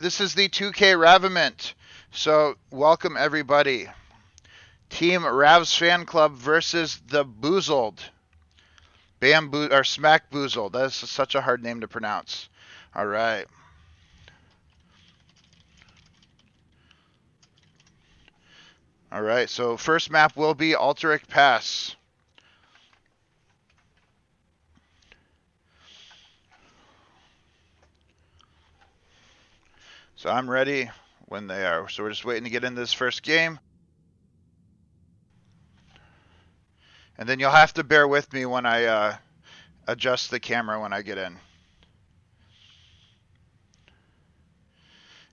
This is the 2K Raviment. So, welcome everybody. Team Ravs Fan Club versus the Boozled. Bamboo or Smack Boozled. That is such a hard name to pronounce. All right. All right. So, first map will be Alterac Pass. So, I'm ready when they are. So, we're just waiting to get into this first game. And then you'll have to bear with me when I adjust the camera when I get in.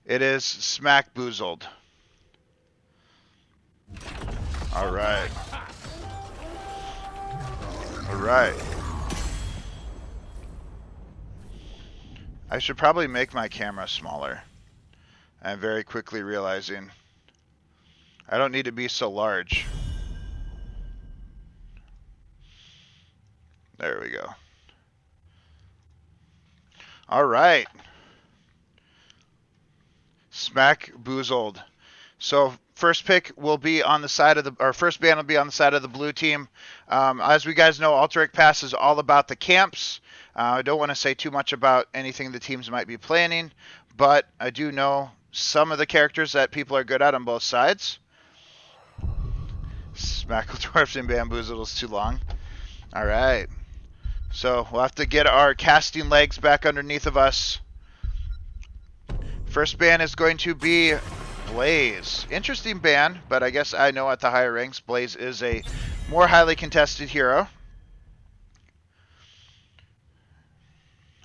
It is Smack Boozled. All right. All right. I should probably make my camera smaller. I'm very quickly realizing I don't need to be so large. There we go. All right. Smack Boozled. So first pick will be on the side of the, or first ban will be on the side of the blue team. As we guys know, Alterac Pass is all about the camps. I don't want to say too much about anything the teams might be planning, but I do know some of the characters that people are good at on both sides. Smackle Dwarfs and Bamboozled is too long. All right. So we'll have to get our casting legs back underneath of us. First ban is going to be Blaze. Interesting ban, but I guess I know at the higher ranks, Blaze is a more highly contested hero.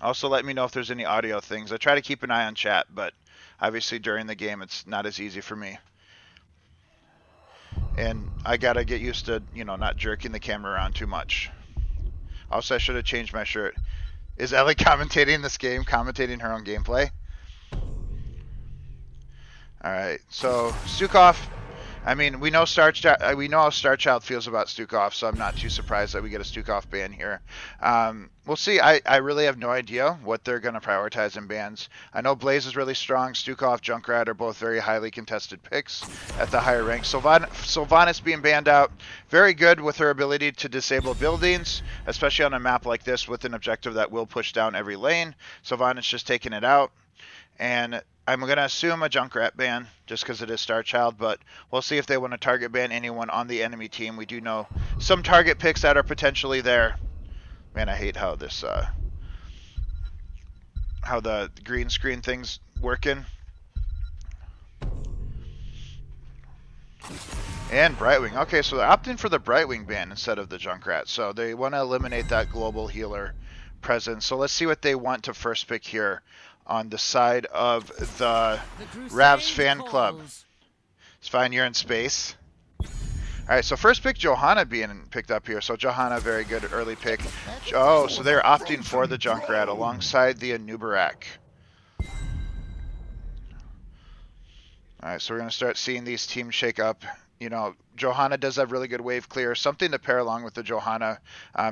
Also, let me know if there's any audio things. I try to keep an eye on chat, but obviously during the game, it's not as easy for me. And I gotta get used to, not jerking the camera around too much. Also, I should have changed my shirt. Is Ellie commentating this game? Commentating her own gameplay? All right. So Stukov. I mean, we know how Starchild feels about Stukov, so I'm not too surprised that we get a Stukov ban here. We'll see. I really have no idea what they're going to prioritize in bans. I know Blaze is really strong. Stukov, Junkrat are both very highly contested picks at the higher ranks. Sylvanas being banned out, very good with her ability to disable buildings, especially on a map like this with an objective that will push down every lane. Sylvanas just taking it out. And I'm going to assume a Junkrat ban just because it is Starchild, but we'll see if they want to target ban anyone on the enemy team. We do know some target picks that are potentially there. Man, I hate how this, how the green screen thing's working. And Brightwing. Okay, so they're opting for the Brightwing ban instead of the Junkrat. So they want to eliminate that global healer presence. So let's see what they want to first pick here on the side of the Ravs Fan Club. It's fine, you're in space. All right, so first pick, Johanna being picked up here. So Johanna, very good early pick. Oh, so they're opting for the Junkrat alongside the Anubarak. All right, so we're going to start seeing these teams shake up. Johanna does have really good wave clear. Something to pair along with the Johanna.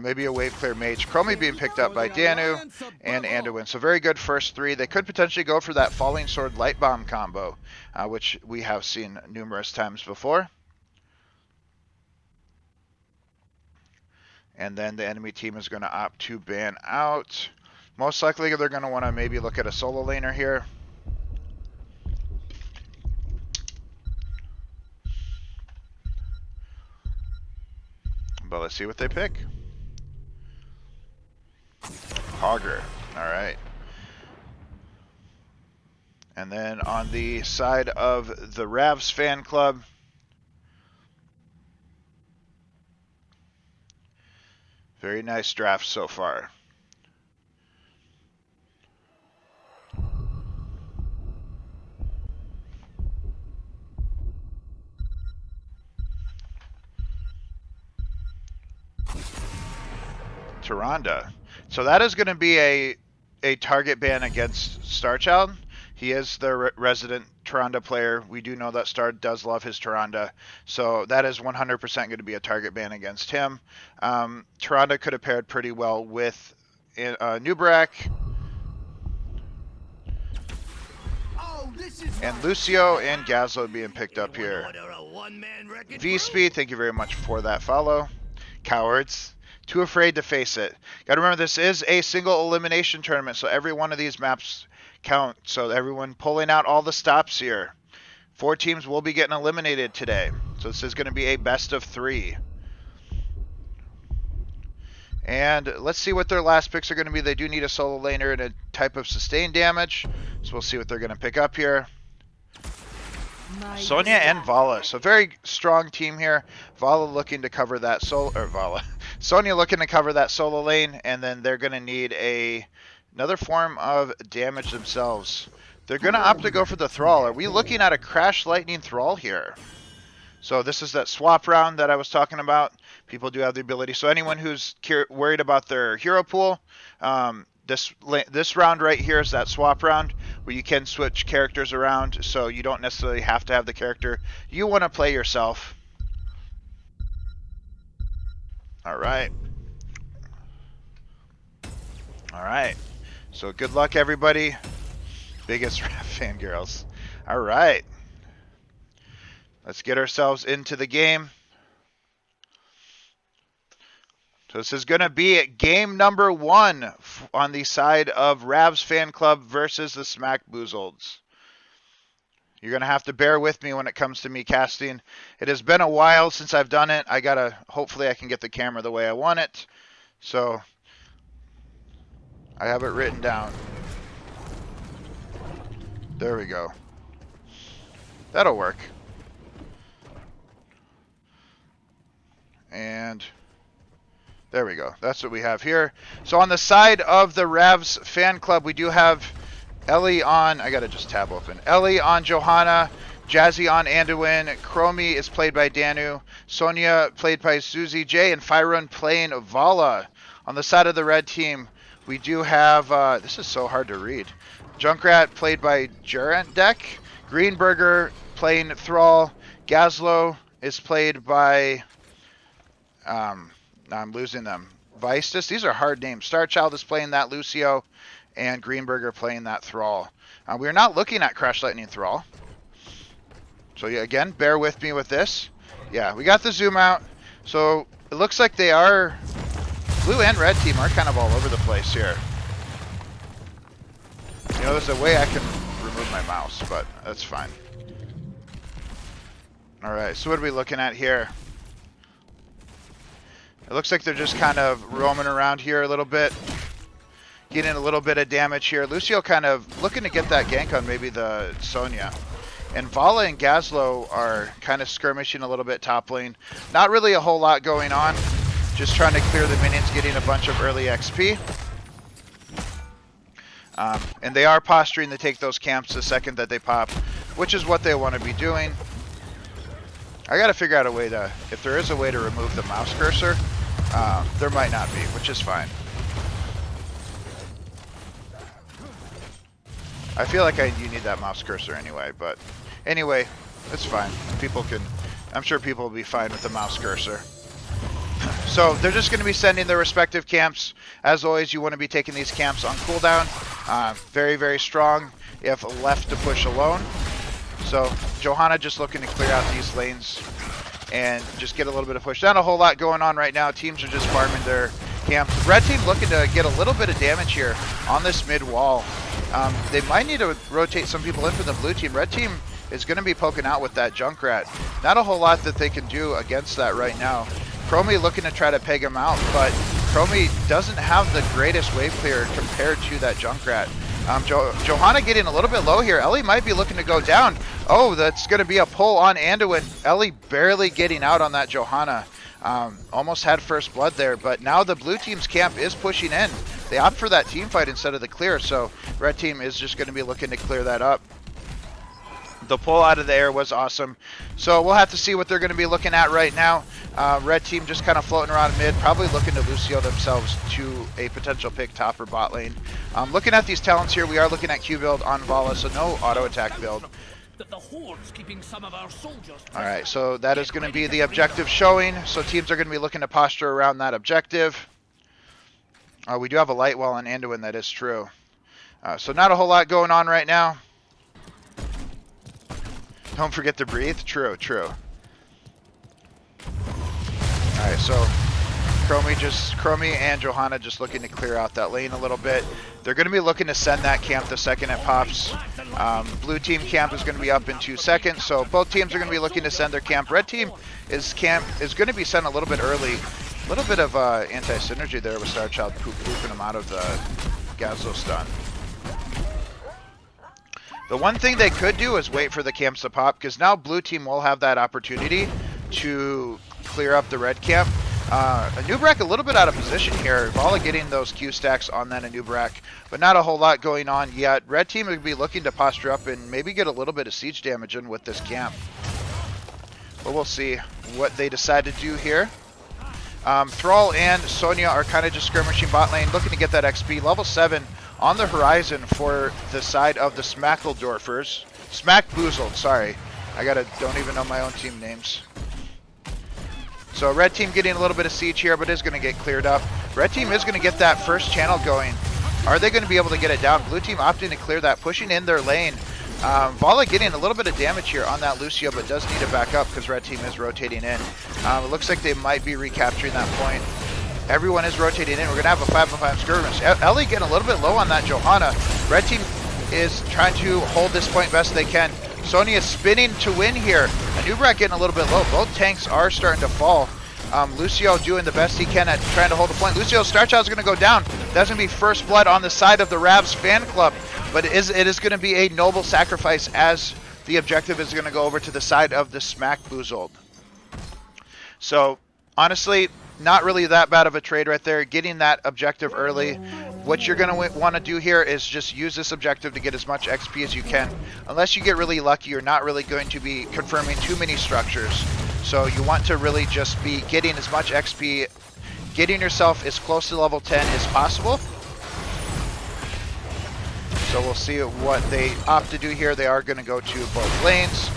Maybe a wave clear mage. Chromie being picked up by Danu and Anduin. So very good first three. They could potentially go for that Falling Sword Light Bomb combo, which we have seen numerous times before. And then the enemy team is going to opt to ban out. Most likely they're going to want to maybe look at a solo laner here. But let's see what they pick. Hogger. All right. And then on the side of the Ravs Fan Club, very nice draft so far. Tyrande. So that is going to be a target ban against Starchild. He is the resident Tyrande player. We do know that Star does love his Tyrande. So that is 100% going to be a target ban against him. Tyrande could have paired pretty well with Nubarak. And Lucio and Gazlo being picked up here. V-Speed, thank you very much for that follow. Cowards. Too afraid to face it. Got to remember, this is a single elimination tournament, so every one of these maps count. So everyone pulling out all the stops here. 4 teams will be getting eliminated today. So this is going to be a best of 3. And let's see what their last picks are going to be. They do need a solo laner and a type of sustained damage. So we'll see what they're going to pick up here. Sonya and Vala. So very strong team here. Vala looking to cover that Sonya looking to cover that solo lane, and then they're going to need another form of damage themselves. They're going to opt to go for the Thrall. Are we looking at a Crash Lightning Thrall here? So this is that swap round that I was talking about. People do have the ability. So anyone who's worried about their hero pool, this round right here is that swap round where you can switch characters around, so you don't necessarily have to have the character you want to play yourself. All right. All right. So good luck, everybody. Biggest fangirls. All right. Let's get ourselves into the game. So this is going to be game number 1 on the side of Rav's Fan Club versus the Smack Boozleds. You're going to have to bear with me when it comes to me casting. It has been a while since I've done it. Hopefully I can get the camera the way I want it. So I have it written down. There we go. That'll work. And there we go. That's what we have here. So on the side of the Rav's Fan Club, we do have Ellie on, I gotta just tab open. Ellie on Johanna, Jazzy on Anduin, Chromie is played by Danu, Sonya played by Susie J, and Fyron playing Vala. On the side of the red team, we do have, this is so hard to read, Junkrat played by Jurandek, Greenberger playing Thrall, Gazlo is played by, I'm losing them, Vistus. These are hard names. Starchild is playing that Lucio, and Greenberger playing that Thrall. We're not looking at Crash Lightning Thrall. So yeah, again, bear with me with this. Yeah, we got the zoom out. So it looks like they are, blue and red team are kind of all over the place here. You know, there's a way I can remove my mouse, but that's fine. All right, so what are we looking at here? It looks like they're just kind of roaming around here a little bit. Getting a little bit of damage here. Lucio kind of looking to get that gank on maybe the Sonya. And Vala and Gazlo are kind of skirmishing a little bit top lane. Not really a whole lot going on. Just trying to clear the minions, getting a bunch of early XP. And they are posturing to take those camps the second that they pop, which is what they want to be doing. I got to figure out a way to, if there is a way to remove the mouse cursor, there might not be, which is fine. I feel like you need that mouse cursor anyway, but anyway, it's fine. I'm sure people will be fine with the mouse cursor. So they're just going to be sending their respective camps. As always, you want to be taking these camps on cooldown. Very, very strong if left to push alone. So Johanna just looking to clear out these lanes and just get a little bit of push. Not a whole lot going on right now. Teams are just farming their camps. Red team looking to get a little bit of damage here on this mid wall. They might need to rotate some people in for the blue team. Red team is going to be poking out with that Junkrat. Not a whole lot that they can do against that right now. Chromie looking to try to peg him out, but Chromie doesn't have the greatest wave clear compared to that Junkrat. Johanna getting a little bit low here. Ellie might be looking to go down. Oh, that's going to be a pull on Anduin. Ellie barely getting out on that Johanna. Almost had first blood there, but now the blue team's camp is pushing in. They opt for that team fight instead of the clear, so red team is just going to be looking to clear that up. The pull out of the air was awesome. So we'll have to see what they're going to be looking at right now. Red team just kind of floating around mid, probably looking to Lucio themselves to a potential pick top or bot lane. Looking at these talents here, we are looking at Q build on Vala, so no auto attack build. Alright, so that is going to be the objective showing. So teams are going to be looking to posture around that objective. We do have a light wall on Anduin, that is true. So not a whole lot going on right now. Don't forget to breathe. True, true. Alright, so Chromie and Johanna just looking to clear out that lane a little bit. They're going to be looking to send that camp the second it pops. Blue team camp is going to be up in 2 seconds, so both teams are going to be looking to send their camp. Red team is going to be sent a little bit early. A little bit of anti-synergy there with Starchild pooping him out of the Gazzo stun. The one thing they could do is wait for the camps to pop, because now blue team will have that opportunity to clear up the red camp. Anubrak a little bit out of position here. Vala getting those Q stacks on that Anubrak, but not a whole lot going on yet. Red team would be looking to posture up and maybe get a little bit of siege damage in with this camp. But we'll see what they decide to do here. Thrall and Sonya are kind of just skirmishing bot lane, looking to get that XP. Level 7 on the horizon for the side of the Smackledorfers. Smackboozled, sorry. Don't even know my own team names. So red team getting a little bit of siege here, but is going to get cleared up. Red team is going to get that first channel going. Are they going to be able to get it down? Blue team opting to clear that, pushing in their lane. Vala getting a little bit of damage here on that Lucio, but does need to back up because red team is rotating in. It looks like they might be recapturing that point. Everyone is rotating in. We're going to have a 5-on-5 skirmish. Ellie getting a little bit low on that Johanna. Red team is trying to hold this point best they can. Sonya is spinning to win here. Anubrak getting a little bit low. Both tanks are starting to fall. Lucio doing the best he can at trying to hold the point. Lucio, Starchild's going to go down. That's going to be first blood on the side of the Ravs fan club. But it is going to be a noble sacrifice as the objective is going to go over to the side of the Smackboozled. So, honestly, not really that bad of a trade right there. Getting that objective early. What you're going to want to do here is just use this objective to get as much XP as you can. Unless you get really lucky, you're not really going to be confirming too many structures. So you want to really just be getting as much XP, getting yourself as close to level 10 as possible. So we'll see what they opt to do here. They are going to go to both lanes.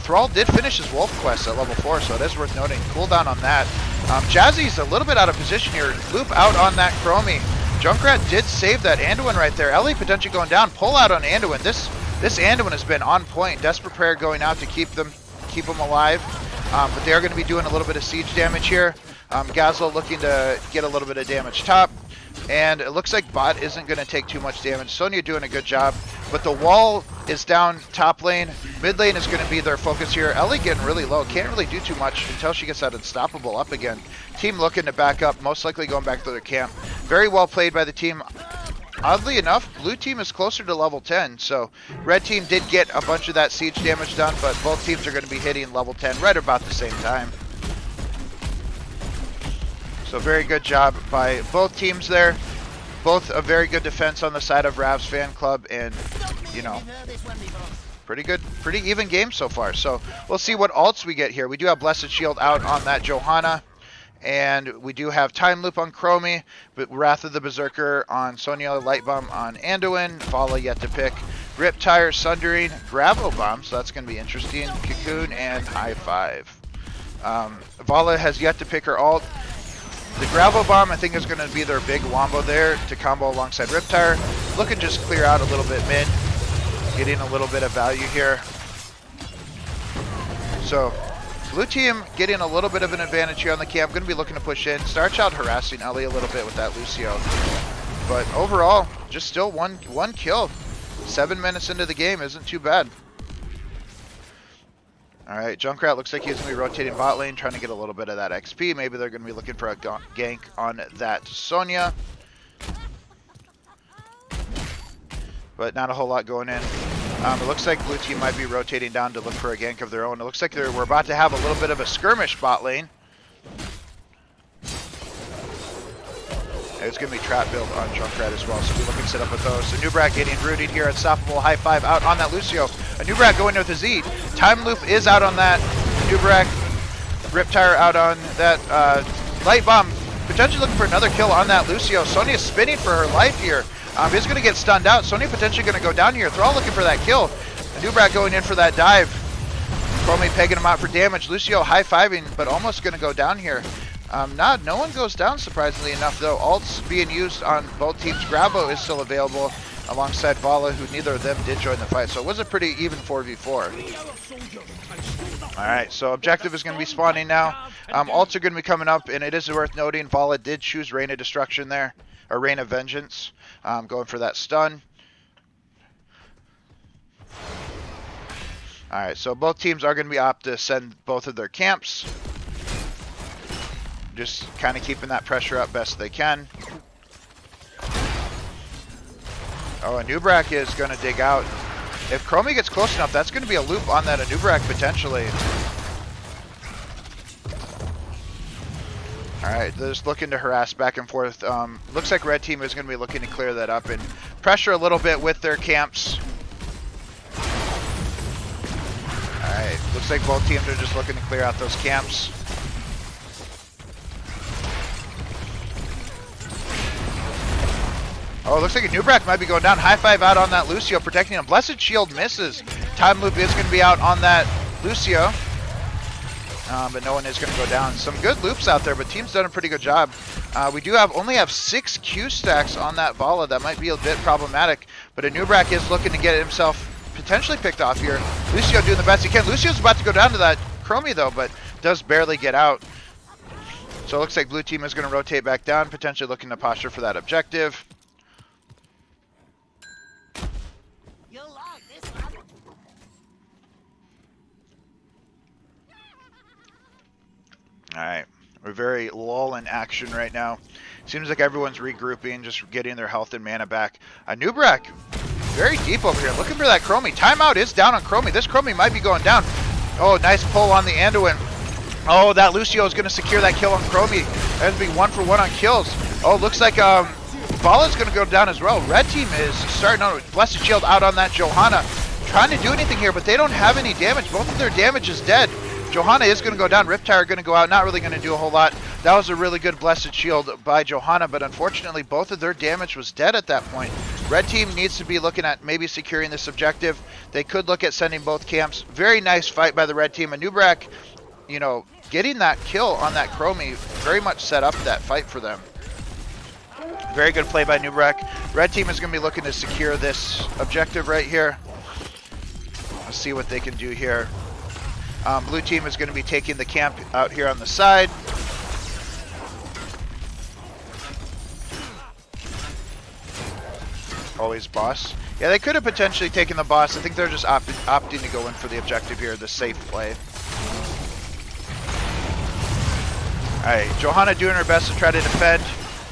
Thrall did finish his Wolf quest at level 4, so it is worth noting. Cooldown on that. Jazzy's a little bit out of position here. Loop out on that Chromie. Junkrat did save that Anduin right there. Ellie potentially going down. Pull out on Anduin. This Anduin has been on point. Desperate Prayer going out to keep them alive. But they are going to be doing a little bit of siege damage here. Gazlo looking to get a little bit of damage top. And it looks like bot isn't going to take too much damage. Sonya doing a good job. But the wall is down top lane. Mid lane is going to be their focus here. Ellie getting really low. Can't really do too much until she gets that unstoppable up again. Team looking to back up. Most likely going back to their camp. Very well played by the team. Oddly enough, blue team is closer to level 10. So red team did get a bunch of that siege damage done. But both teams are going to be hitting level 10 right about the same time. So very good job by both teams there. Both a very good defense on the side of Rav's fan club, and you know, pretty good, pretty even game so far. So we'll see what alts we get here. We do have Blessed Shield out on that Johanna, and we do have Time Loop on Chromie, but Wrath of the Berserker on Sonya, Light Bomb on Anduin, Vala yet to pick, Rip Tire, Sundering, Gravo Bomb, so that's going to be interesting, Cocoon, and High Five. Vala has yet to pick her alt. The Gravel Bomb, I think, is going to be their big wombo there to combo alongside Riptire. Looking just clear out a little bit mid. Getting a little bit of value here. So, blue team getting a little bit of an advantage here on the camp. Going to be looking to push in. Starchild harassing Ellie a little bit with that Lucio. But overall, just still one kill. 7 minutes into the game isn't too bad. Alright, Junkrat looks like he's going to be rotating bot lane, trying to get a little bit of that XP. Maybe they're going to be looking for a gank on that Sonya. But not a whole lot going in. It looks like blue team might be rotating down to look for a gank of their own. It looks like we're about to have a little bit of a skirmish bot lane. It's going to be trap build on Junkrat as well, so we're looking to set up with those. So Nubrak getting rooted here, unstoppable, High Five out on that Lucio. Nubrak going with a Z. Time Loop is out on that Nubrak. Riptire out on that Light Bomb. Potentially looking for another kill on that Lucio. Sonya spinning for her life here. He's going to get stunned out. Sonya potentially going to go down here. Thrall looking for that kill. Nubrak going in for that dive. Chromie pegging him out for damage. Lucio high-fiving, but almost going to go down here. No one goes down, surprisingly enough, though. Alts being used on both teams. Grabo is still available. alongside Vala, who neither of them did join the fight. So it was a pretty even 4v4. Alright, so objective is going to be spawning now. Ults are going to be coming up, and it is worth noting Vala did choose Rain of Destruction there, or Rain of Vengeance, going for that stun. Alright, so both teams are going to be opt to send both of their camps. Just kind of keeping that pressure up best they can. Oh, Anubrak is going to dig out. If Chromie gets close enough, that's going to be a loop on that Anubrak potentially. Alright, they're just looking to harass back and forth. Looks like red team is going to be looking to clear that up and pressure a little bit with their camps. Alright, looks like both teams are just looking to clear out those camps. Oh, looks like Anubrak might be going down. High five out on that Lucio, protecting him. Blessed Shield misses. Time loop is going to be out on that Lucio. But no one is going to go down. Some good loops out there, but team's done a pretty good job. We do only have 6 Q stacks on that Vala. That might be a bit problematic, but Anubrak is looking to get himself potentially picked off here. Lucio doing the best he can. Lucio's about to go down to that Chromie though, but does barely get out. So it looks like blue team is going to rotate back down, potentially looking to posture for that objective. Alright, we're very lull in action right now. Seems like everyone's regrouping, just getting their health and mana back. Anubrak, very deep over here, looking for that Chromie. Timeout is down on Chromie. This Chromie might be going down. Oh, nice pull on the Anduin. Oh, that Lucio is going to secure that kill on Chromie. That's going to be 1-for-1 on kills. Oh, looks like Vala's going to go down as well. Red team is starting on Blessed Shield out on that Johanna. Trying to do anything here, but they don't have any damage. Both of their damage is dead. Johanna is going to go down. Riptire going to go out. Not really going to do a whole lot. That was a really good Blessed Shield by Johanna, but unfortunately both of their damage was dead at that point. Red team needs to be looking at maybe securing this objective. They could look at sending both camps. Very nice fight by the red team. Anubrak, you know, getting that kill on that Chromie very much set up that fight for them. Very good play by Anubrak. Red team is going to be looking to secure this objective right here. Let's see what they can do here. Blue team is going to be taking the camp out here on the side. Always boss. Yeah, they could have potentially taken the boss. I think they're just opting to go in for the objective here, the safe play. Alright, Johanna doing her best to try to defend.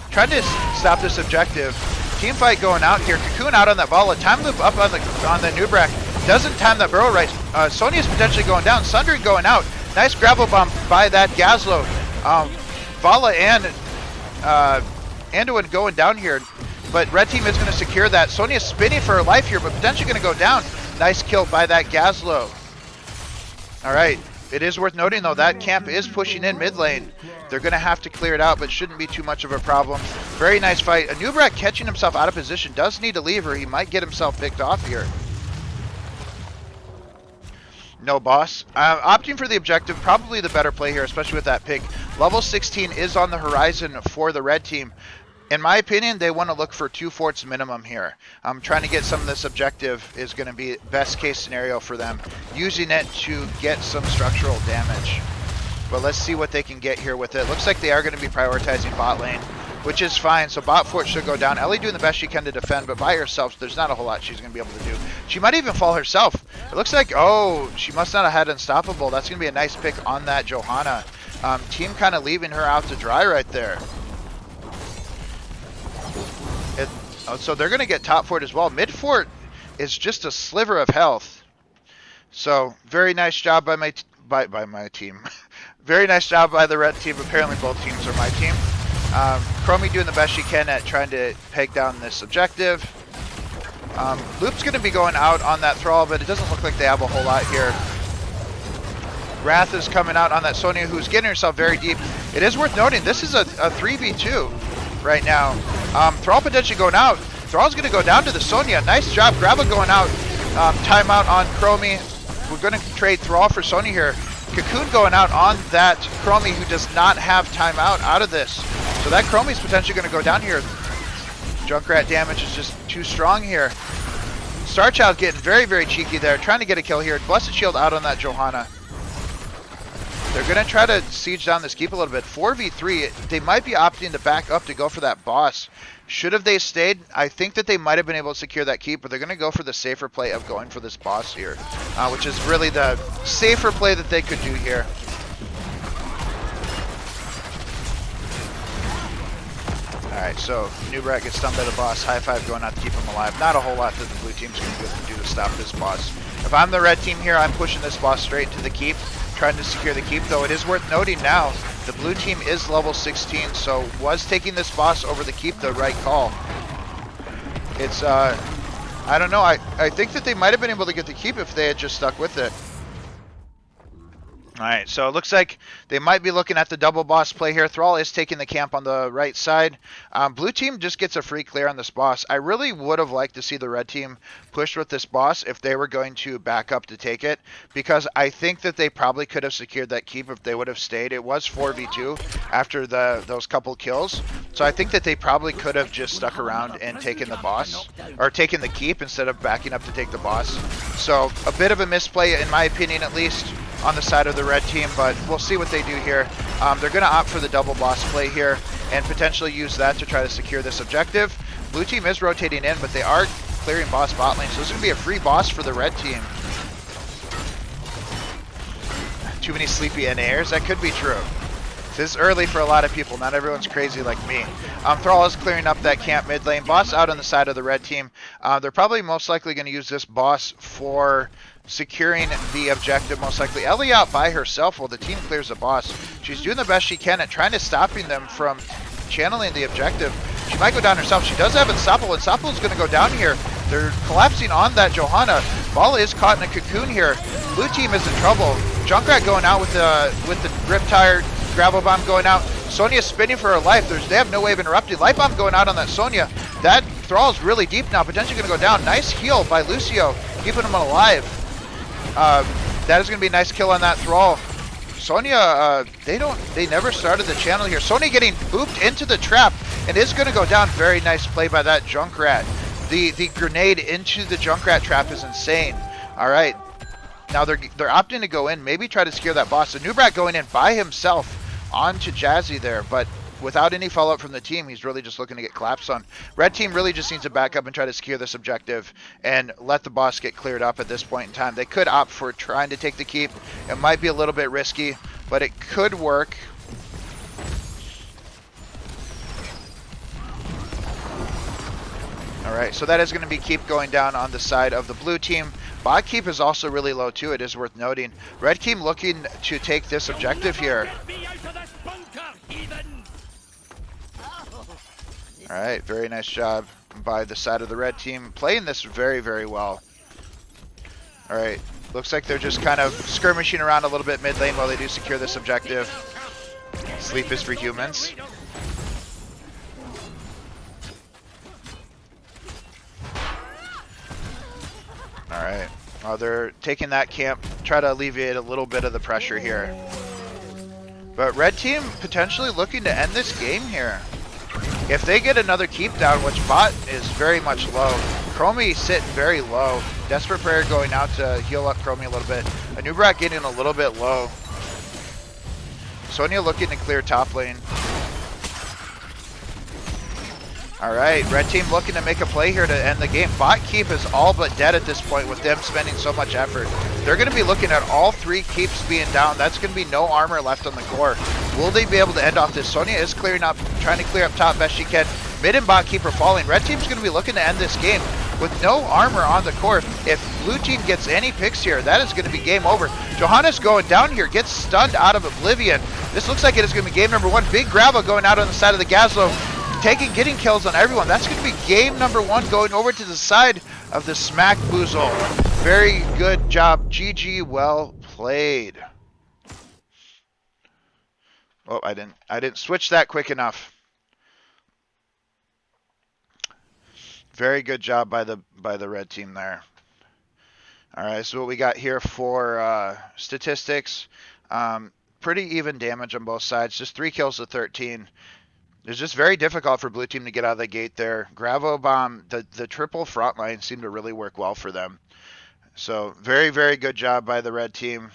Trying to stop this objective. Team fight going out here. Cocoon out on that Vala. Time loop up on the Nubrak. Doesn't time that barrel right. Sonya's potentially going down. Sundering going out. Nice gravel bomb by that Gazlo. Vala and Anduin going down here. But red team is going to secure that. Sonya's spinning for her life here, but potentially going to go down. Nice kill by that Gazlo. Alright. It is worth noting, though, that camp is pushing in mid lane. They're going to have to clear it out, but shouldn't be too much of a problem. Very nice fight. Anubrak catching himself out of position. Does need to leave, or he might get himself picked off here. No boss. Opting for the objective, probably the better play here, especially with that pick. Level 16 is on the horizon for the red team. In my opinion, they want to look for 2 forts minimum here. Trying to get some of this objective is going to be best case scenario for them. Using it to get some structural damage. But let's see what they can get here with it. Looks like they are going to be prioritizing bot lane, which is fine. So bot fort should go down. Ellie doing the best she can to defend, but by herself, there's not a whole lot she's going to be able to do. She might even fall herself. It looks like, oh, she must not have had Unstoppable. That's going to be a nice pick on that Johanna. Team kind of leaving her out to dry right there. So they're going to get top fort as well. Mid fort is just a sliver of health. So very nice job by my team. Very nice job by the red team. Apparently both teams are my team. Chromie doing the best she can at trying to peg down this objective. Loop's going to be going out on that Thrall, but it doesn't look like they have a whole lot here. Wrath is coming out on that Sonya, who's getting herself very deep. It is worth noting, this is a 3v2 right now. Thrall potentially going out. Thrall's going to go down to the Sonya. Nice job. Grabba going out. Timeout on Chromie. We're going to trade Thrall for Sonya here. Cocoon going out on that Chromie, who does not have timeout out of this. So that Chromie's potentially going to go down here. Junkrat damage is just too strong here. Starchild getting very, very cheeky there, trying to get a kill here. Blessed Shield out on that Johanna. They're going to try to siege down this keep a little bit. 4v3, they might be opting to back up to go for that boss. Should have they stayed, I think that they might have been able to secure that keep, but they're going to go for the safer play of going for this boss here, which is really the safer play that they could do here. Alright, so Nubrat gets stunned by the boss. High five going out to keep him alive. Not a whole lot that the blue team's going to do to stop this boss. If I'm the red team here, I'm pushing this boss straight into the keep, trying to secure the keep, though it is worth noting now, the blue team is level 16, so was taking this boss over the keep the right call. It's, I don't know, I think that they might have been able to get the keep if they had just stuck with it. Alright, so it looks like they might be looking at the double boss play here. Thrall is taking the camp on the right side. Blue team just gets a free clear on this boss. I really would have liked to see the red team push with this boss if they were going to back up to take it, because I think that they probably could have secured that keep if they would have stayed. It was 4v2 after those couple kills, so I think that they probably could have just stuck around and taken the boss, or taken the keep instead of backing up to take the boss. So a bit of a misplay, in my opinion at least, on the side of the red team, but we'll see what they do here. They're going to opt for the double boss play here and potentially use that to try to secure this objective. Blue team is rotating in, but they are clearing boss bot lane, so this is going to be a free boss for the red team. Too many sleepy NAers? That could be true. This is early for a lot of people. Not everyone's crazy like me. Thrall is clearing up that camp mid lane. Boss out on the side of the red team. They're probably most likely going to use this boss for securing the objective, most likely. Ellie out by herself while the team clears the boss. She's doing the best she can at trying to stopping them from channeling the objective. She might go down herself. She does have Unstoppable. Unstoppable is going to go down here. They're collapsing on that Johanna. Bala is caught in a cocoon here. Blue team is in trouble. Junkrat going out with the Riptire. Gravel Bomb going out. Sonya spinning for her life. They have no way of interrupting. Light Bomb going out on that Sonya. That Thrall's really deep now. Potentially going to go down. Nice heal by Lucio, keeping him alive. That is going to be a nice kill on that Thrall. Sonya, they never started the channel here. Sonya getting booped into the trap and is going to go down. Very nice play by that Junkrat. The grenade into the Junkrat trap is insane. All right. Now they're opting to go in, maybe try to scare that boss. So Nubrat going in by himself onto Jazzy there, but without any follow-up from the team, he's really just looking to get collapsed on. Red team really just needs to back up and try to secure this objective and let the boss get cleared up at this point in time. They could opt for trying to take the keep. It might be a little bit risky, but it could work. All right, so that is going to be keep going down on the side of the blue team. Bot keep is also really low too, it is worth noting. Red team looking to take this objective here. Alright, very nice job by the side of the red team. Playing this very, very well. Alright, looks like they're just kind of skirmishing around a little bit mid lane while they do secure this objective. Sleep is for humans. Alright, well, they're taking that camp, try to alleviate a little bit of the pressure here. But red team potentially looking to end this game here. If they get another keep down, which bot is very much low. Chromie sitting very low. Desperate Prayer going out to heal up Chromie a little bit. Anubrat getting a little bit low. Sonya looking to clear top lane. Alright, red team looking to make a play here to end the game. Bot keep is all but dead at this point with them spending so much effort. They're going to be looking at all three keeps being down. That's going to be no armor left on the core. Will they be able to end off this? Sonya is clearing up, trying to clear up top best she can. Mid and bot keep are falling. Red team's going to be looking to end this game with no armor on the core. If blue team gets any picks here, that is going to be game over. Johannes going down here, gets stunned out of oblivion. This looks like it is going to be game number one. Big Gravel going out on the side of the Gazlo, getting kills on everyone. That's going to be game number one, going over to the side of the Smack Boozle. Very good job. GG, well played. Oh, I didn't switch that quick enough. Very good job by the red team there. All right, so what we got here for statistics. Pretty even damage on both sides. Just 3 kills to 13. It's just very difficult for blue team to get out of the gate there. Gravo bomb, the triple front line seemed to really work well for them. So very, very good job by the red team.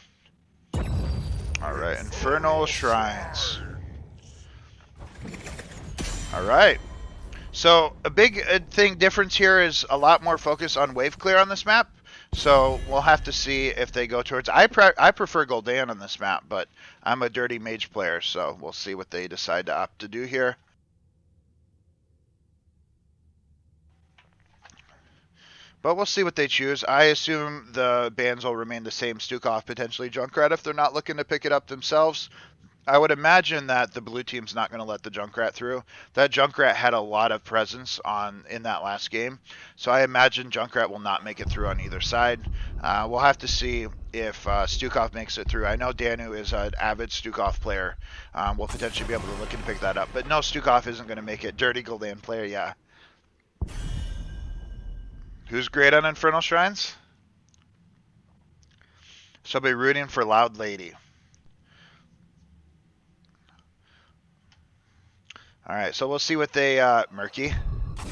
All right, Infernal Shrines. All right. So a big difference here is a lot more focus on wave clear on this map. So we'll have to see if they go towards. I prefer Gul'dan on this map, but I'm a dirty mage player, so we'll see what they decide to opt to do here. But we'll see what they choose. I assume the bans will remain the same. Stukov, potentially Junkrat if they're not looking to pick it up themselves. I would imagine that the blue team's not going to let the Junkrat through. That Junkrat had a lot of presence in that last game, so I imagine Junkrat will not make it through on either side. We'll have to see if Stukov makes it through. I know Danu is an avid Stukov player. We'll potentially be able to look and pick that up, but no, Stukov isn't going to make it. Dirty Gul'dan player, yeah. Who's great on Infernal Shrines? She'll be rooting for Loud Lady. All right, so we'll see what they Murky.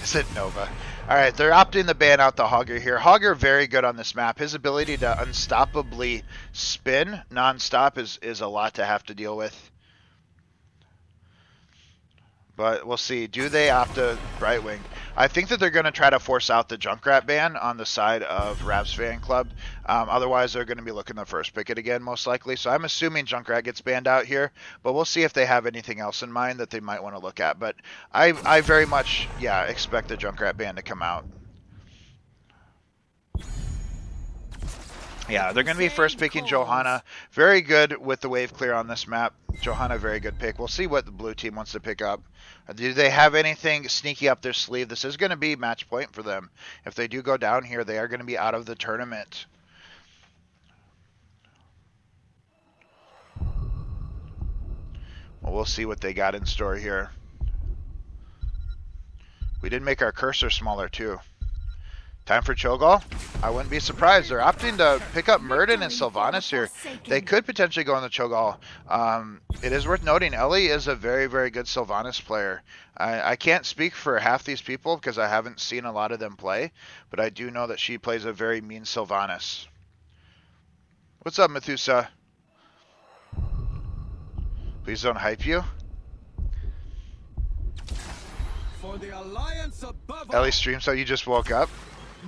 Is it Nova? All right, they're opting to ban out the Hogger here. Hogger very good on this map. His ability to unstoppably spin nonstop is a lot to have to deal with. But we'll see. Do they opt to Brightwing? I think that they're going to try to force out the Junkrat ban on the side of Rav's fan club. Otherwise, they're going to be looking to first pick it again, most likely. So I'm assuming Junkrat gets banned out here. But we'll see if they have anything else in mind that they might want to look at. But I very much, yeah, expect the Junkrat ban to come out. Yeah, they're going to be first picking Johanna. Very good with the wave clear on this map. Johanna, very good pick. We'll see what the blue team wants to pick up. Do they have anything sneaky up their sleeve? This is going to be match point for them. If they do go down here, they are going to be out of the tournament. Well, we'll see what they got in store here. We did make our cursor smaller, too. Time for Cho'Gall? I wouldn't be surprised. They're opting to pick up Murden and Sylvanas here. They could potentially go on the Cho'Gall. It is worth noting, Ellie is a very, very good Sylvanas player. I can't speak for half these people because I haven't seen a lot of them play, but I do know that she plays a very mean Sylvanas. What's up, Methusa? Please don't hype you. For the alliance above Ellie streams so you just woke up.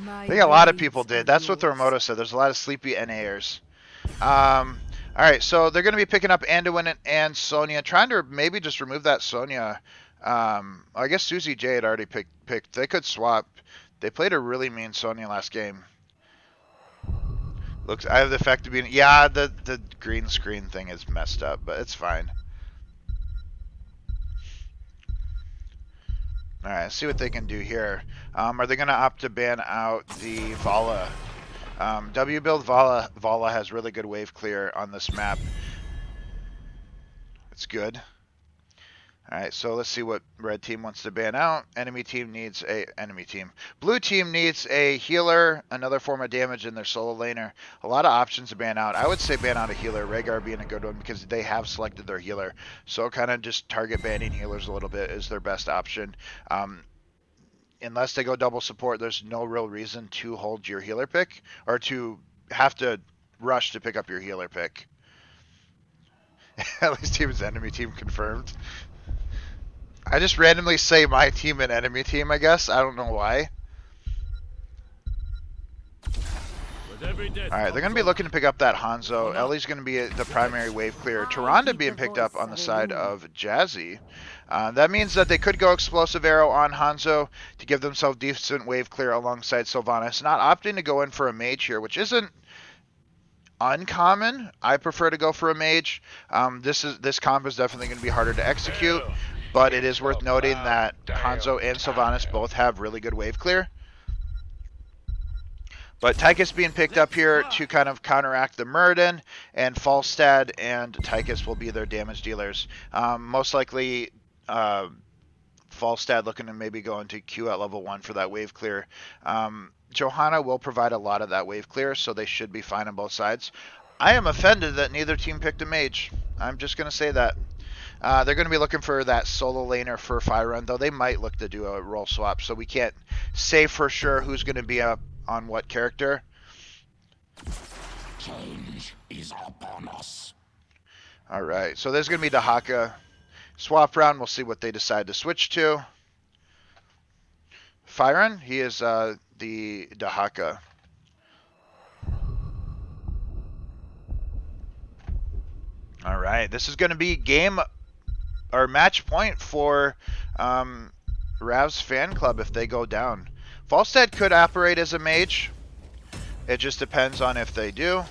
I think a lot of people did. That's what Thormoto said. There's a lot of sleepy NAers. All right, so they're going to be picking up Anduin and Sonya, trying to maybe just remove that Sonya. I guess Susie J had already picked. They could swap. They played a really mean Sonya last game. Looks. I have the effect of being. Yeah, the green screen thing is messed up, but it's fine. All right, let's see what they can do here. Are they going to opt to ban out the Vala? W-build Vala has really good wave clear on this map. It's good. All right, so let's see what red team wants to ban out. Blue team needs a healer, another form of damage in their solo laner. A lot of options to ban out. I would say ban out a healer, Rhaegar being a good one because they have selected their healer. So kind of just target banning healers a little bit is their best option. Unless they go double support, there's no real reason to hold your healer pick or to have to rush to pick up your healer pick. At least team is enemy team confirmed. I just randomly say my team and enemy team, I guess. I don't know why. Alright, they're going to be looking to pick up that Hanzo. Ellie's going to be the primary wave clearer. Tyrande being picked up on the side of Jazzy. That means that they could go Explosive Arrow on Hanzo to give themselves decent wave clear alongside Sylvanas. Not opting to go in for a mage here, which isn't uncommon. I prefer to go for a mage. This comp is definitely going to be harder to execute. But it is worth noting that Hanzo and Sylvanas both have really good wave clear. But Tychus being picked up here to kind of counteract the Muradin, and Falstad and Tychus will be their damage dealers. Most likely, Falstad looking to maybe go into Q at level 1 for that wave clear. Johanna will provide a lot of that wave clear, so they should be fine on both sides. I am offended that neither team picked a mage. I'm just going to say that. They're going to be looking for that solo laner for Fire, though they might look to do a role swap, so we can't say for sure who's going to be up on what character. Change is upon us. All right, so there's going to be Dahaka swap round. We'll see what they decide to switch to. Firen, he is the Dahaka. All right, this is going to be game or match point for Rav's fan club if they go down. Falstad could operate as a mage. It just depends on if they do.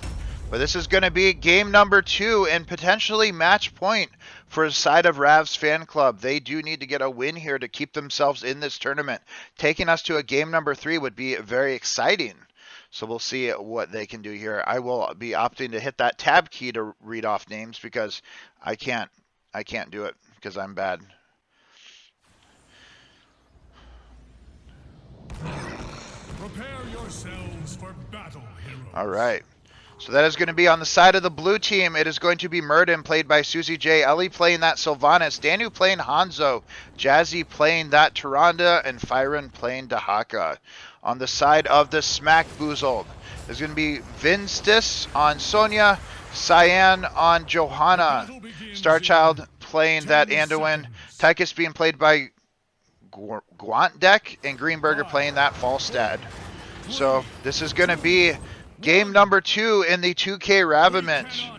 But this is going to be game number 2 and potentially match point for the side of Rav's fan club. They do need to get a win here to keep themselves in this tournament. Taking us to a game number 3 would be very exciting. So we'll see what they can do here. I will be opting to hit that tab key to read off names because I can't do it because I'm bad. Prepare yourselves for battle, heroes. All right. So that is going to be on the side of the blue team. It is going to be Murden, played by Susie J. Ellie playing that Sylvanas. Danu playing Hanzo. Jazzy playing that Tyrande. And Firen playing Dahaka. On the side of the Smack Boozled, there's going to be Vinstis on Sonya. Cyan on Johanna. Starchild playing that Anduin. Tychus being played by Gwantdeck. And Greenberger playing that Falstad. So this is going to be game number 2 in the 2K Raviment.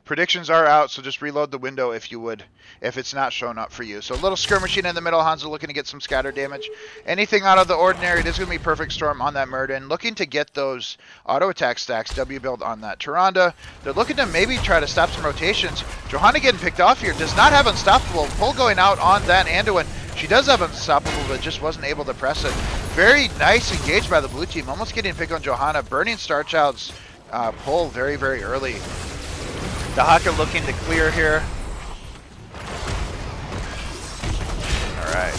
Predictions are out, so just reload the window if you would, if it's not showing up for you. So a little skirmishing in the middle. Hanzo looking to get some scatter damage. Anything out of the ordinary, it is going to be Perfect Storm on that Murden. Looking to get those auto attack stacks, W build on that Tyrande. They're looking to maybe try to stop some rotations. Johanna getting picked off here. Does not have Unstoppable. Pull going out on that Anduin. She does have Unstoppable, but just wasn't able to press it. Very nice engaged by the blue team. Almost getting picked on Johanna. Burning Starchild's pull very, very early. Dahaka looking to clear here. All right.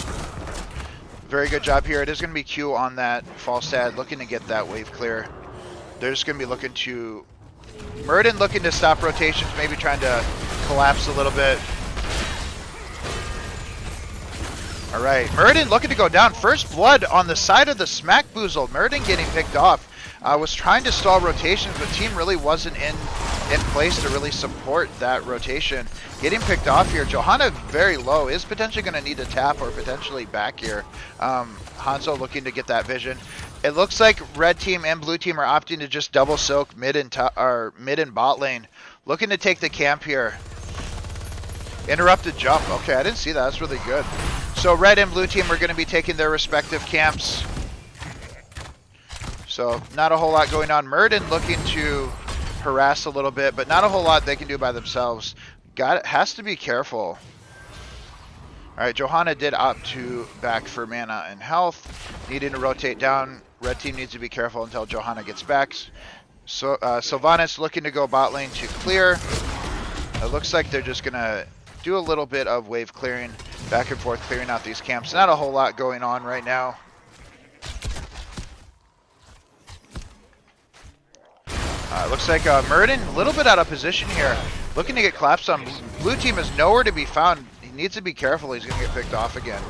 Very good job here. It is going to be Q on that Falstad, looking to get that wave clear. They're just going to be looking to... Murden looking to stop rotations, maybe trying to collapse a little bit. All right, Murden looking to go down. First blood on the side of the Smack Boozled. Murden getting picked off. Was trying to stall rotations, but team really wasn't in place to really support that rotation. Getting picked off here. Johanna very low. Is potentially going to need to tap or potentially back here. Hanzo looking to get that vision. It looks like red team and blue team are opting to just double soak mid and bot lane. Looking to take the camp here. Interrupted jump. Okay, I didn't see that. That's really good. So red and blue team are going to be taking their respective camps. So not a whole lot going on. Murden looking to harass a little bit, but not a whole lot they can do by themselves. Has to be careful. All right, Johanna did opt to back for mana and health. Needing to rotate down. Red team needs to be careful until Johanna gets back. So Sylvanas looking to go bot lane to clear. It looks like they're just going to do a little bit of wave clearing, back and forth clearing out these camps. Not a whole lot going on right now. Looks like Murden a little bit out of position here. Looking to get collapsed on. Blue team is nowhere to be found. He needs to be careful. He's going to get picked off again.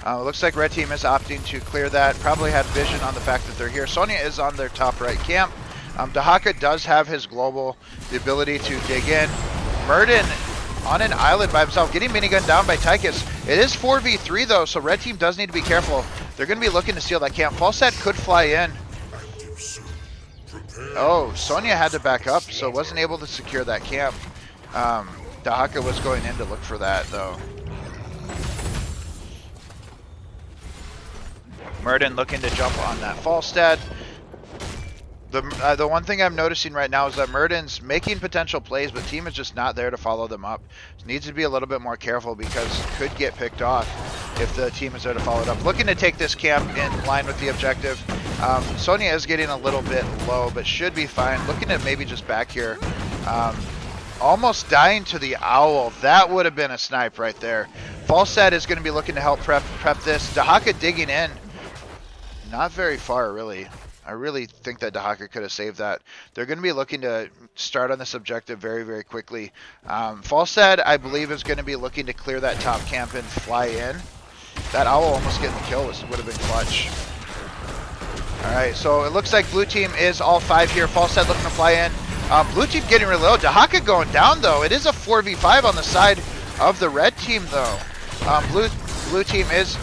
Looks like red team is opting to clear that. Probably had vision on the fact that they're here. Sonya is on their top right camp. Dahaka does have his global, the ability to dig in. Murden on an island by himself, getting minigun down by Tychus. It is 4v3 though, so red team does need to be careful. They're going to be looking to steal that camp. Falstad could fly in. Oh, Sonya had to back up, so wasn't able to secure that camp. Dahaka was going in to look for that though. Murden looking to jump on that Falstad. The one thing I'm noticing right now is that Murden's making potential plays, but team is just not there to follow them up. Needs to be a little bit more careful because could get picked off if the team is there to follow it up. Looking to take this camp in line with the objective. Sonya is getting a little bit low, but should be fine. Looking at maybe just back here. Almost dying to the owl. That would have been a snipe right there. Falstad is going to be looking to help prep this. Dahaka digging in. Not very far, really. I really think that Dahaka could have saved that. They're going to be looking to start on this objective very, very quickly. Falstad, I believe, is going to be looking to clear that top camp and fly in. That owl almost getting the kill would have been clutch. Alright, so it looks like blue team is all 5 here. Falstad looking to fly in. Blue team getting really low. Dahaka going down, though. It is a 4v5 on the side of the red team, though. Blue team is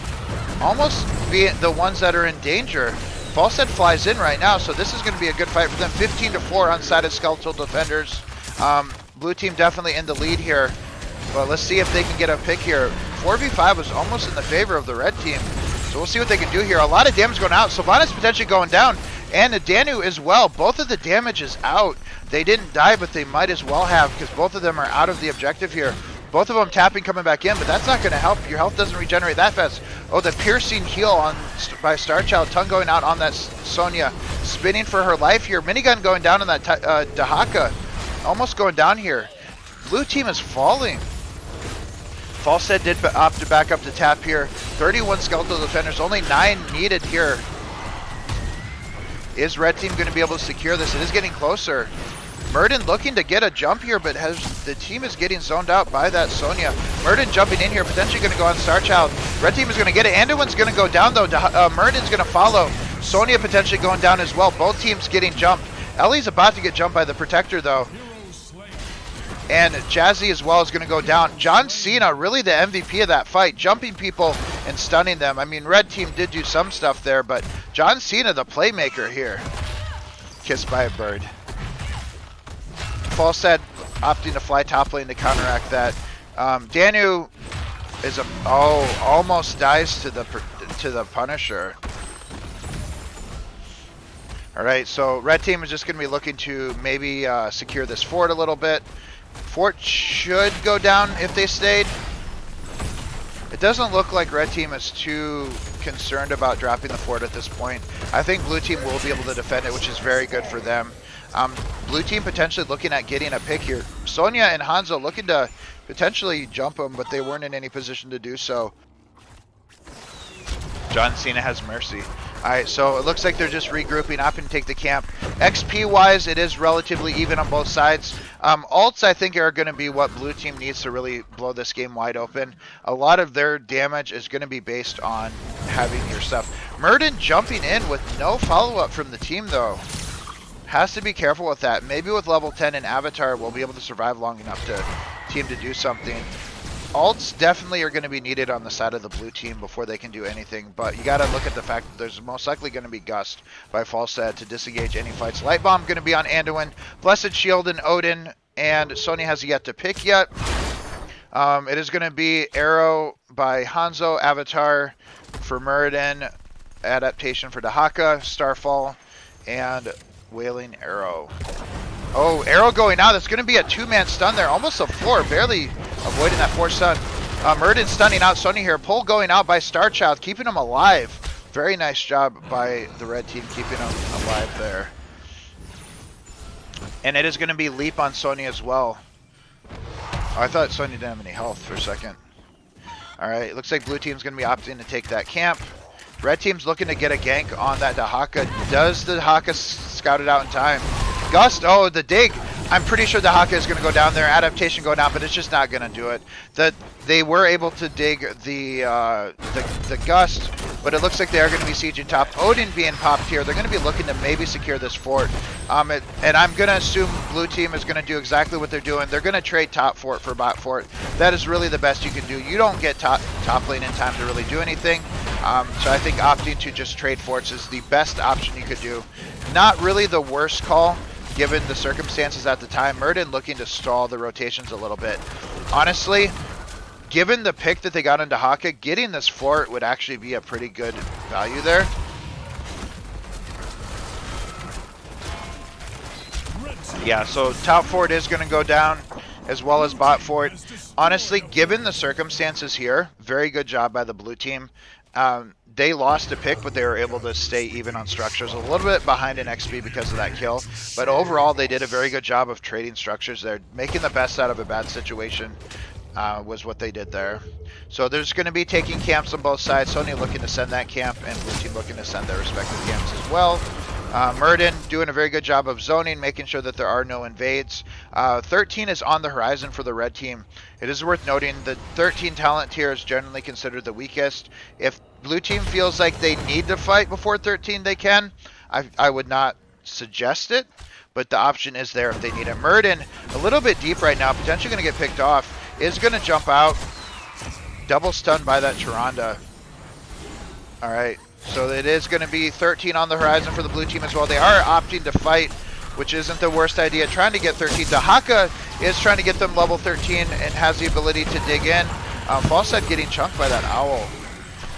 almost being the ones that are in danger. Falstad flies in right now, so this is going to be a good fight for them. 15-4 on side of Skeletal Defenders. Blue team definitely in the lead here, but let's see if they can get a pick here. 4v5 was almost in the favor of the red team, so we'll see what they can do here. A lot of damage going out. Sylvanas potentially going down, and the Danu as well. Both of the damage is out. They didn't die, but they might as well have, because both of them are out of the objective here. Both of them tapping, coming back in, but that's not going to help. Your health doesn't regenerate that fast. Oh, the piercing heal by Starchild. Tongue going out on that Sonya. Spinning for her life here. Minigun going down on that Dahaka. Almost going down here. Blue team is falling. Falstad did opt to back up to tap here. 31 Skeletal Defenders. Only 9 needed here. Is red team going to be able to secure this? It is getting closer. Murden looking to get a jump here, but the team is getting zoned out by that Sonya. Murden jumping in here, potentially going to go on Starchild. Red team is going to get it. Anduin's going to go down, though. Murden's going to follow. Sonya potentially going down as well. Both teams getting jumped. Ellie's about to get jumped by the Protector, though. And Jazzy as well is going to go down. John Cena, really the MVP of that fight, jumping people and stunning them. I mean, red team did do some stuff there, but John Cena, the playmaker here. Kissed by a bird. Falstad opting to fly top lane to counteract that. Danu is almost dies to the Punisher. All right, so red team is just going to be looking to maybe secure this fort a little bit. Fort should go down if they stayed. It doesn't look like red team is too concerned about dropping the fort at this point. I think blue team will be able to defend it, which is very good for them. Blue team potentially looking at getting a pick here. Sonya and Hanzo looking to potentially jump them, but they weren't in any position to do so. John Cena has mercy. Alright, so it looks like they're just regrouping up and take the camp. XP wise, it is relatively even on both sides. Ults, I think, are going to be what blue team needs to really blow this game wide open. A lot of their damage is going to be based on having your stuff. Murden jumping in with no follow-up from the team, though. Has to be careful with that. Maybe with level 10 and Avatar, we'll be able to survive long enough to team to do something. Ults definitely are going to be needed on the side of the blue team before they can do anything, but you got to look at the fact that there's most likely going to be Gust by Falstad to disengage any fights. Light Bomb going to be on Anduin, Blessed Shield and Odin, and Sonya has yet to pick yet. It is going to be Arrow by Hanzo, Avatar for Muradin, Adaptation for Dahaka, Starfall, and Wailing Arrow. Oh, Arrow going out. That's going to be a 2-man stun there. Almost a 4. Barely avoiding that 4 stun. Muradin stunning out Sonya here. Pull going out by Starchild, keeping him alive. Very nice job by the red team keeping him alive there. And it is going to be Leap on Sonya as well. Oh, I thought Sonya didn't have any health for a second. Alright, it looks like blue team's going to be opting to take that camp. Red team's looking to get a gank on that Dahaka. Does the Dahaka scout it out in time? Gust, oh, the dig. I'm pretty sure the Dahaka is going to go down there. Adaptation going down, but it's just not going to do it. They were able to dig the Gust, but it looks like they are going to be sieging top. Odin being popped here. They're going to be looking to maybe secure this fort. And I'm going to assume blue team is going to do exactly what they're doing. They're going to trade top fort for bot fort. That is really the best you can do. You don't get top lane in time to really do anything. So I think opting to just trade forts is the best option you could do. Not really the worst call, given the circumstances at the time. Murden looking to stall the rotations a little bit. Honestly, given the pick that they got on Dahaka, getting this fort would actually be a pretty good value there. Yeah, so top fort is going to go down, as well as bot fort. Honestly, given the circumstances here, very good job by the blue team. They lost a pick, but they were able to stay even on structures. A little bit behind in XP because of that kill. But overall, they did a very good job of trading structures there. Making the best out of a bad situation was what they did there. So there's going to be taking camps on both sides. Sony looking to send that camp, and blue team looking to send their respective camps as well. Murden doing a very good job of zoning, making sure that there are no invades. 13 is on the horizon for the red team. It is worth noting that 13 talent tier is generally considered the weakest. If blue team feels like they need to fight before 13, they can. I would not suggest it, but the option is there if they need it. Murden, a little bit deep right now, potentially going to get picked off, is going to jump out. Double stunned by that Tyrande. All right, so it is going to be 13 on the horizon for the blue team as well. They are opting to fight, which isn't the worst idea. Trying to get 13. Dahaka is trying to get them level 13 and has the ability to dig in. Falstad getting chunked by that owl.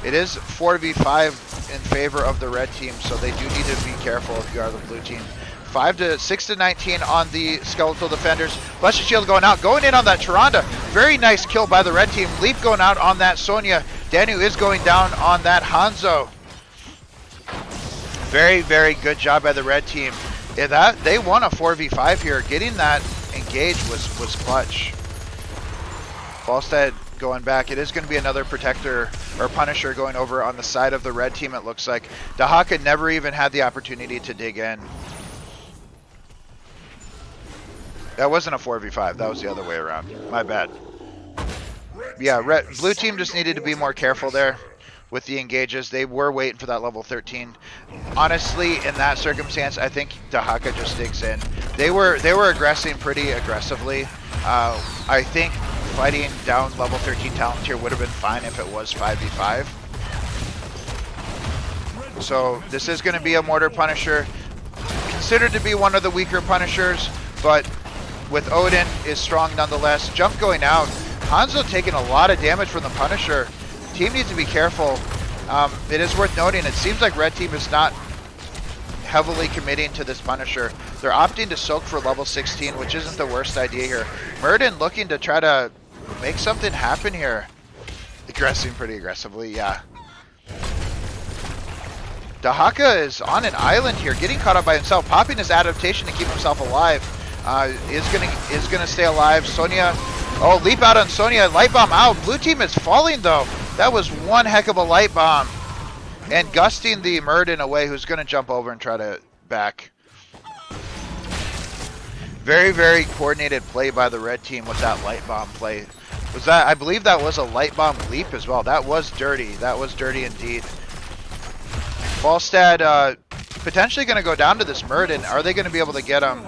It is 4v5 in favor of the red team, so they do need to be careful if you are the blue team. 6 to 19 on the skeletal defenders. Blessed Shield going out, going in on that Tyrande. Very nice kill by the red team. Leap going out on that Sonya. Danu is going down on that Hanzo. Very, very good job by the red team. Yeah, they won a 4v5 here. Getting that engaged was clutch. Falstad going back. It is going to be another protector or punisher going over on the side of the red team, it looks like. Dahaka never even had the opportunity to dig in. That wasn't a 4v5. That was the other way around. My bad. Yeah, blue team just needed to be more careful there with the engages. They were waiting for that level 13. Honestly, in that circumstance, I think Dahaka just digs in. They were aggressing pretty aggressively. I think fighting down level 13 talent tier would have been fine if it was 5v5. So this is going to be a mortar punisher. Considered to be one of the weaker punishers, but with Odin is strong nonetheless. Jump going out. Hanzo taking a lot of damage from the Punisher. Team needs to be careful. It is worth noting, it seems like red team is not heavily committing to this Punisher. They're opting to soak for level 16, which isn't the worst idea here. Murden looking to try to make something happen here. Aggressing pretty aggressively, yeah. Dahaka is on an island here, getting caught up by himself, popping his adaptation to keep himself alive. Is gonna stay alive. Sonya, oh, leap out on Sonya, light bomb out. Blue team is falling though. That was one heck of a light bomb. And gusting the Murden away, who's gonna jump over and try to back. Very, very coordinated play by the red team with that light bomb play. Was that, I believe that was a light bomb leap as well. That was dirty. That was dirty indeed. Falstad potentially gonna go down to this Murden. Are they gonna be able to get him?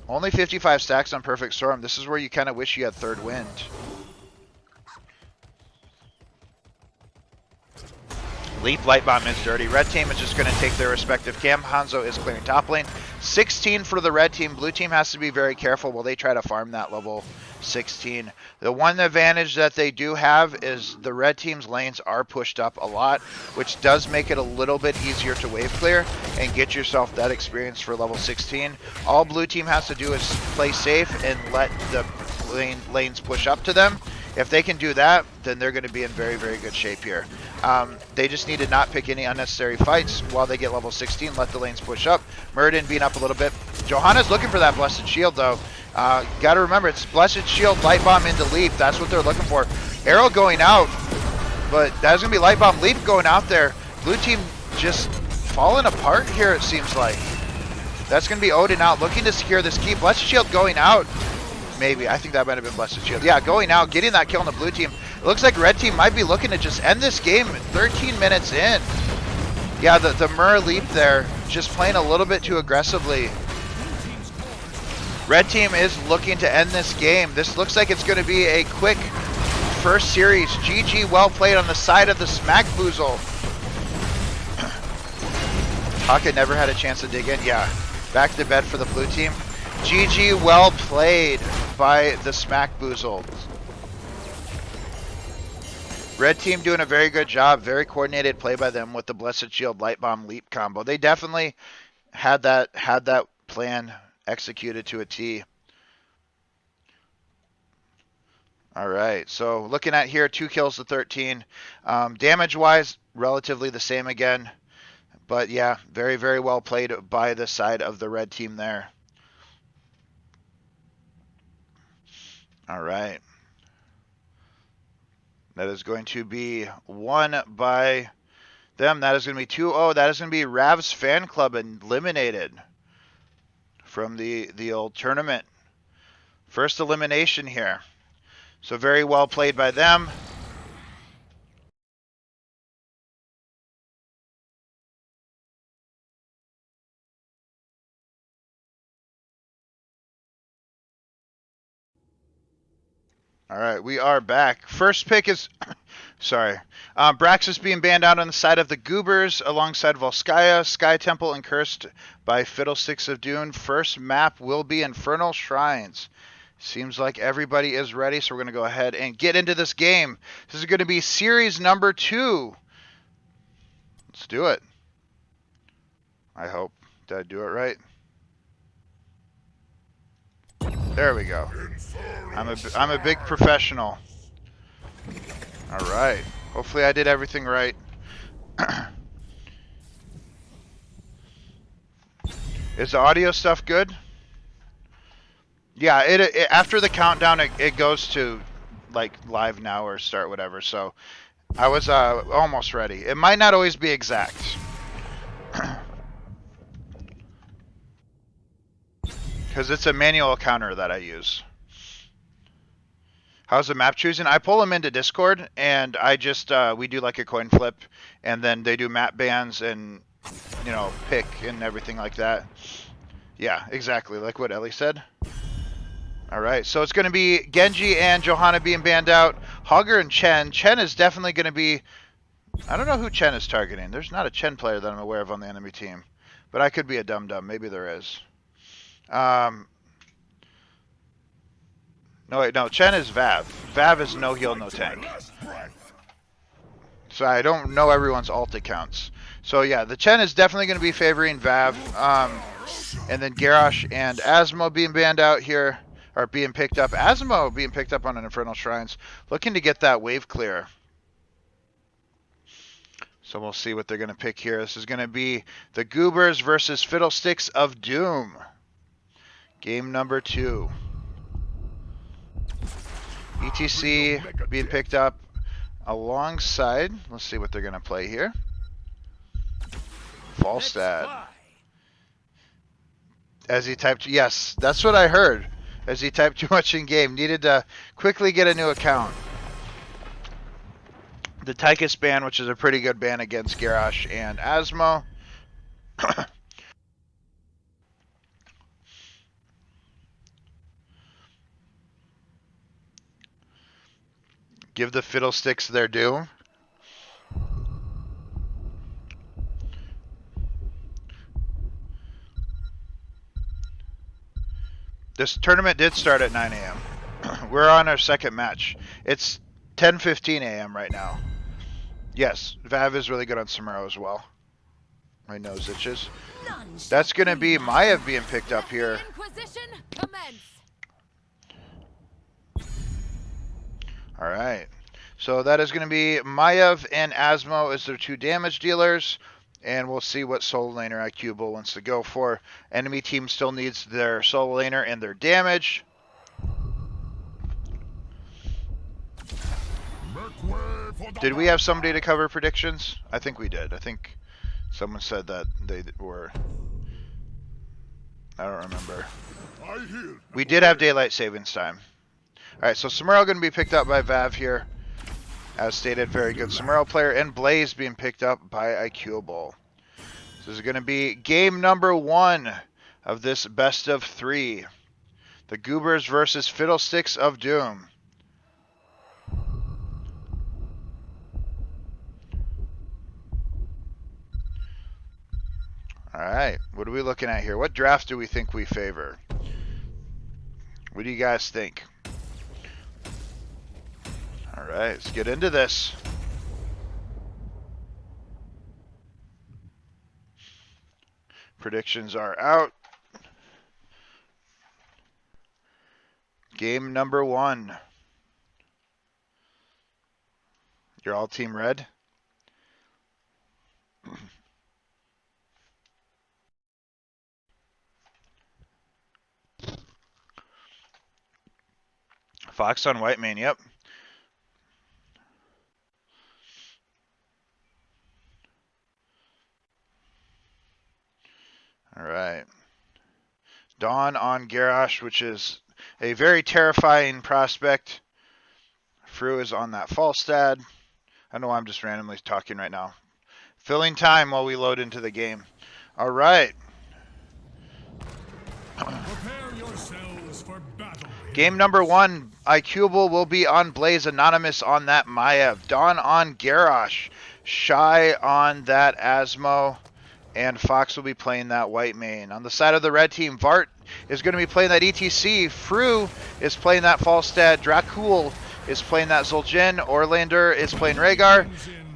Only 55 stacks on Perfect Storm. This is where you kind of wish you had Third Wind. Leap Light Bomb is dirty. Red team is just going to take their respective camp. Hanzo is clearing top lane. 16 for the red team. Blue team has to be very careful while they try to farm that level 16. The one advantage that they do have is the red team's lanes are pushed up a lot, which does make it a little bit easier to wave clear and get yourself that experience for level 16. All blue team has to do is play safe and let the lanes push up to them. If they can do that, then they're going to be in very, very good shape here. They just need to not pick any unnecessary fights while they get level 16, let the lanes push up. Murden being up a little bit. Johanna's looking for that Blessed Shield, though. Got to remember, it's Blessed Shield, Light Bomb into Leap. That's what they're looking for. Arrow going out, but that's going to be Light Bomb, Leap going out there. Blue team just falling apart here, it seems like. That's going to be Odin out, looking to secure this key. Blessed Shield going out. Maybe. I think that might have been Blessed Shield. Yeah, going out, getting that kill on the blue team. It looks like red team might be looking to just end this game 13 minutes in. Yeah, the Mur leap there, just playing a little bit too aggressively. Red team is looking to end this game. This looks like it's going to be a quick first series. GG, well played on the side of the Smack Boozle. Haka never had a chance to dig in. Yeah, back to bed for the blue team. GG, well played by the Smack Boozle. Red team doing a very good job. Very coordinated play by them with the Blessed Shield Light Bomb Leap combo. They definitely had that plan executed to a T. All right, so looking at here, 2 kills to 13. Damage-wise, relatively the same again. But yeah, very, very well played by the side of the red team there. All right. That is going to be won by them. That is going to be 2-0. That is going to be Rav's fan club eliminated from the old tournament. First elimination here. So very well played by them. All right, we are back. First pick is, sorry, Braxis being banned out on the side of the Goobers alongside Volskaya, Sky Temple, and Cursed by Fiddlesticks of Dune. First map will be Infernal Shrines. Seems like everybody is ready, so we're going to go ahead and get into this game. This is going to be series number 2. Let's do it. I hope. Did I do it right? There we go. I'm a big professional. All right. Hopefully I did everything right. Is the audio stuff good? Yeah, it after the countdown it goes to like live now or start whatever. So I was almost ready. It might not always be exact. Cuz it's a manual counter that I use. How's the map choosing? I pull them into Discord and I just we do like a coin flip and then they do map bans and pick and everything like that. Yeah, exactly like what Ellie said. All right, so it's going to be Genji and Johanna being banned out. Hogger and Chen. Chen is definitely going to be... I don't know who Chen is targeting. There's not a Chen player that I'm aware of on the enemy team. But I could be a dum-dum. Maybe there is. No, wait, no. Chen is Vav. Vav is no heal, no tank. So I don't know everyone's ult accounts. So yeah, the Chen is definitely going to be favoring Vav. And then Garrosh and Asmo being banned out here. Or being picked up. Asmo being picked up on an Infernal Shrines. Looking to get that wave clear. So we'll see what they're going to pick here. This is going to be the Goobers versus Fiddlesticks of Doom. Game number 2. ETC being picked up alongside. Let's see what they're going to play here. Falstad. As he typed, yes, that's what I heard. As he typed too much in game. Needed to quickly get a new account. The Tychus ban, which is a pretty good ban against Garrosh and Asmo. Give the Fiddlesticks their due. This tournament did start at 9 a.m. We're on our second match. It's 10:15 a.m. right now. Yes, Vav is really good on Samuro as well. My nose itches. That's going to be Maiev being picked up here. All right. So that is going to be Maiev and Asmo as their 2 damage dealers. And we'll see what solo laner IQable wants to go for. Enemy team still needs their solo laner and their damage. Did we have somebody to cover predictions? I think we did. I think someone said that they were... I don't remember. We did have daylight savings time. Alright, so Samuro going to be picked up by Vav here. As stated, very good Samuro player. And Blaze being picked up by IQable. This is going to be game number 1 of this best of 3. The Goobers versus Fiddlesticks of Doom. Alright, what are we looking at here? What draft do we think we favor? What do you guys think? Alright, let's get into this. Predictions are out. Game number 1. You're all team red? Fox on white main, yep. right. Dawn on Garrosh, which is a very terrifying prospect. Fru is on that Falstad. I know I'm just randomly talking right now. Filling time while we load into the game. All right. Prepare yourselves for battle. Game number 1, iCubable will be on Blaze, Anonymous on that Maiev, Dawn on Garrosh, Shy on that Asmo, and Fox will be playing that White Mane. On the side of the red team, Vart is going to be playing that ETC, Fru is playing that Falstad, Dracul is playing that Zul'jin, Orlander is playing Rhaegar,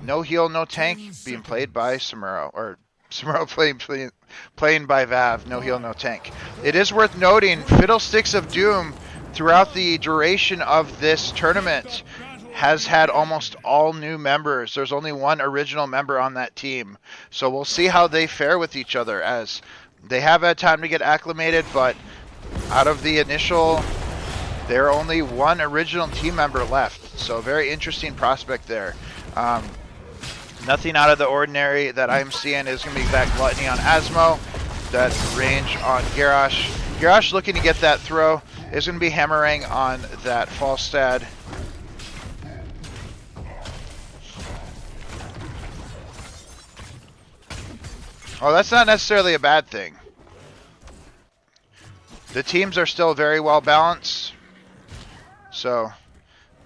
no heal, no tank, being played by Samuro, or Samuro playing by Vav, no heal, no tank. It is worth noting, Fiddlesticks of Doom, throughout the duration of this tournament, has had almost all new members. There's only one original member on that team. So we'll see how they fare with each other, as they have had time to get acclimated, but out of the initial, there are only one original team member left. So very interesting prospect there. Nothing out of the ordinary that I'm seeing is going to be that Gluttony on Asmo, that range on Garrosh. Garrosh looking to get that throw, is going to be hammering on that Falstad. Oh, that's not necessarily a bad thing. The teams are still very well balanced. So,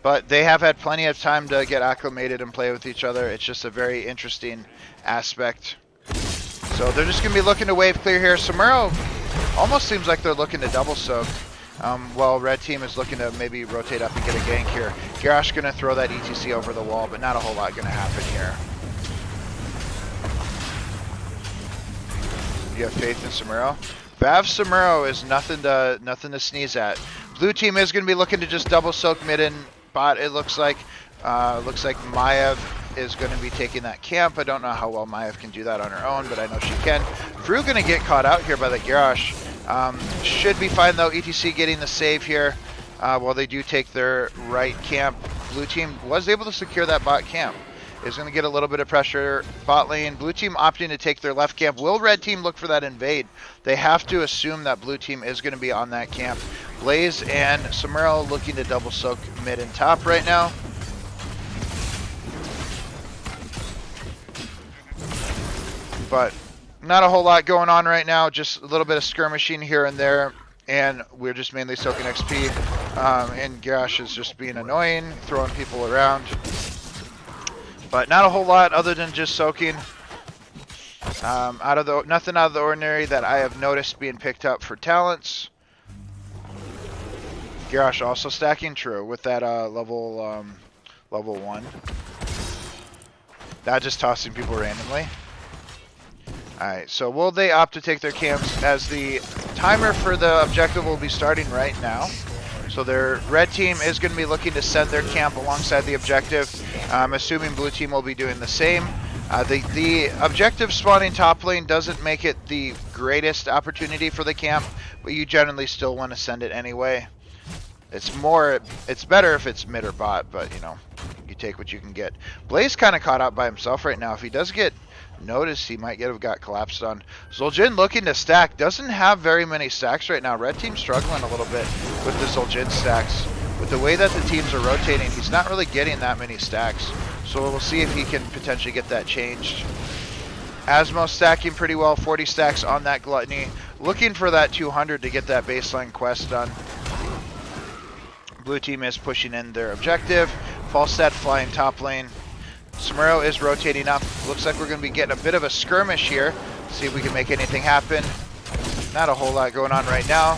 but they have had plenty of time to get acclimated and play with each other. It's just a very interesting aspect. So they're just going to be looking to wave clear here. Samuro almost seems like they're looking to double soak. While red team is looking to maybe rotate up and get a gank here. Garrosh going to throw that ETC over the wall, but not a whole lot going to happen here. You have faith in Samuro? Vav Samuro is nothing to sneeze at. Blue team is going to be looking to just double soak mid and bot, it looks like. Looks like Maiev is going to be taking that camp. I don't know how well Maiev can do that on her own, but I know she can. Fru going to get caught out here by the Garrosh. Should be fine though. ETC getting the save here while they do take their right camp. Blue team was able to secure that bot camp. Is going to get a little bit of pressure. Bot lane. Blue team opting to take their left camp. Will red team look for that invade? They have to assume that blue team is going to be on that camp. Blaze and Samuro looking to double soak mid and top right now. But not a whole lot going on right now. Just a little bit of skirmishing here and there. And we're just mainly soaking XP. And Garrosh is just being annoying, throwing people around. But not a whole lot other than just soaking. Nothing out of the ordinary that I have noticed being picked up for talents. Garrosh also stacking, true, with that level 1. Not just tossing people randomly. Alright, so will they opt to take their camps, as the timer for the objective will be starting right now. So their red team is going to be looking to send their camp alongside the objective. I'm assuming blue team will be doing the same. The objective spawning top lane doesn't make it the greatest opportunity for the camp, but you generally still want to send it anyway. It's better if it's mid or bot, but you know, you take what you can get. Blaze kind of caught out by himself right now. If he does get noticed, he might have got collapsed on. Zul'jin looking to stack, doesn't have very many stacks right now. Red team struggling a little bit with the Zul'jin stacks. With the way that the teams are rotating, he's not really getting that many stacks. So we'll see if he can potentially get that changed. Asmo stacking pretty well, 40 stacks on that Gluttony. Looking for that 200 to get that baseline quest done. Blue team is pushing in their objective. Falstad flying top lane. Samuro is rotating up. Looks like we're going to be getting a bit of a skirmish here. See if we can make anything happen. Not a whole lot going on right now.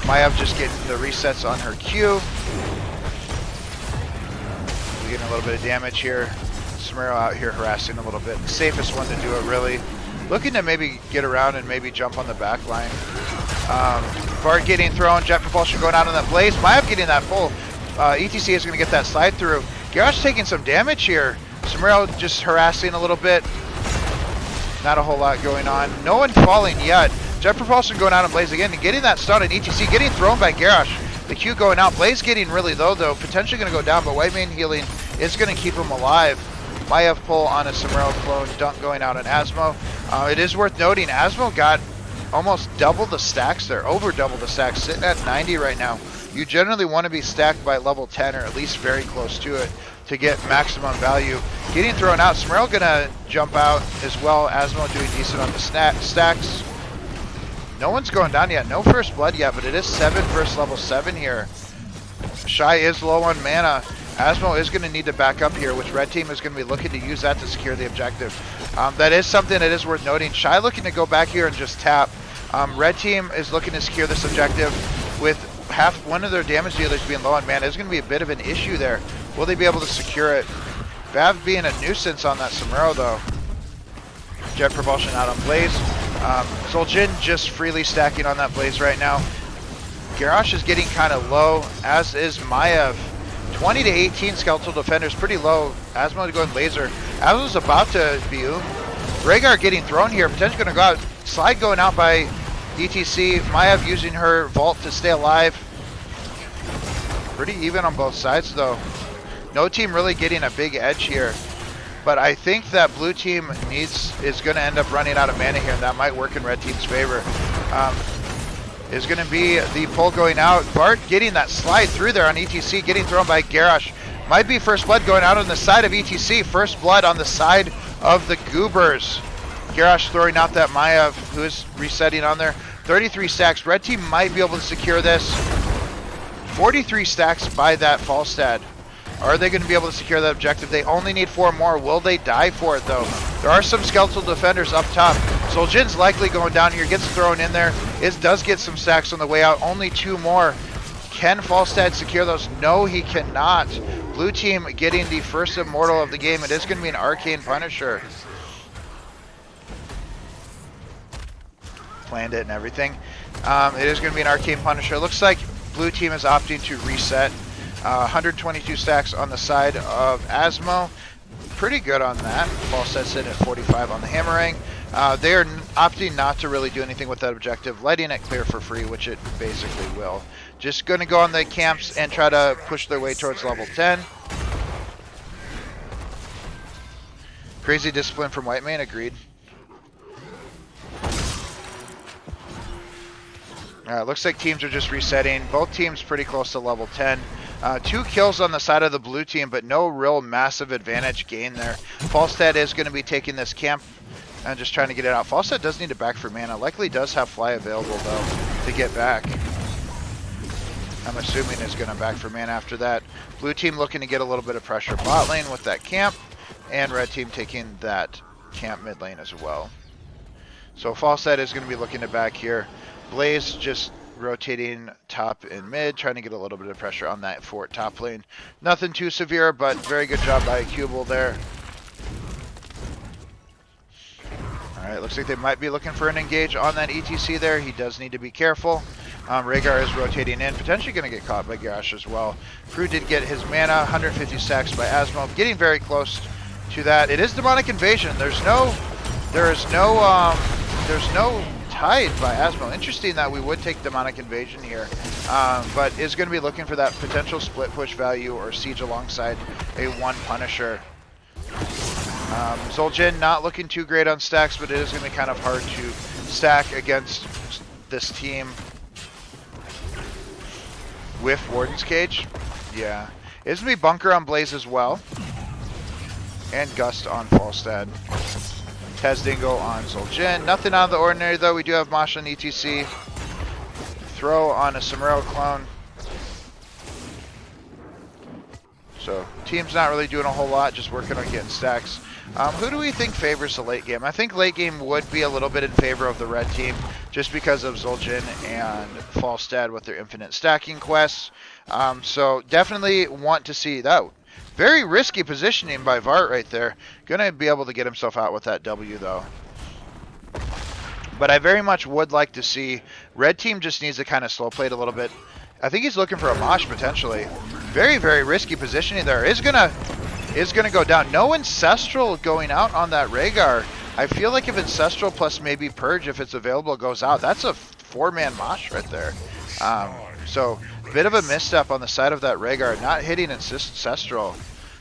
Maiev just getting the resets on her Q. We're getting a little bit of damage here. Samuro out here harassing a little bit. The safest one to do it, really. Looking to maybe get around and maybe jump on the back line. Bart getting thrown. Jet propulsion going out on that Blaze. Maiev getting that full. ETC is going to get that slide through. Garrosh taking some damage here. Samuro just harassing a little bit. Not a whole lot going on. No one falling yet. Jet propulsion going out on Blaze again and getting that stun on ETC. Getting thrown by Garrosh. The Q going out. Blaze getting really low though. Potentially going to go down, but White Mane healing is going to keep him alive. Maiev pull on a Samuro clone. Dunk going out on Asmo. It is worth noting, Asmo got almost double the stacks there, over double the stacks, sitting at 90 right now. You generally want to be stacked by level 10 or at least very close to it to get maximum value. Getting thrown out, Smurl gonna jump out as well. Asmo doing decent on the stacks. No one's going down yet, no first blood yet, but it is 7 versus level 7 here. Shy is low on mana. Asmo is going to need to back up here, which red team is going to be looking to use that to secure the objective. That is something that is worth noting. Shy looking to go back here and just tap. Red team is looking to secure this objective with one of their damage dealers being low on mana. There's going to be a bit of an issue there. Will they be able to secure it? Vav being a nuisance on that Sombrero though. Jet propulsion out on Blaze. Zul'jin just freely stacking on that Blaze right now. Garrosh is getting kind of low, as is Maiev. 20 to 18 skeletal defenders, pretty low. Asmo going laser. Asmo's about to be Rhaegar getting thrown here, potentially going to go out. Slide going out by DTC. Maiev using her vault to stay alive. Pretty even on both sides though. No team really getting a big edge here. But I think that blue team is going to end up running out of mana here, and that might work in red team's favor. Is going to be the pull going out. Bart getting that slide through there on ETC, getting thrown by Garrosh. Might be first blood going out on the side of ETC. First blood on the side of the Goobers. Garrosh throwing out that Maiev, who is resetting on there. 33 stacks. Red team might be able to secure this. 43 stacks by that Falstad. Are they going to be able to secure that objective? They only need 4 more. Will they die for it, though? There are some skeletal defenders up top. Zul'jin's likely going down here, gets thrown in there. It does get some stacks on the way out. Only 2 more. Can Falstad secure those? No, he cannot. Blue team getting the first immortal of the game. It is going to be an Arcane Punisher. Planned it and everything. It is going to be an Arcane Punisher. It looks like blue team is opting to reset. 122 stacks on the side of Asmo. Pretty good on that. Falstad sitting at 45 on the Hammering. They are opting not to really do anything with that objective, letting it clear for free, which it basically will. Just going to go on the camps and try to push their way towards level 10. Crazy discipline from Whitemane, agreed. Looks like teams are just resetting. Both teams pretty close to level 10. 2 kills on the side of the blue team, but no real massive advantage gain there. Falstad is going to be taking this camp and just trying to get it out. Falstad does need to back for mana. Likely does have fly available, though, to get back. I'm assuming is going to back for mana after that. Blue team looking to get a little bit of pressure bot lane with that camp, and red team taking that camp mid lane as well. So Falstad is going to be looking to back here. Blaze just rotating top and mid, trying to get a little bit of pressure on that fort top lane. Nothing too severe, but very good job by Cubel there. Alright, looks like they might be looking for an engage on that ETC there. He does need to be careful. Rhaegar is rotating in, potentially going to get caught by Garrosh as well. Crew did get his mana, 150 stacks by Asmo, getting very close to that. It is Demonic Invasion. There's no tide by Asmo. Interesting that we would take Demonic Invasion here, but is going to be looking for that potential split push value or siege alongside a 1 Punisher. Zul'jin not looking too great on stacks, but it is going to be kind of hard to stack against this team with Warden's Cage. Yeah. It's going to be Bunker on Blaze as well, and Gust on Falstad. Tez Dingo on Zul'jin. Nothing out of the ordinary though. We do have Mosh on ETC. Throw on a Sombrero clone. So team's not really doing a whole lot, just working on getting stacks. Who do we think favors the late game? I think late game would be a little bit in favor of the red team, just because of Zul'jin and Falstad with their infinite stacking quests. So definitely want to see that. Very risky positioning by Vart right there. Gonna be able to get himself out with that W though. But I very much would like to see red team just needs to kind of slow play it a little bit. I think he's looking for a Mosh potentially. Very, very risky positioning there. Is gonna go down. No Ancestral going out on that Rhaegar. I feel like if Ancestral plus maybe Purge, if it's available, goes out, that's a 4-man Mosh right there. So bit of a misstep on the side of that Rhaegar, not hitting Ancestral.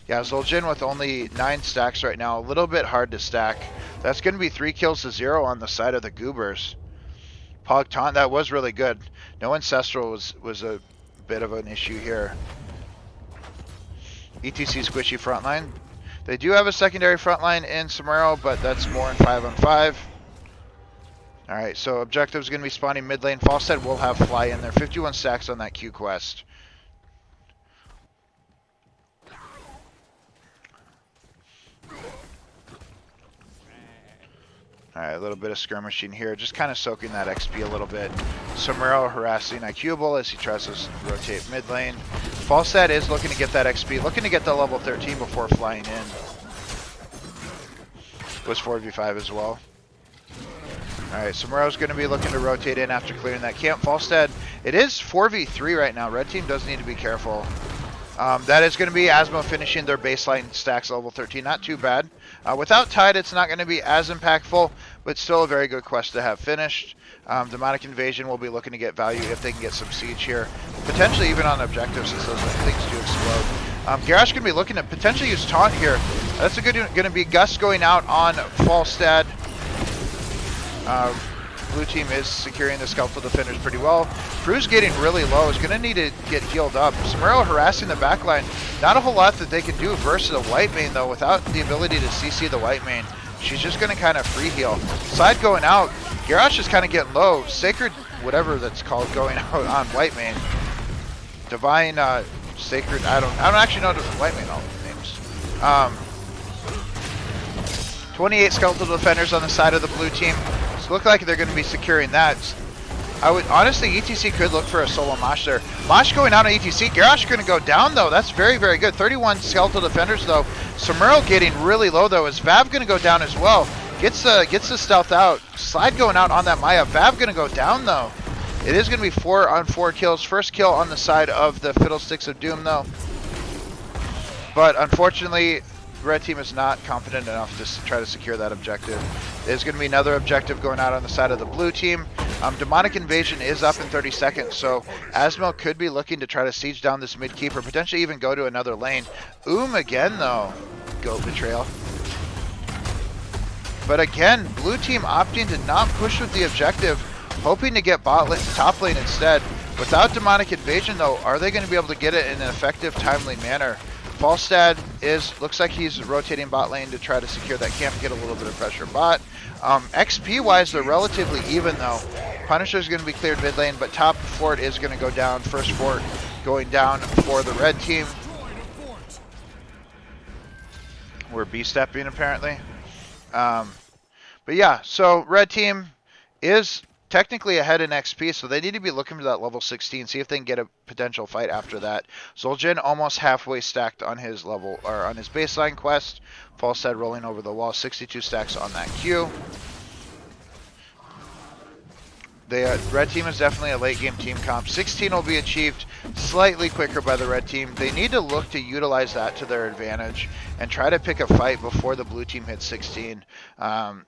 Yeah, Zul'jin with only 9 stacks right now, a little bit hard to stack. That's going to be 3 kills to 0 on the side of the Goobers. Pog taunt, that was really good. No Ancestral was a bit of an issue here. ETC squishy frontline. They do have a secondary frontline in Sombrero, but that's more in 5-on-5. Alright, so objective's going to be spawning mid lane. Falstead will have fly in there. 51 stacks on that Q quest. Alright, a little bit of skirmishing here. Just kind of soaking that XP a little bit. Sombrero harassing IQable as he tries to rotate mid lane. Falstead is looking to get that XP. Looking to get the level 13 before flying in. Was 4v5 as well. Alright, Sombrero's going to be looking to rotate in after clearing that camp. Falstead, it is 4v3 right now. Red team does need to be careful. That is going to be Asmo finishing their baseline stacks level 13. Not too bad. Without Tide, it's not going to be as impactful, but still a very good quest to have finished. Demonic Invasion will be looking to get value if they can get some siege here. Potentially even on objectives since those things do explode. Garrosh going to be looking to potentially use Taunt here. That's going to be Gus going out on Falstad. Blue team is securing the Skeletal Defenders pretty well. Crew's getting really low. Is going to need to get healed up. Sombrero harassing the backline. Not a whole lot that they can do versus the white main, though, without the ability to CC the white main. She's just going to kind of free heal. Side going out. Garrosh is kind of getting low. Sacred, whatever that's called, going out on white main. Divine, Sacred, I don't actually know the white main all the names. 28 Skeletal Defenders on the side of the blue team. Look like they're going to be securing that. I would honestly, ETC could look for a solo Mosh there. Mosh going out on ETC. Garrosh going to go down though. That's very, very good. 31 Skeletal Defenders though. Sombrero getting really low though. Is Vav going to go down as well? Gets the stealth out. Slide going out on that Maya. Vav going to go down though. It is going to be 4-on-4 kills. First kill on the side of the Fiddlesticks of Doom though. But unfortunately, Red team is not confident enough to try to secure that objective. There's going to be another objective going out on the side of the blue team. Demonic Invasion is up in 30 seconds, so Asmo could be looking to try to siege down this mid keep or potentially even go to another lane. Again though, Goat Betrayal. But again, blue team opting to not push with the objective, hoping to get top lane instead. Without Demonic Invasion though, are they going to be able to get it in an effective, timely manner? Falstad looks like he's rotating bot lane to try to secure that camp, get a little bit of pressure bot. XP wise, they're relatively even though. Punisher's going to be cleared mid lane, but top fort is going to go down. First fort going down for the red team. We're B-stepping apparently. But yeah, so red team is technically ahead in XP, so they need to be looking for that level 16, see if they can get a potential fight after that. Zul'jin almost halfway stacked on his level, or on his baseline quest. Falstad rolling over the wall, 62 stacks on that Q. The red team is definitely a late game team comp. 16 will be achieved slightly quicker by the red team. They need to look to utilize that to their advantage and try to pick a fight before the blue team hits 16.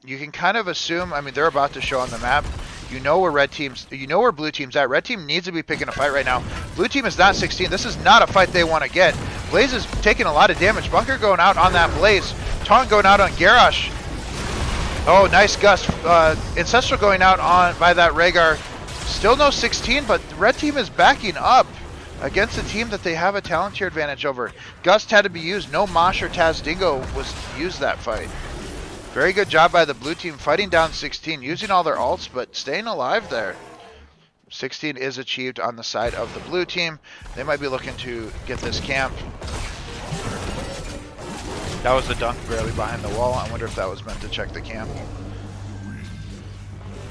You can kind of assume, I mean, they're about to show on the map. You know where blue team's at. Red team needs to be picking a fight right now. Blue team is not 16. This is not a fight they want to get. Blaze is taking a lot of damage. Bunker going out on that Blaze. Taunt going out on Garrosh. Oh, nice gust. Ancestral going out by that Rhaegar. Still no 16, but the red team is backing up against a team that they have a talent tier advantage over. Gust had to be used. No Mosh or Taz Dingo was used that fight. Very good job by the blue team fighting down 16, using all their ults, but staying alive there. 16 is achieved on the side of the blue team. They might be looking to get this camp. That was the dunk barely behind the wall. I wonder if that was meant to check the camp.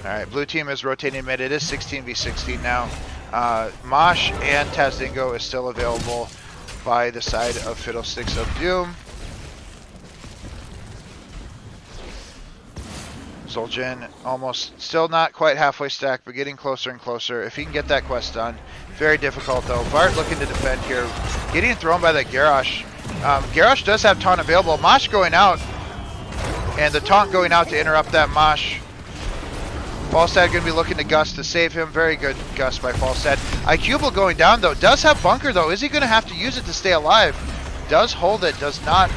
Alright, blue team is rotating mid. It is 16v16 now. Mosh and Tazdingo is still available by the side of Fiddlesticks of Doom. Zul'jin almost still not quite halfway stacked, but getting closer and closer. If he can get that quest done. Very difficult though. Vart looking to defend here. Getting thrown by that Garrosh. Garrosh does have taunt available. Mosh going out. And the taunt going out to interrupt that Mosh. Falstad going to be looking to Gus to save him. Very good Gus by Falstad. IQable going down though. Does have bunker though. Is he going to have to use it to stay alive? Does hold it. Does not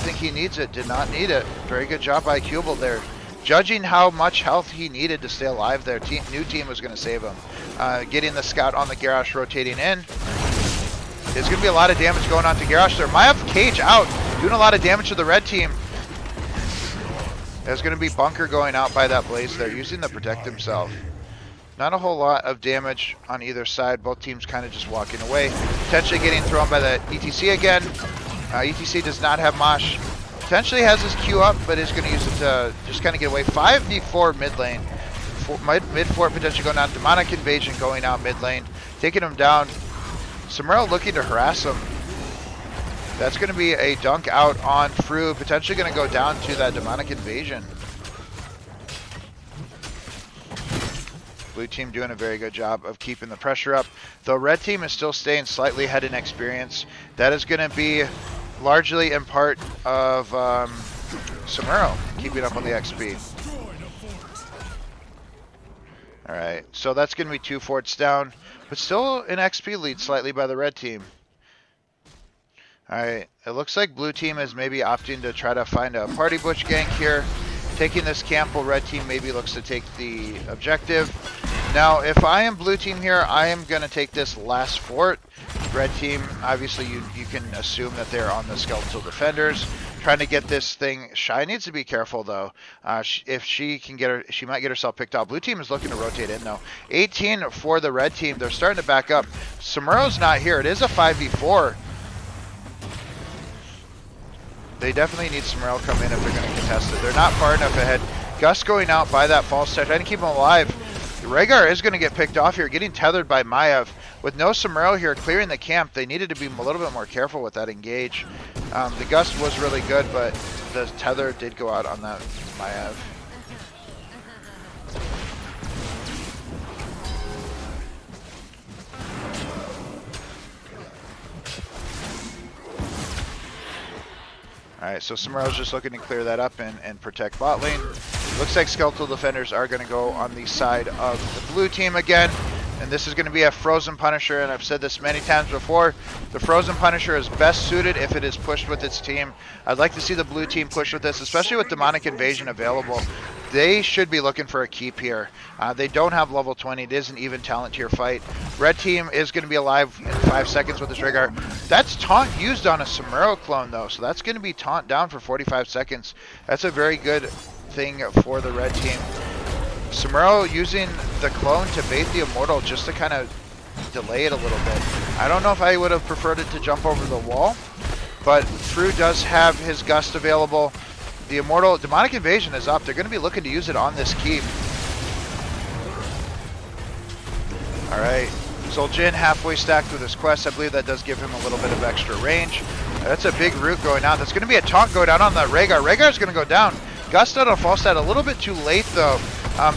think he needs it. Did not need it. Very good job by IQable there. judging how much health he needed to stay alive there, new team was going to save him. Getting the scout on the Garrosh rotating in. There's going to be a lot of damage going on to Garrosh there. Maiev cage out, doing a lot of damage to the red team. There's going to be bunker going out by that blaze there, using to protect himself. Not a whole lot of damage on either side. Both teams kind of just walking away. Potentially getting thrown by the ETC again. ETC does not have Mosh. Potentially has his Q up, but is going to use it to just kind of get away. 5v4 mid lane. Mid fort potentially going down. Demonic Invasion going out mid lane. Taking him down. Samuro looking to harass him. That's going to be a dunk out on Fru. Potentially going to go down to that Demonic Invasion. Blue team doing a very good job of keeping the pressure up. Though red team is still staying slightly ahead in experience. That is going to be largely in part of Samuro keeping up on the XP. Alright, so that's going to be 2 forts down. But still an XP lead slightly by the red team. Alright, it looks like blue team is maybe opting to try to find a party bush gank here. Taking this camp while red team maybe looks to take the objective. Now, if I am blue team here, I am going to take this last fort. Red team, obviously you can assume that they're on the skeletal defenders. Trying to get this thing. Shy needs to be careful though. If she can get her, she might get herself picked off. Blue team is looking to rotate in though. 18 for the red team. They're starting to back up. Samuro's not here. It is a 5v4. They definitely need Samuro to come in if they're going to contest it. They're not far enough ahead. Gus going out by that false touch. Trying to keep him alive. Rhaegar is going to get picked off here, getting tethered by Maiev. With no Samuro here clearing the camp, they needed to be a little bit more careful with that engage. The gust was really good, but the tether did go out on that Maiev. Alright, so Samuro's just looking to clear that up and protect bot lane. Looks like skeletal defenders are going to go on the side of the blue team again. And this is going to be a Frozen Punisher, and I've said this many times before. The Frozen Punisher is best suited if it is pushed with its team. I'd like to see the blue team push with this, especially with Demonic Invasion available. They should be looking for a keep here. They don't have level 20. It is an even talent tier fight. Red team is going to be alive in 5 seconds with this Rhaegar. That's taunt used on a Samuro clone, though, so that's going to be taunt down for 45 seconds. That's a very good thing for the red team. Samuro using the clone to bait the Immortal just to kind of delay it a little bit. I don't know if I would have preferred it to jump over the wall, but Fru does have his Gust available. The Immortal, Demonic Invasion is up. They're going to be looking to use it on this keep. Alright, Zul'jin halfway stacked with his quest. I believe that does give him a little bit of extra range. That's a big root going out. That's going to be a taunt going out on that Rhaegar. Rhaegar's going to go down. Gust out on false stat a little bit too late though.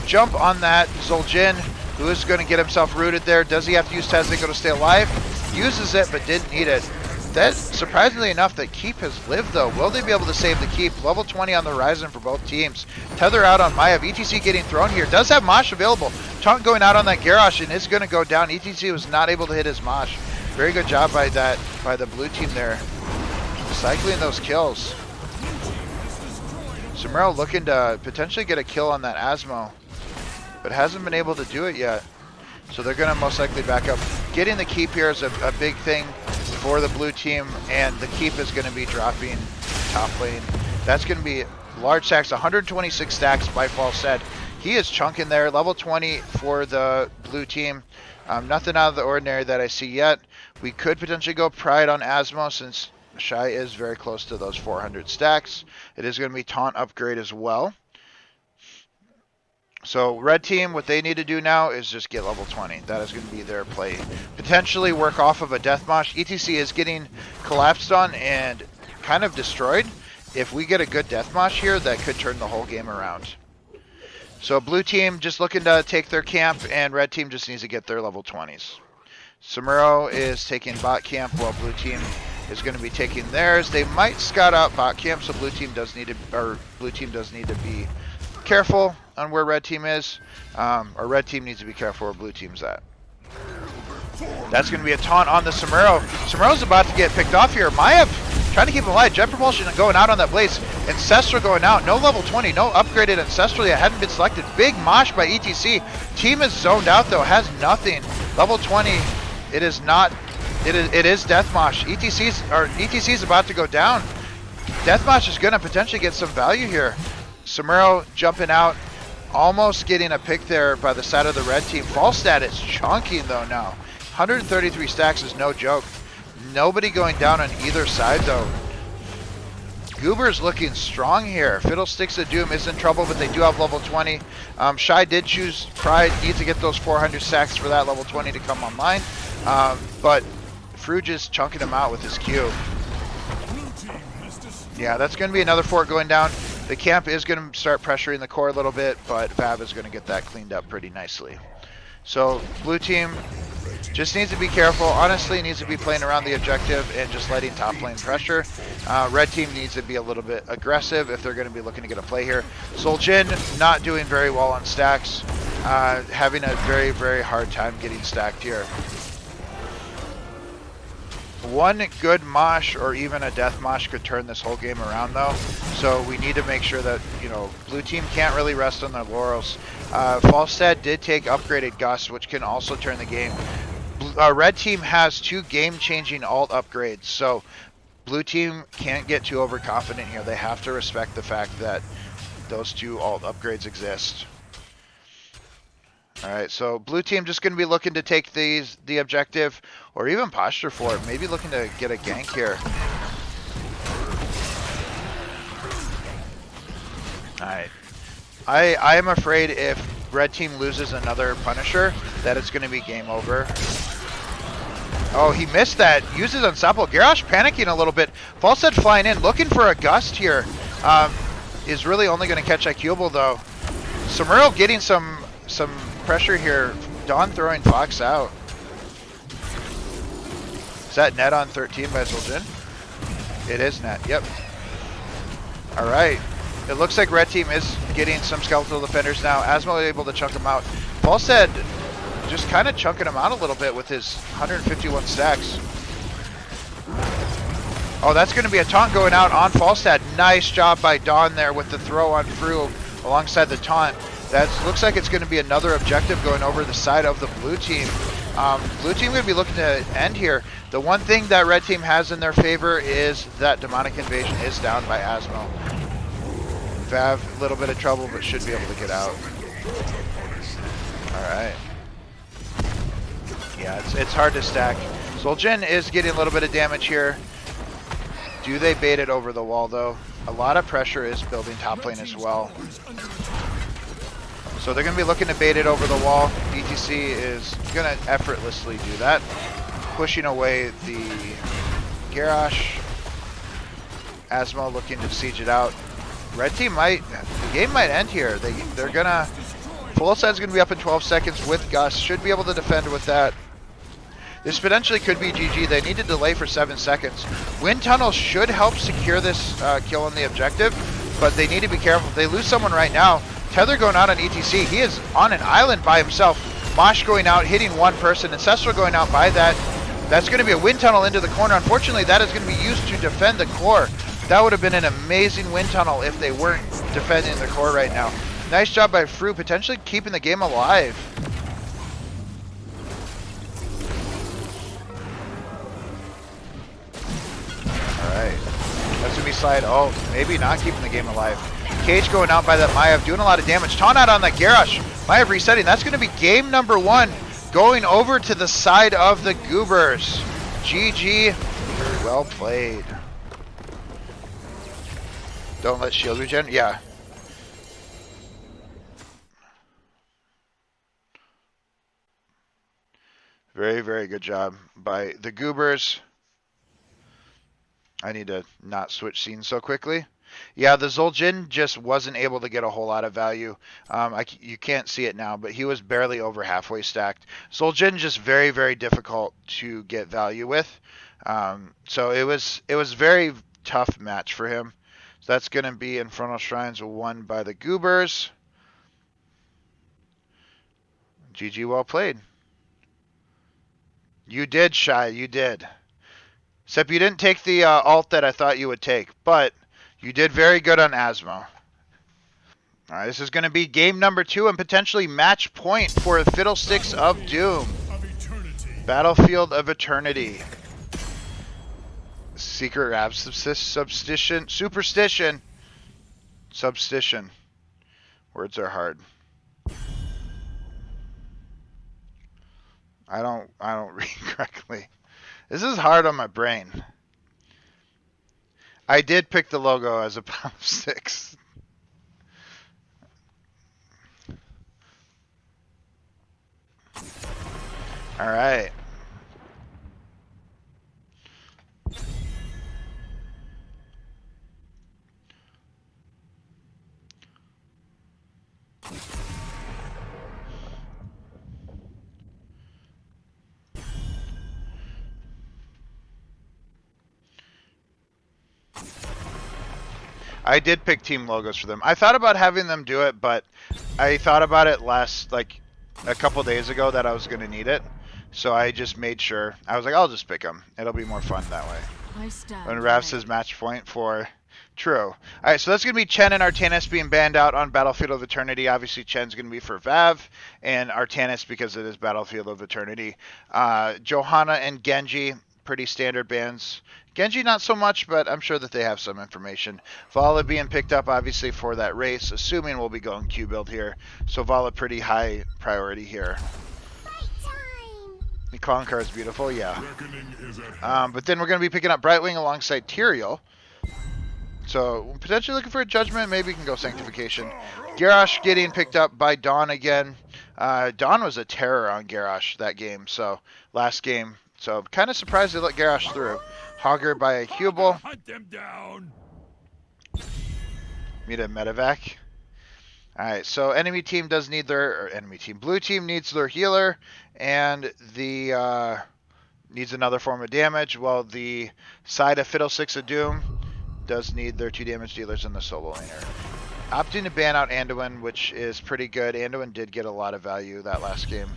Jump on that Zul'jin, who is going to get himself rooted there. Does he have to use Teznico to stay alive? Uses it, but didn't need it. That, surprisingly enough, that keep has lived though. Will they be able to save the keep? Level 20 on the horizon for both teams. Tether out on Maiev. ETC getting thrown here. Does have Mosh available. Taunt going out on that Garrosh and is going to go down. ETC was not able to hit his Mosh. Very good job by the blue team there. Cycling those kills. Samuro looking to potentially get a kill on that Asmo, but hasn't been able to do it yet. So they're going to most likely back up. Getting the keep here is a big thing for the blue team, and the keep is going to be dropping top lane. That's going to be large stacks, 126 stacks by Fall said. He is chunking there, level 20 for the blue team. Nothing out of the ordinary that I see yet. We could potentially go Pride on Asmo since Shy is very close to those 400 stacks. It is going to be taunt upgrade as well. So red team, what they need to do now is just get level 20. That is going to be their play. Potentially work off of a Death Mosh. ETC is getting collapsed on and kind of destroyed. If we get a good Death Mosh here, that could turn the whole game around. So blue team just looking to take their camp, and red team just needs to get their level 20s. Samuro is taking bot camp while blue team is going to be taking theirs. They might scout out bot camp, so blue team does need to be careful on where red team is. Or red team needs to be careful where blue team's at. That's going to be a taunt on the Samuro. Samuro's about to get picked off here. Maiev trying to keep him alive. Jet propulsion going out on that blaze. Ancestral going out. No level 20. No upgraded Ancestral yet. Hadn't been selected. Big mosh by ETC. Team is zoned out though. Has nothing. Level 20. It is not. It is Death Mosh. ETC's about to go down. Death Mosh is going to potentially get some value here. Samuro jumping out. Almost getting a pick there by the side of the red team. Falstad is chunking though now. 133 stacks is no joke. Nobody going down on either side though. Goober's looking strong here. Fiddlesticks of Doom is in trouble, but they do have level 20. Shy did choose Pride. Needs to get those 400 stacks for that level 20 to come online. But Fruge is chunking him out with his Q. Yeah, that's going to be another fort going down. The camp is going to start pressuring the core a little bit, but Vav is going to get that cleaned up pretty nicely. So blue team just needs to be careful. Honestly, needs to be playing around the objective and just letting top lane pressure. Red team needs to be a little bit aggressive if they're going to be looking to get a play here. Soljin not doing very well on stacks. Having a very, very hard time getting stacked here. One good mosh or even a death mosh could turn this whole game around though. So we need to make sure that, you know, blue team can't really rest on their laurels. Falstad did take upgraded Gus, which can also turn the game. Red team has 2 game-changing alt upgrades, so blue team can't get too overconfident here. They have to respect the fact that those 2 alt upgrades exist. All right, so blue team just going to be looking to take the objective, or even posture for it. Maybe looking to get a gank here. All right. I am afraid if red team loses another Punisher, that it's going to be game over. Oh, he missed that. Uses Unstoppable. Garrosh panicking a little bit. Falstad flying in, looking for a gust here. Is really only going to catch IQable though. Samuro getting some pressure here. Dawn throwing Fox out. Is that net on 13 by Zul'jin? It is net, yep. Alright. It looks like red team is getting some skeletal defenders now. Asmo able to chunk them out. Falstad just kind of chunking him out a little bit with his 151 stacks. Oh, that's going to be a taunt going out on Falstad. Nice job by Dawn there with the throw on Fru alongside the taunt. That looks like it's going to be another objective going over the side of the blue team. Blue team going to be looking to end here. The one thing that red team has in their favor is that demonic invasion is down by Asmo. Vav, a little bit of trouble, but should be able to get out. All right. Yeah, it's hard to stack. Zul'jin is getting a little bit of damage here. Do they bait it over the wall though? A lot of pressure is building top lane as well. So they're going to be looking to bait it over the wall. ETC is going to effortlessly do that. Pushing away the Garrosh. Asmo looking to siege it out. Red team the game might end here. They're going to, full side's going to be up in 12 seconds with Gus. Should be able to defend with that. This potentially could be GG. They need to delay for 7 seconds. Wind tunnel should help secure this kill on the objective, but they need to be careful. If they lose someone right now, Tether going out on ETC. He is on an island by himself. Mosh going out, hitting one person. Ancestral going out by that. That's going to be a wind tunnel into the corner. Unfortunately, that is going to be used to defend the core. That would have been an amazing wind tunnel if they weren't defending the core right now. Nice job by Fru, potentially keeping the game alive. Alright. That's going to be slide. Oh, maybe not keeping the game alive. Cage going out by that Maiev, doing a lot of damage. Taunt out on that Garrosh. Maiev resetting. That's going to be game number 1. Going over to the side of the Goobers. GG. Very well played. Don't let shield regen. Yeah. Very, very good job by the Goobers. I need to not switch scenes so quickly. Yeah, the Zul'jin just wasn't able to get a whole lot of value. You can't see it now, but he was barely over halfway stacked. Zul'jin just very, very difficult to get value with. So it was very tough match for him. So that's going to be Infernal Shrines won by the Goobers. GG, well played. You did, Shy. You did. Except you didn't take the alt that I thought you would take, but you did very good on Asmo. All right, this is going to be game number 2 and potentially match point for the Fiddlesticks of Doom. Of eternity. Battlefield of Eternity. Secret Rab Superstition. Substition. Words are hard. I don't read correctly. This is hard on my brain. I did pick the logo as a pound of 6. All right. I did pick team logos for them. I thought about having them do it, but I thought about it like a couple days ago that I was going to need it. So I just made sure. I was like, I'll just pick them. It'll be more fun that way. When Rav says match point for True. All right, so that's going to be Chen and Artanis being banned out on Battlefield of Eternity. Obviously, Chen's going to be for Vav, and Artanis because it is Battlefield of Eternity. Johanna and Genji, pretty standard bans. Genji not so much, but I'm sure that they have some information. Vala being picked up, obviously, for that race, assuming we'll be going Q-build here. So Vala pretty high priority here. The clown car is beautiful, yeah. But then we're going to be picking up Brightwing alongside Tyrael. So potentially looking for a judgment. Maybe we can go Sanctification. Garrosh getting picked up by Dawn again. Dawn was a terror on Garrosh that game. So last game. So kind of surprised they let Garrosh through. Hogger by a Hubel. Hunt them down. Meet a Medevac. Alright, so enemy team does need their, or enemy team, blue team needs their healer, and the, needs another form of damage, while the side of Fiddlesticks of Doom does need their 2 damage dealers in the solo laner. Opting to ban out Anduin, which is pretty good. Anduin did get a lot of value that last game,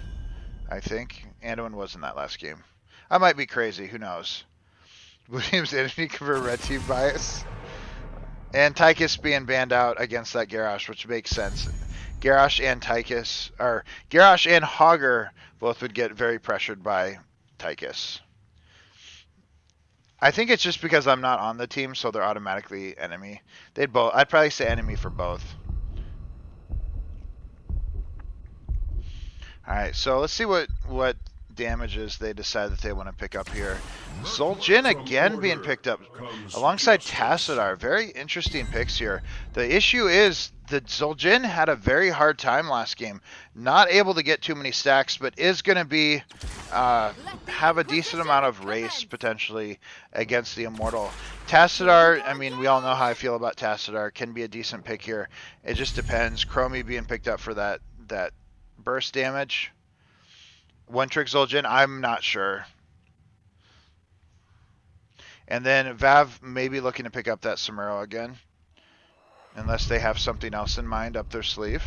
I think. Anduin was in that last game. I might be crazy, who knows. Blue team's enemy cover red team bias. And Tychus being banned out against that Garrosh, which makes sense. Garrosh and Tychus, or Garrosh and Hogger both would get very pressured by Tychus. I think it's just because I'm not on the team, so they're automatically enemy. They'd both. I'd probably say enemy for both. All right, so let's see what damages they decide that they want to pick up here. Zul'jin again being picked up alongside Tassadar. Very interesting picks here. The issue is that Zul'jin had a very hard time last game. Not able to get too many stacks, but is going to be have a decent amount of race potentially against the Immortal. Tassadar, I mean, we all know how I feel about Tassadar. Can be a decent pick here. It just depends. Chromie being picked up for that burst damage. One trick Zul'jin, I'm not sure. And then Vav may be looking to pick up that Samuro again. Unless they have something else in mind up their sleeve.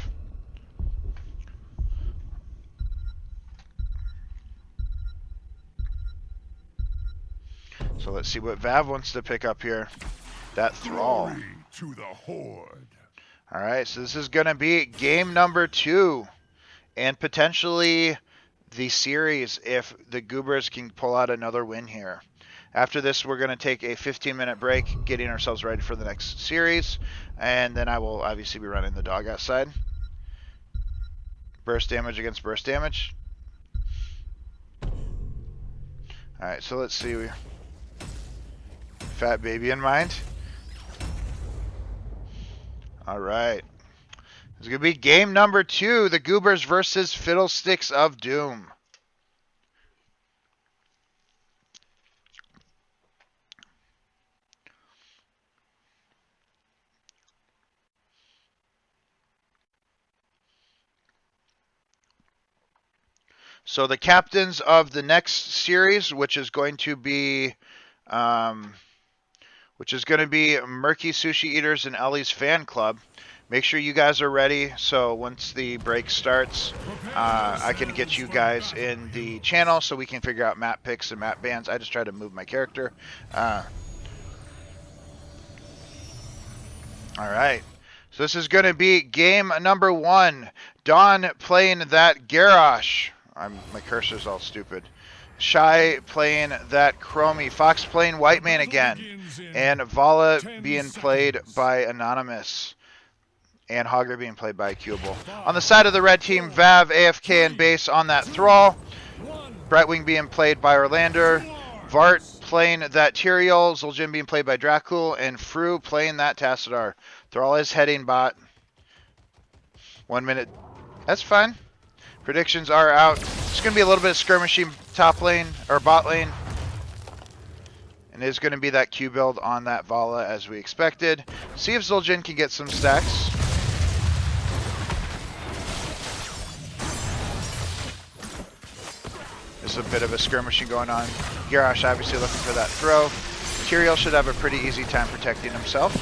So let's see what Vav wants to pick up here. That Thrall. To the Horde. Alright, so this is going to be game number 2. And potentially the series if the Goobers can pull out another win here. After this, we're going to take a 15-minute break, getting ourselves ready for the next series, and then I will obviously be running the dog outside. Burst damage against burst damage. Alright, so let's see. Fat baby in mind. Alright. It's going to be game number 2, the Goobers versus Fiddlesticks of Doom. So the captains of the next series, which is going to be Murky Sushi Eaters and Ellie's Fan Club, Make sure you guys are ready, so once the break starts, I can get you guys in the channel so we can figure out map picks and map bans. I just try to move my character. All right. So this is going to be game number 1. Dawn playing that Garrosh. My cursor's all stupid. Shy playing that Chromie. Fox playing White Man again. And Vala being played by Anonymous. And Hogger being played by Cubal. On the side of the red team, Vav, AFK, and Base on that Thrall. Brightwing being played by Orlander. Vart playing that Tyrael. Zul'jin being played by Dracul. And Fru playing that Tassadar. Thrall is heading bot. 1 minute. That's fine. Predictions are out. It's going to be a little bit of skirmishing top lane, or bot lane. And it's going to be that Q build on that Vala as we expected. See if Zul'jin can get some stacks. There's a bit of a skirmishing going on. Garrosh obviously looking for that throw. Tyrael should have a pretty easy time protecting himself.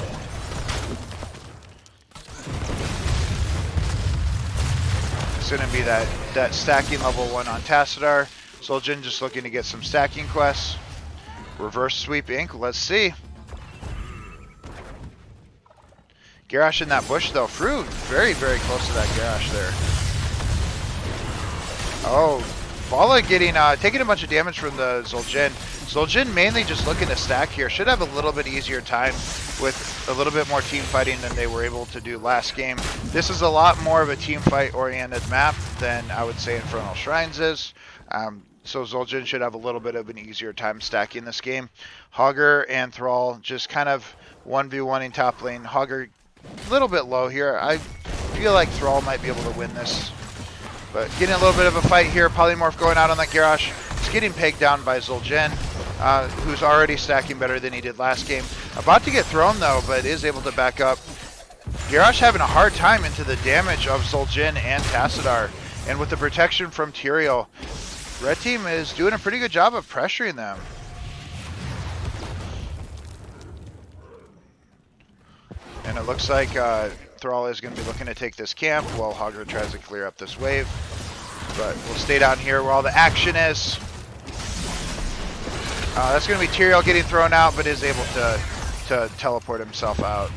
It's going to be that stacking level 1 on Tassadar. Zul'jin just looking to get some stacking quests. Reverse sweep ink, let's see. Garrosh in that bush though. Fru very, very close to that Garrosh there. Oh, Vala getting taking a bunch of damage from the Zul'jin. Zul'jin mainly just looking to stack here. Should have a little bit easier time with a little bit more team fighting than they were able to do last game. This is a lot more of a team fight oriented map than I would say Infernal Shrines is. So Zul'jin should have a little bit of an easier time stacking this game. Hogger and Thrall just kind of 1v1ing top lane. Hogger a little bit low here. I feel like Thrall might be able to win this. But getting a little bit of a fight here. Polymorph going out on that Garrosh. It's getting pegged down by Zul'jin, who's already stacking better than he did last game. About to get thrown though, but is able to back up. Garrosh having a hard time into the damage of Zul'jin and Tassadar. And with the protection from Tyrael, red team is doing a pretty good job of pressuring them. And it looks like Thrall is going to be looking to take this camp while Hogger tries to clear up this wave. But we'll stay down here where all the action is. That's going to be Tyrael getting thrown out, but is able to teleport himself out.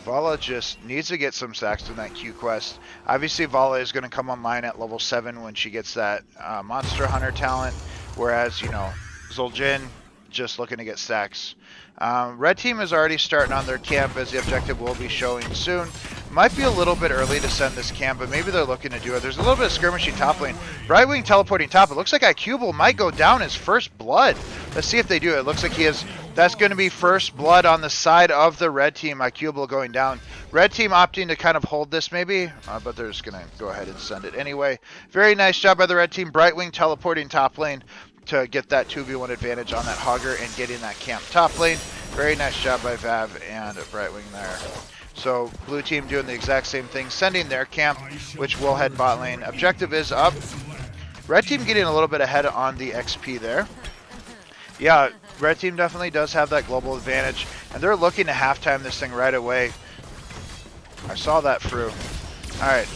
Vala just needs to get some stacks in that Q quest. Obviously, Vala is going to come online at level 7 when she gets that Monster Hunter talent, whereas, you know, Zul'jin just looking to get stacks. Red team is already starting on their camp, as the objective will be showing soon. Might be a little bit early to send this camp, but maybe they're looking to do it. There's a little bit of skirmishing top lane. Brightwing teleporting top. It looks like Icubal might go down his first blood. Let's see if they do it. It looks like he is. That's going to be first blood on the side of the red team. Icubal going down. Red team opting to kind of hold this maybe, but they're just going to go ahead and send it anyway. Very nice job by the red team. Brightwing teleporting top lane to get that 2v1 advantage on that Hogger and getting that camp top lane. Very nice job by Vav and Brightwing there. So blue team doing the exact same thing, sending their camp, which will head bot lane. Objective is up. Red team getting a little bit ahead on the XP there. Yeah, red team definitely does have that global advantage, and they're looking to halftime this thing right away. I saw that through. All right.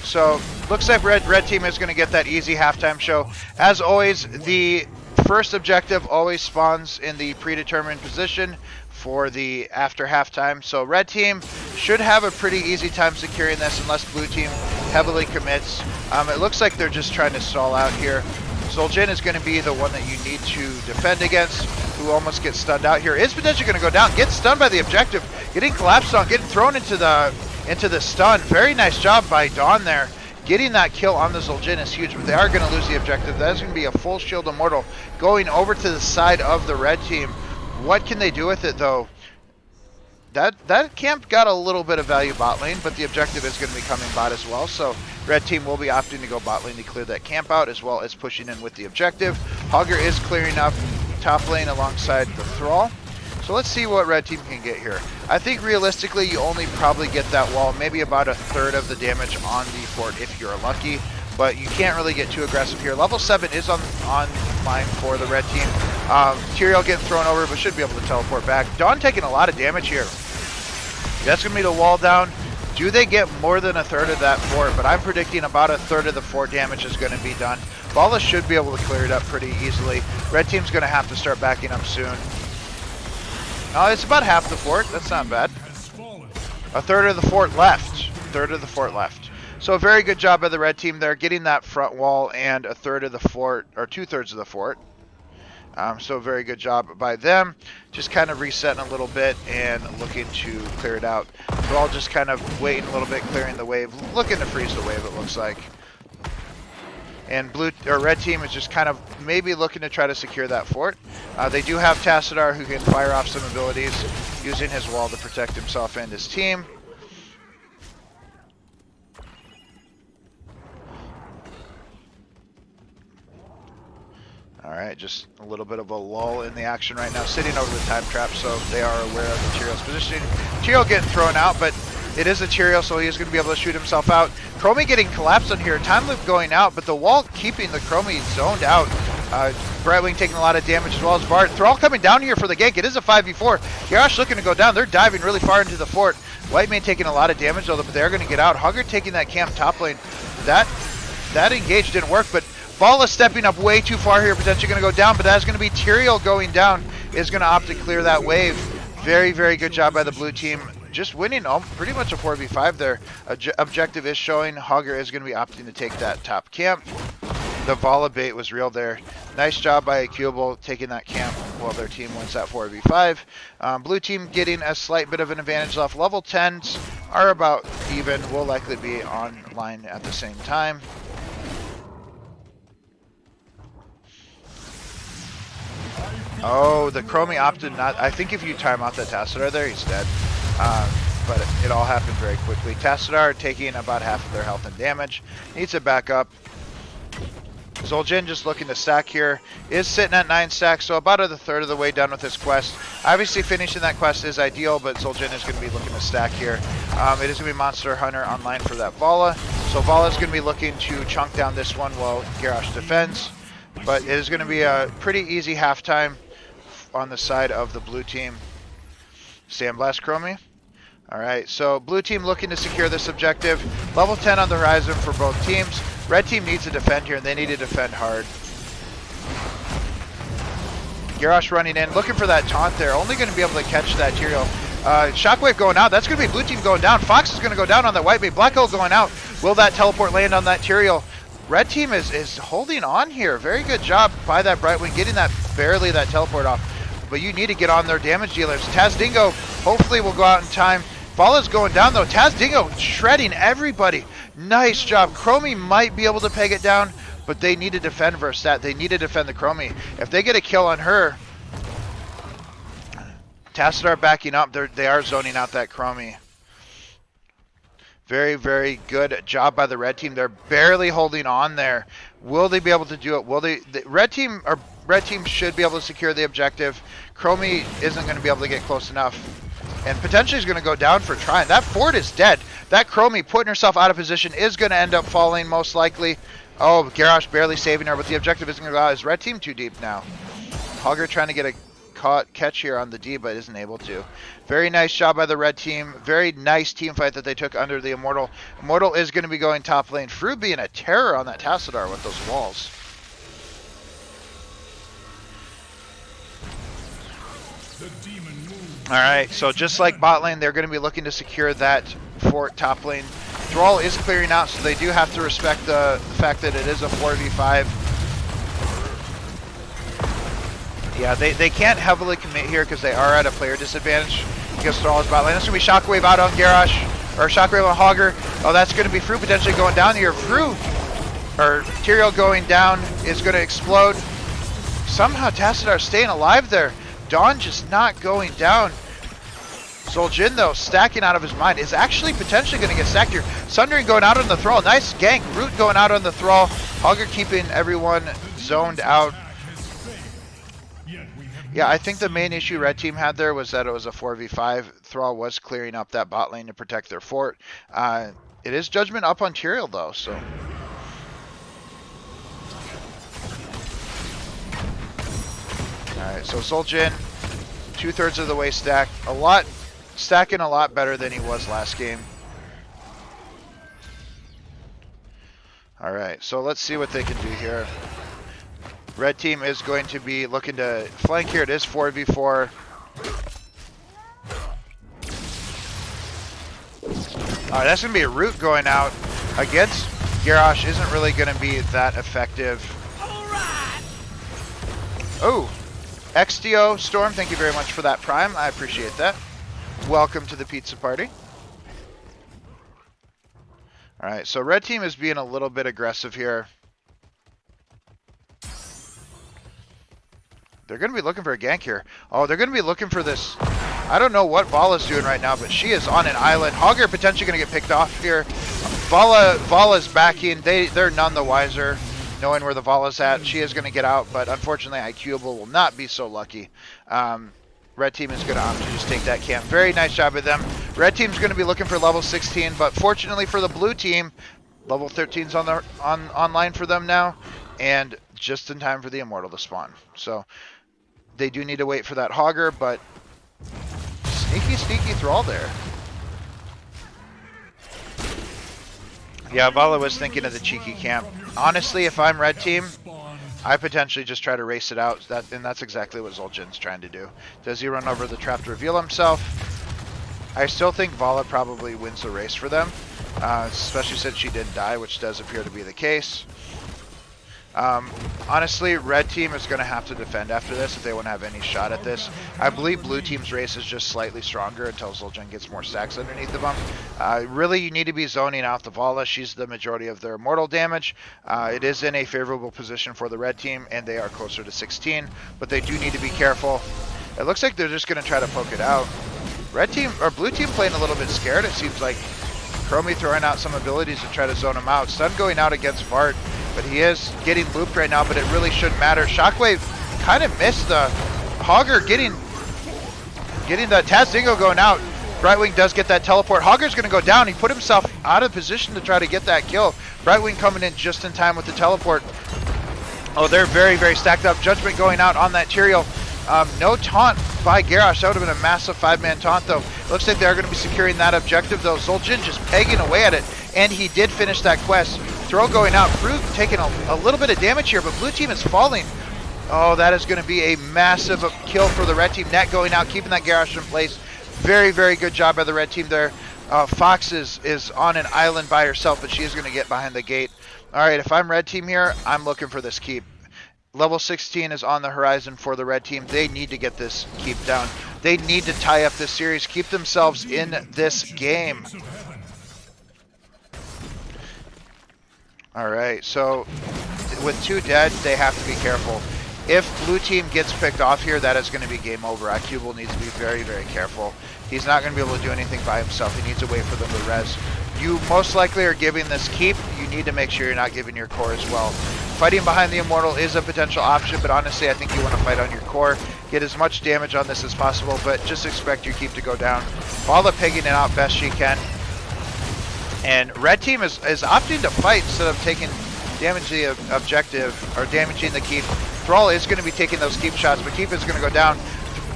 So looks like red team is going to get that easy halftime show. As always, the first objective always spawns in the predetermined position for the after halftime. So red team should have a pretty easy time securing this unless blue team heavily commits. It looks like they're just trying to stall out here. Zul'jin is going to be the one that you need to defend against, who almost gets stunned out here. Is potentially going to go down, gets stunned by the objective, getting collapsed on, getting thrown into the stun. Very nice job by Dawn there. Getting that kill on the Zul'jin is huge, but they are going to lose the objective. That is going to be a full shield immortal going over to the side of the red team. What can they do with it though? That camp got a little bit of value bot lane, but the objective is going to be coming bot as well. So red team will be opting to go bot lane to clear that camp out, as well as pushing in with the objective. Hogger is clearing up top lane alongside the Thrall. So let's see what red team can get here. I think realistically you only probably get that wall, maybe about a third of the damage on the fort if you're lucky, but you can't really get too aggressive here. Level 7 is on line for the red team. Tyrael getting thrown over, but should be able to teleport back. Dawn taking a lot of damage here. That's going to be the wall down. Do they get more than a third of that fort? But I'm predicting about a third of the fort damage is going to be done. Bala should be able to clear it up pretty easily. Red team's going to have to start backing up soon. Oh, it's about half the fort. That's not bad. A third of the fort left. Third of the fort left. So a very good job by the red team there, getting that front wall and a third of the fort, or 2/3 of the fort. So very good job by them. Just kind of resetting a little bit and looking to clear it out. We're all just kind of waiting a little bit, clearing the wave, looking to freeze the wave, it looks like. And red team is just kind of maybe looking to try to secure that fort. They do have Tassadar who can fire off some abilities using his wall to protect himself and his team. All right, just a little bit of a lull in the action right now, sitting over the time trap, so they are aware of the Tyrion's positioning. Tyrion getting thrown out, but it is a Tyrion, so he is going to be able to shoot himself out. Chromie getting collapsed on here, time loop going out, but the wall keeping the Chromie zoned out. Brightwing taking a lot of damage as well as Bart. Thrall coming down here for the gank. It is a 5v4. Garrosh looking to go down. They're diving really far into the fort. Whitemane taking a lot of damage, though, but they're going to get out. Hugger taking that camp top lane. That engage didn't work, but Bala stepping up way too far here, potentially going to go down, but that's going to be Tyrael going down, is going to opt to clear that wave. Very, very good job by the blue team. Just winning pretty much a 4v5 there. Objective is showing. Hogger is going to be opting to take that top camp. The Vala bait was real there. Nice job by Cubal taking that camp while their team wins that 4v5. Blue team getting a slight bit of an advantage left. Level 10s are about even. Will likely be online at the same time. Oh, the Chromie opted not. I think if you time out the Tassadar there, he's dead. But it all happened very quickly. Tassadar taking about half of their health and damage. Needs it back up. Zul'jin just looking to stack here. Is sitting at 9 stacks, so about a third of the way done with his quest. Obviously finishing that quest is ideal, but Zul'jin is going to be looking to stack here. It is going to be Monster Hunter online for that Vala. So Vala is going to be looking to chunk down this one while Garrosh defends. But it is going to be a pretty easy halftime on the side of the blue team. Sandblast Chromie. Alright, so blue team looking to secure this objective. Level 10 on the horizon for both teams. Red team needs to defend here, and they need to defend hard. Garrosh running in, looking for that taunt there. Only going to be able to catch that Tyrael. Shockwave going out. That's going to be blue team going down. Fox is going to go down on that Whitemane. Black Hole going out. Will that teleport land on that Tyrael? Red team is holding on here. Very good job by that Brightwing, getting that barely that teleport off. But you need to get on their damage dealers. Taz Dingo hopefully will go out in time. Bala's going down though. Taz Dingo shredding everybody. Nice job. Chromie might be able to peg it down, but they need to defend versus that. They need to defend the Chromie. If they get a kill on her, Tassadar backing up. They are zoning out that Chromie. Very, very good job by the red team. They're barely holding on there. Will they be able to do it? Will they? The red team should be able to secure the objective. Chromie isn't going to be able to get close enough, and potentially is going to go down for trying. That fort is dead. That Chromie putting herself out of position is going to end up falling most likely. Oh, Garrosh barely saving her, but the objective isn't going to go out. Is red team too deep now? Hogger trying to get a catch here on the D, but isn't able to. Very nice job by the red team. Very nice team fight that they took under the Immortal. Immortal is going to be going top lane. Fru being a terror on that Tassadar with those walls. Alright, so just like bot lane, they're going to be looking to secure that fort top lane. Thrall is clearing out, so they do have to respect the fact that it is a 4v5. Yeah, they can't heavily commit here because they are at a player disadvantage because Thrall is bot lane. That's going to be Shockwave out on Garrosh, or Shockwave on Hogger. Oh, that's going to be Fru potentially going down here. Tyrael going down is going to explode. Somehow Tassadar staying alive there. Dawn just not going down. Zul'jin, though, stacking out of his mind, is actually potentially going to get stacked here. Sundering going out on the Thrall. Nice gank. Root going out on the Thrall. Hogger keeping everyone zoned out. Yeah, I think the main issue red team had there was that it was a 4v5. Thrall was clearing up that bot lane to protect their fort. It is judgment up on Tyrael, though, so... Alright, so Zul'jin, 2/3 of the way stacked. A lot stacking a lot better than he was last game. All right, so let's see what they can do here. Red team is going to be looking to flank here. It is 4v4. All right, that's going to be a root going out against Garrosh. Isn't really going to be that effective. Oh, XDO Storm, thank you very much for that prime. I appreciate that. Welcome to the pizza party. All right, so red team is being a little bit aggressive here. They're going to be looking for a gank here. Oh, they're going to be looking for this. I don't know what Vala's doing right now, but she is on an island. Hogger potentially going to get picked off here. Vala's backing. They're none the wiser, knowing where the Vala's at. She is going to get out, but unfortunately, IQable will not be so lucky. Red team is going to opt to just take that camp. Very nice job of them. Red team's going to be looking for level 16, but fortunately for the blue team, level 13's online for them now, and just in time for the Immortal to spawn. So they do need to wait for that Hogger, but sneaky Thrall there. Yeah, Vala was thinking of the cheeky camp. Honestly, if I'm red team, I potentially just try to race it out, and that's exactly what Zul'jin's trying to do. Does he run over the trap to reveal himself? I still think Vala probably wins the race for them, especially since she didn't die, which does appear to be the case. Honestly, red team is going to have to defend after this if they want to have any shot at this. I believe blue team's race is just slightly stronger until Zul'jin gets more stacks underneath the bump. Really, you need to be zoning out the Vala. She's the majority of their mortal damage. It is in a favorable position for the red team, and they are closer to 16, but they do need to be careful. It looks like they're just going to try to poke it out. Red team, or blue team playing a little bit scared, it seems like. Chromie throwing out some abilities to try to zone him out. Stun going out against Vart, but he is getting looped right now, but it really shouldn't matter. Shockwave kind of missed the Hogger getting the Tazdingo going out. Brightwing does get that teleport. Hogger's going to go down. He put himself out of position to try to get that kill. Brightwing coming in just in time with the teleport. Oh, they're very stacked up. Judgment going out on that Tyrael. No taunt by Garrosh. That would have been a massive 5-man taunt, though. Looks like they're going to be securing that objective, though. Zul'jin just pegging away at it, and he did finish that quest. Throw going out. Fruit taking a little bit of damage here, but blue team is falling. Oh, that is going to be a massive kill for the red team. Net going out, keeping that Garrosh in place. Very good job by the red team there. Fox is on an island by herself, but she is going to get behind the gate. All right, if I'm red team here, I'm looking for this keep. Level 16 is on the horizon for the red team. They need to get this keep down. They need to tie up this series, keep themselves in this game. All right, so with 2 dead, they have to be careful. If blue team gets picked off here, that is going to be game over. IQable needs to be very careful. He's not going to be able to do anything by himself. He needs to wait for them to res. You most likely are giving this keep. You need to make sure you're not giving your core as well. Fighting behind the Immortal is a potential option, but honestly, I think you want to fight on your core. Get as much damage on this as possible, but just expect your keep to go down. Vala pegging it out best she can. And red team is opting to fight instead of taking damage the objective, or damaging the keep. Thrall is going to be taking those keep shots, but keep is going to go down.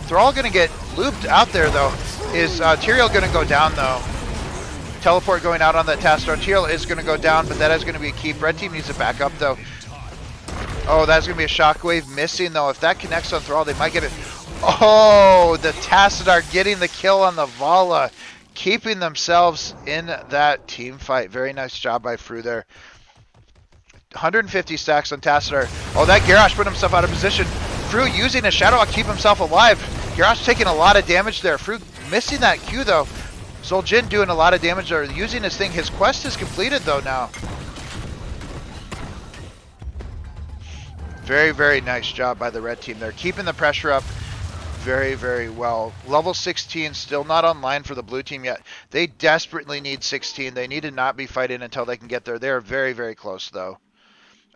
Thrall going to get looped out there, though. Is Tyrael going to go down, though? Teleport going out on that Tassadar. Tyrael is going to go down, but that is going to be a keep. Red team needs to back up, though. Oh, that's going to be a shockwave missing, though. If that connects on Thrall, they might get it. Oh, the Tassadar getting the kill on the Vala, keeping themselves in that team fight. Very nice job by Fru there. 150 stacks on Tassadar. Oh, that Garrosh put himself out of position. Fru using a Shadow Walk to keep himself alive. Garrosh taking a lot of damage there. Fru missing that Q, though. Zul'jin doing a lot of damage there, using his thing. His quest is completed, though, now. Very nice job by the red team there. Keeping the pressure up very well. Level 16 still not online for the blue team yet. They desperately need 16. They need to not be fighting until they can get there. They're very close, though.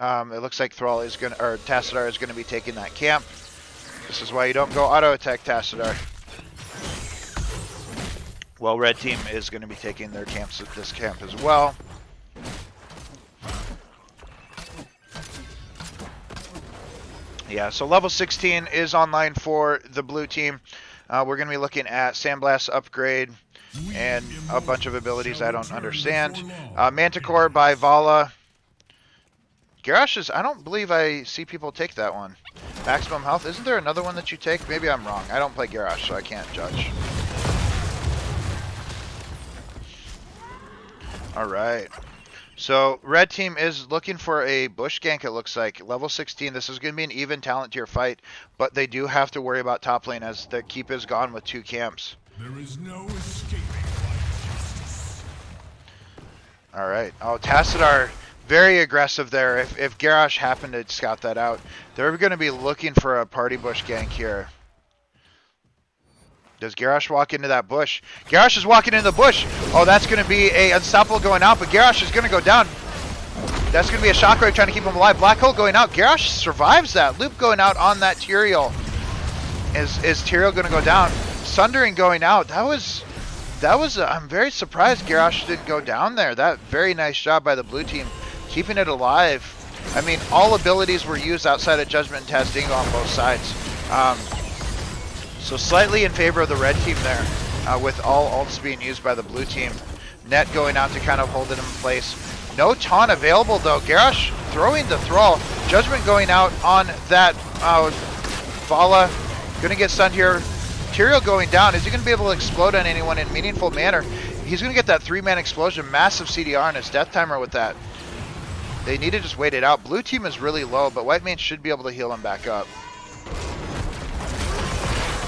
It looks like Thrall is going to, or Tassadar is going to be taking that camp. This is why you don't go auto attack Tassadar. Well, red team is going to be taking their camps at this camp as well. Yeah, so level 16 is online for the blue team. We're going to be looking at Sandblast upgrade and a bunch of abilities I don't understand. Manticore by Vala. Garrosh is, I don't believe I see people take that one. Maximum health. Isn't there another one that you take? Maybe I'm wrong. I don't play Garrosh, so I can't judge. Alright. So, red team is looking for a bush gank, it looks like. Level 16. This is going to be an even talent tier fight, but they do have to worry about top lane as the keep is gone with 2 camps. There is no escaping my justice. Alright. Oh, Tassadar, very aggressive there. If Garrosh happened to scout that out, they're going to be looking for a party bush gank here. Does Garrosh walk into that bush? Garrosh is walking into the bush. Oh, that's going to be a unstoppable going out, but Garrosh is going to go down. That's going to be a shockwave trying to keep him alive. Black hole going out. Garrosh survives that. Loop going out on that Tyrael. Is Tyrael going to go down? Sundering going out. That was I'm very surprised Garrosh didn't go down there. That very nice job by the blue team, keeping it alive. I mean, all abilities were used outside of Judgment and Tasdingo on both sides. So slightly in favor of the red team there, with all ults being used by the blue team. Net going out to kind of hold it in place. No taunt available though. Garrosh throwing the thrall. Judgment going out on that Vala. Gonna get stunned here. Tyrael going down. Is he gonna be able to explode on anyone in meaningful manner? He's gonna get that 3-man explosion. Massive CDR and his death timer with that. They need to just wait it out. Blue team is really low, but white man should be able to heal him back up.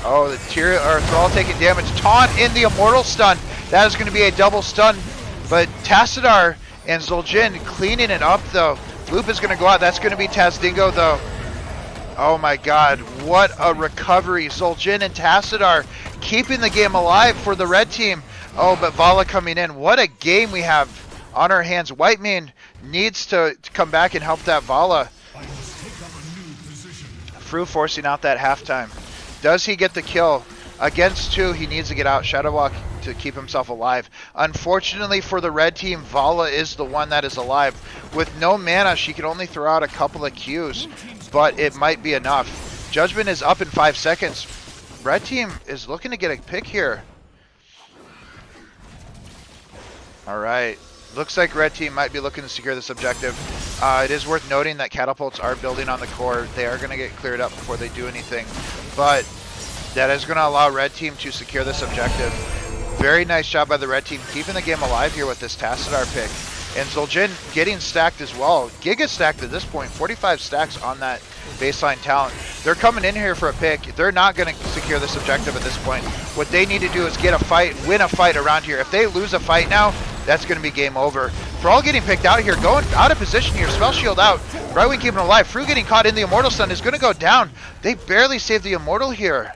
Oh, the Thrall taking damage. Taunt in the Immortal stun. That is going to be a double stun. But Tassadar and Zul'jin cleaning it up, though. Loop is going to go out. That's going to be Tasdingo, though. Oh, my God. What a recovery. Zul'jin and Tassadar keeping the game alive for the red team. Oh, but Vala coming in. What a game we have on our hands. White man needs to come back and help that Vala. Fru forcing out that halftime. Does he get the kill? Against 2, he needs to get out. Shadowwalk to keep himself alive. Unfortunately for the red team, Vala is the one that is alive. With no mana, she can only throw out a couple of Qs, but it might be enough. Judgment is up in 5 seconds. Red team is looking to get a pick here. Alright. Looks like red team might be looking to secure this objective. It is worth noting that catapults are building on the core. They are going to get cleared up before they do anything. But that is going to allow red team to secure this objective. Very nice job by the red team, keeping the game alive here with this Tassadar pick. And Zul'jin getting stacked as well. Giga stacked at this point, 45 stacks on that baseline talent. They're coming in here for a pick. They're not going to secure this objective at this point. What they need to do is get a fight, win a fight around here. If they lose a fight now, that's going to be game over. Thrall getting picked out here, going out of position here, spell shield out. Brightwing keeping him alive. Fru getting caught in the Immortal stun is going to go down. They barely saved the Immortal here.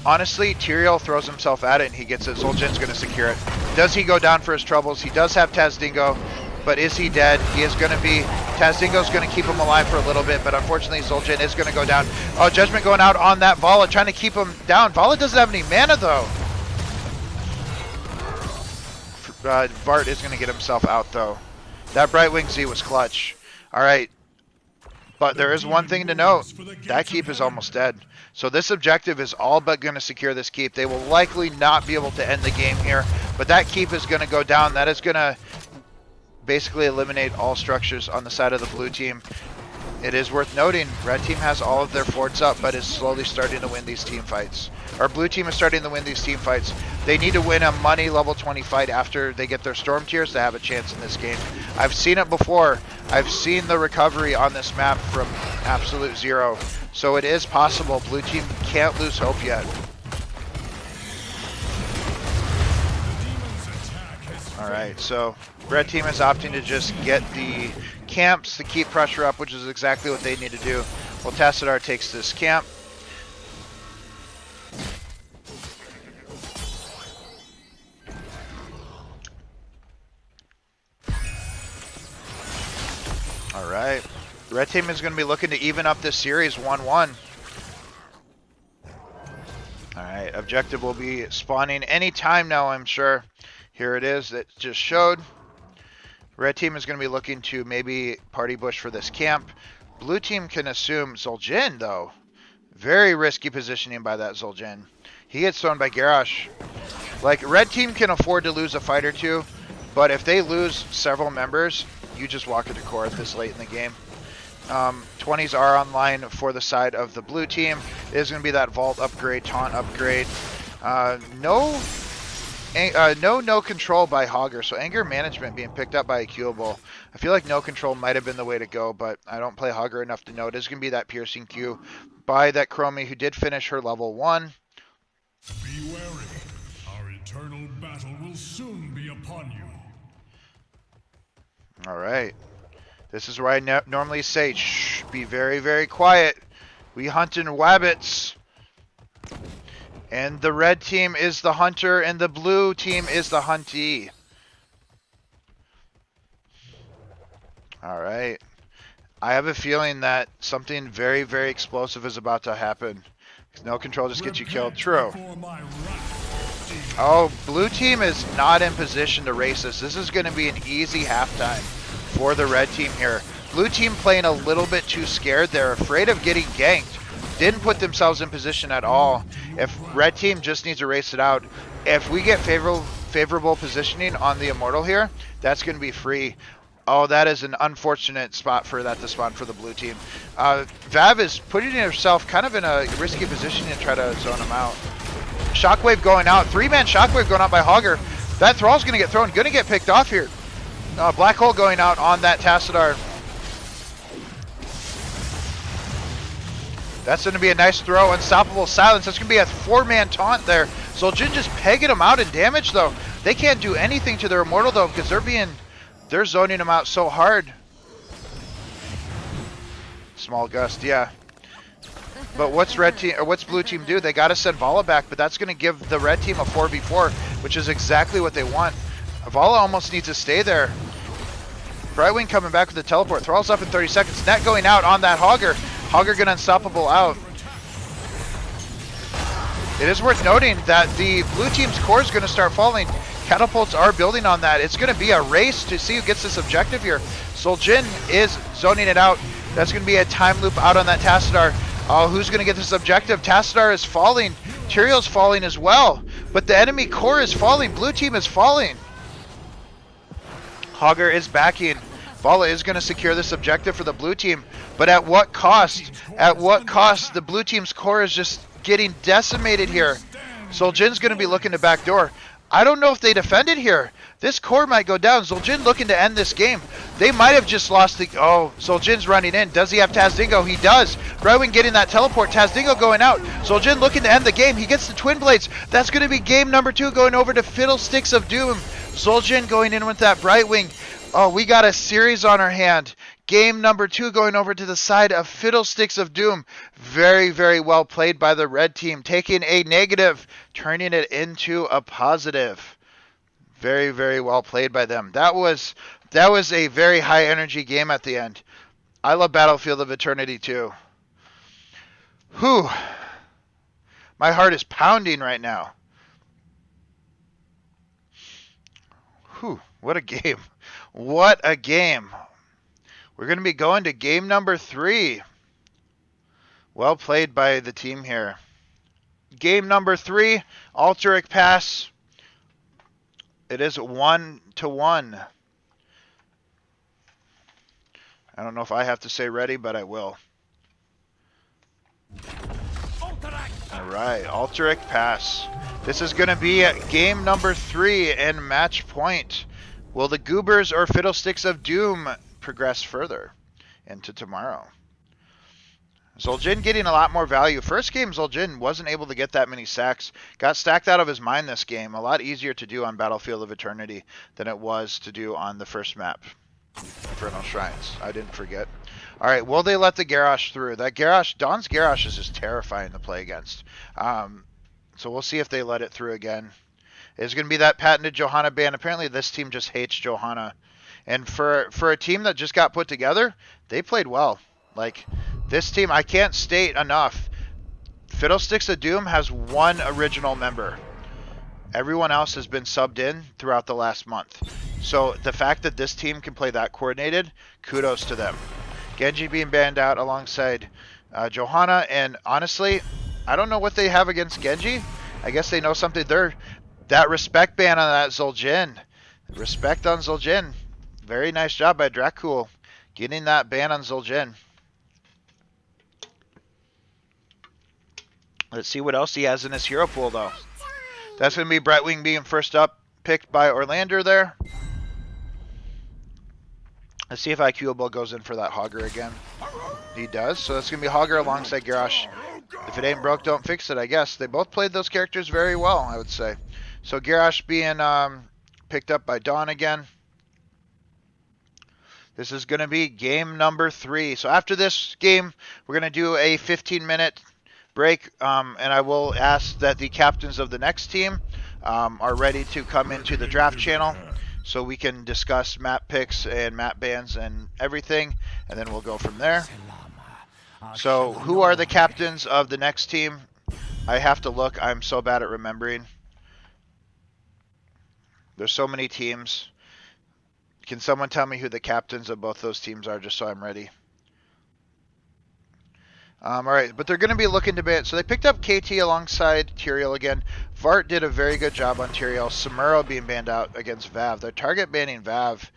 Honestly, Tyrael throws himself at it and he gets it. Zul'jin's going to secure it. Does he go down for his troubles? He does have Tasdingo, but is he dead? He is going to be. Tasdingo's going to keep him alive for a little bit, but unfortunately Zul'jin is going to go down. Oh, Judgment going out on that Vala, trying to keep him down. Vala doesn't have any mana though. Vart is going to get himself out though. That Brightwing Z was clutch. Alright. But there is one thing to note. That keep is almost dead. So this objective is all but going to secure this keep. They will likely not be able to end the game here. But that keep is going to go down. That is going to basically eliminate all structures on the side of the blue team. It is worth noting, red team has all of their forts up, but is slowly starting to win these team fights. Our blue team is starting to win these team fights. They need to win a money level 20 fight after they get their storm tiers to have a chance in this game. I've seen it before. I've seen the recovery on this map from absolute zero. So it is possible. Blue team can't lose hope yet. Alright, so red team is opting to just get the camps to keep pressure up, which is exactly what they need to do. Well, Tassadar takes this camp. Alright. Red team is going to be looking to even up this series 1-1. Alright, objective will be spawning any time now, I'm sure. Here it is, it just showed. Red team is going to be looking to maybe party bush for this camp. Blue team can assume Zul'jin, though. Very risky positioning by that Zul'jin. He gets thrown by Garrosh. Like, red team can afford to lose a fight or two, but if they lose several members, you just walk into core this late in the game. 20s are online for the side of the blue team. It is going to be that vault upgrade, taunt upgrade. No control by Hogger, so anger management being picked up by a Q-able. I feel like no control might have been the way to go, but I don't play Hogger enough to know. It is going to be that piercing Q by that Chromie who did finish her level 1. Be wary. Our eternal battle will soon be upon you. All right. This is where I normally say, shh, be very, very quiet. We hunt in wabbits. And the red team is the hunter, and the blue team is the huntee. All right. I have a feeling that something very, very explosive is about to happen. No control just gets you killed. True. Oh, blue team is not in position to race this. This is going to be an easy halftime for the red team here. Blue team playing a little bit too scared. They're afraid of getting ganked. Didn't put themselves in position at all. If red team just needs to race it out, if we get favorable positioning on the Immortal here, that's going to be free. Oh, that is an unfortunate spot for that to spawn for the blue team. Vav is putting herself kind of in a risky position to try to zone him out. Shockwave going out. 3-man Shockwave going out by Hogger. That Thrall's going to get thrown. Going to get picked off here. Black Hole going out on that Tassadar. That's going to be a nice throw. Unstoppable Silence. That's going to be a 4-man taunt there. Zul'jin just pegging him out in damage, though. They can't do anything to their Immortal, though, because they're zoning him out so hard. Small gust, yeah. But what's blue team do? They got to send Vala back, but that's going to give the red team a 4v4, which is exactly what they want. Vala almost needs to stay there. Brightwing coming back with the teleport. Thrall's up in 30 seconds. Net going out on that Hogger. Hogger going unstoppable out. It is worth noting that the blue team's core is going to start falling. Catapults are building on that. It's going to be a race to see who gets this objective here. Zul'jin is zoning it out. That's going to be a time loop out on that Tassadar. Oh, who's going to get this objective? Tassadar is falling. Tyrion's falling as well. But the enemy core is falling. Blue team is falling. Hogger is backing. Vala is going to secure this objective for the blue team. But at what cost? At what cost? The blue team's core is just getting decimated here. Zul'jin's going to be looking to backdoor. I don't know if they defended here. This core might go down. Zul'jin looking to end this game. They might have just lost the... Oh, Zul'jin's running in. Does he have Tazdingo? He does. Brightwing getting that teleport. Tazdingo going out. Zul'jin looking to end the game. He gets the Twin Blades. That's going to be game number 2 going over to Fiddlesticks of Doom. Zul'jin going in with that Brightwing. Oh, we got a series on our hand. Game number 2 going over to the side of Fiddlesticks of Doom. Very, very well played by the red team. Taking a negative, turning it into a positive. Very, very well played by them. That was a very high energy game at the end. I love Battlefield of Eternity too. Whew. My heart is pounding right now. Whew. What a game. What a game. We're going to be going to game number 3. Well played by the team here. Game number 3, Altaric Pass. It is 1-1. I don't know if I have to say ready, but I will. All right, Altaric Pass. This is going to be game number 3 and match point. Will the Goobers or Fiddlesticks of Doom progress further into tomorrow? Zul'jin getting a lot more value. First game, Zul'jin wasn't able to get that many sacks. Got stacked out of his mind this game. A lot easier to do on Battlefield of Eternity than it was to do on the first map. Infernal Shrines. I didn't forget. All right, will they let the Garrosh through? That Garrosh, Dawn's Garrosh is just terrifying to play against. So we'll see if they let it through again. It's going to be that patented Johanna ban. Apparently this team just hates Johanna. And for a team that just got put together, they played well. Like, this team, I can't state enough. Fiddlesticks of Doom has 1 original member. Everyone else has been subbed in throughout the last month. So the fact that this team can play that coordinated, kudos to them. Genji being banned out alongside Johanna, and honestly, I don't know what they have against Genji. I guess they know something. That respect ban on that Zul'jin. Respect on Zul'jin. Very nice job by Dracul getting that ban on Zul'jin. Let's see what else he has in his hero pool, though. That's going to be Brightwing being first up, picked by Orlander there. Let's see if IQable goes in for that Hogger again. He does, so that's going to be Hogger alongside Garrosh. If it ain't broke, don't fix it, I guess. They both played those characters very well, I would say. So Garrosh being picked up by Dawn again. This is going to be game number 3. So after this game, we're going to do a 15-minute break, and I will ask that the captains of the next team are ready to come into the draft channel so we can discuss map picks and map bans and everything, and then we'll go from there. So who are the captains of the next team? I have to look. I'm so bad at remembering. There's so many teams. Can someone tell me who the captains of both those teams are, just so I'm ready? All right, but they're going to be looking to ban. So they picked up KT alongside Tyrael again. Vart did a very good job on Tyrael. Samuro being banned out against Vav. They're target banning Vav.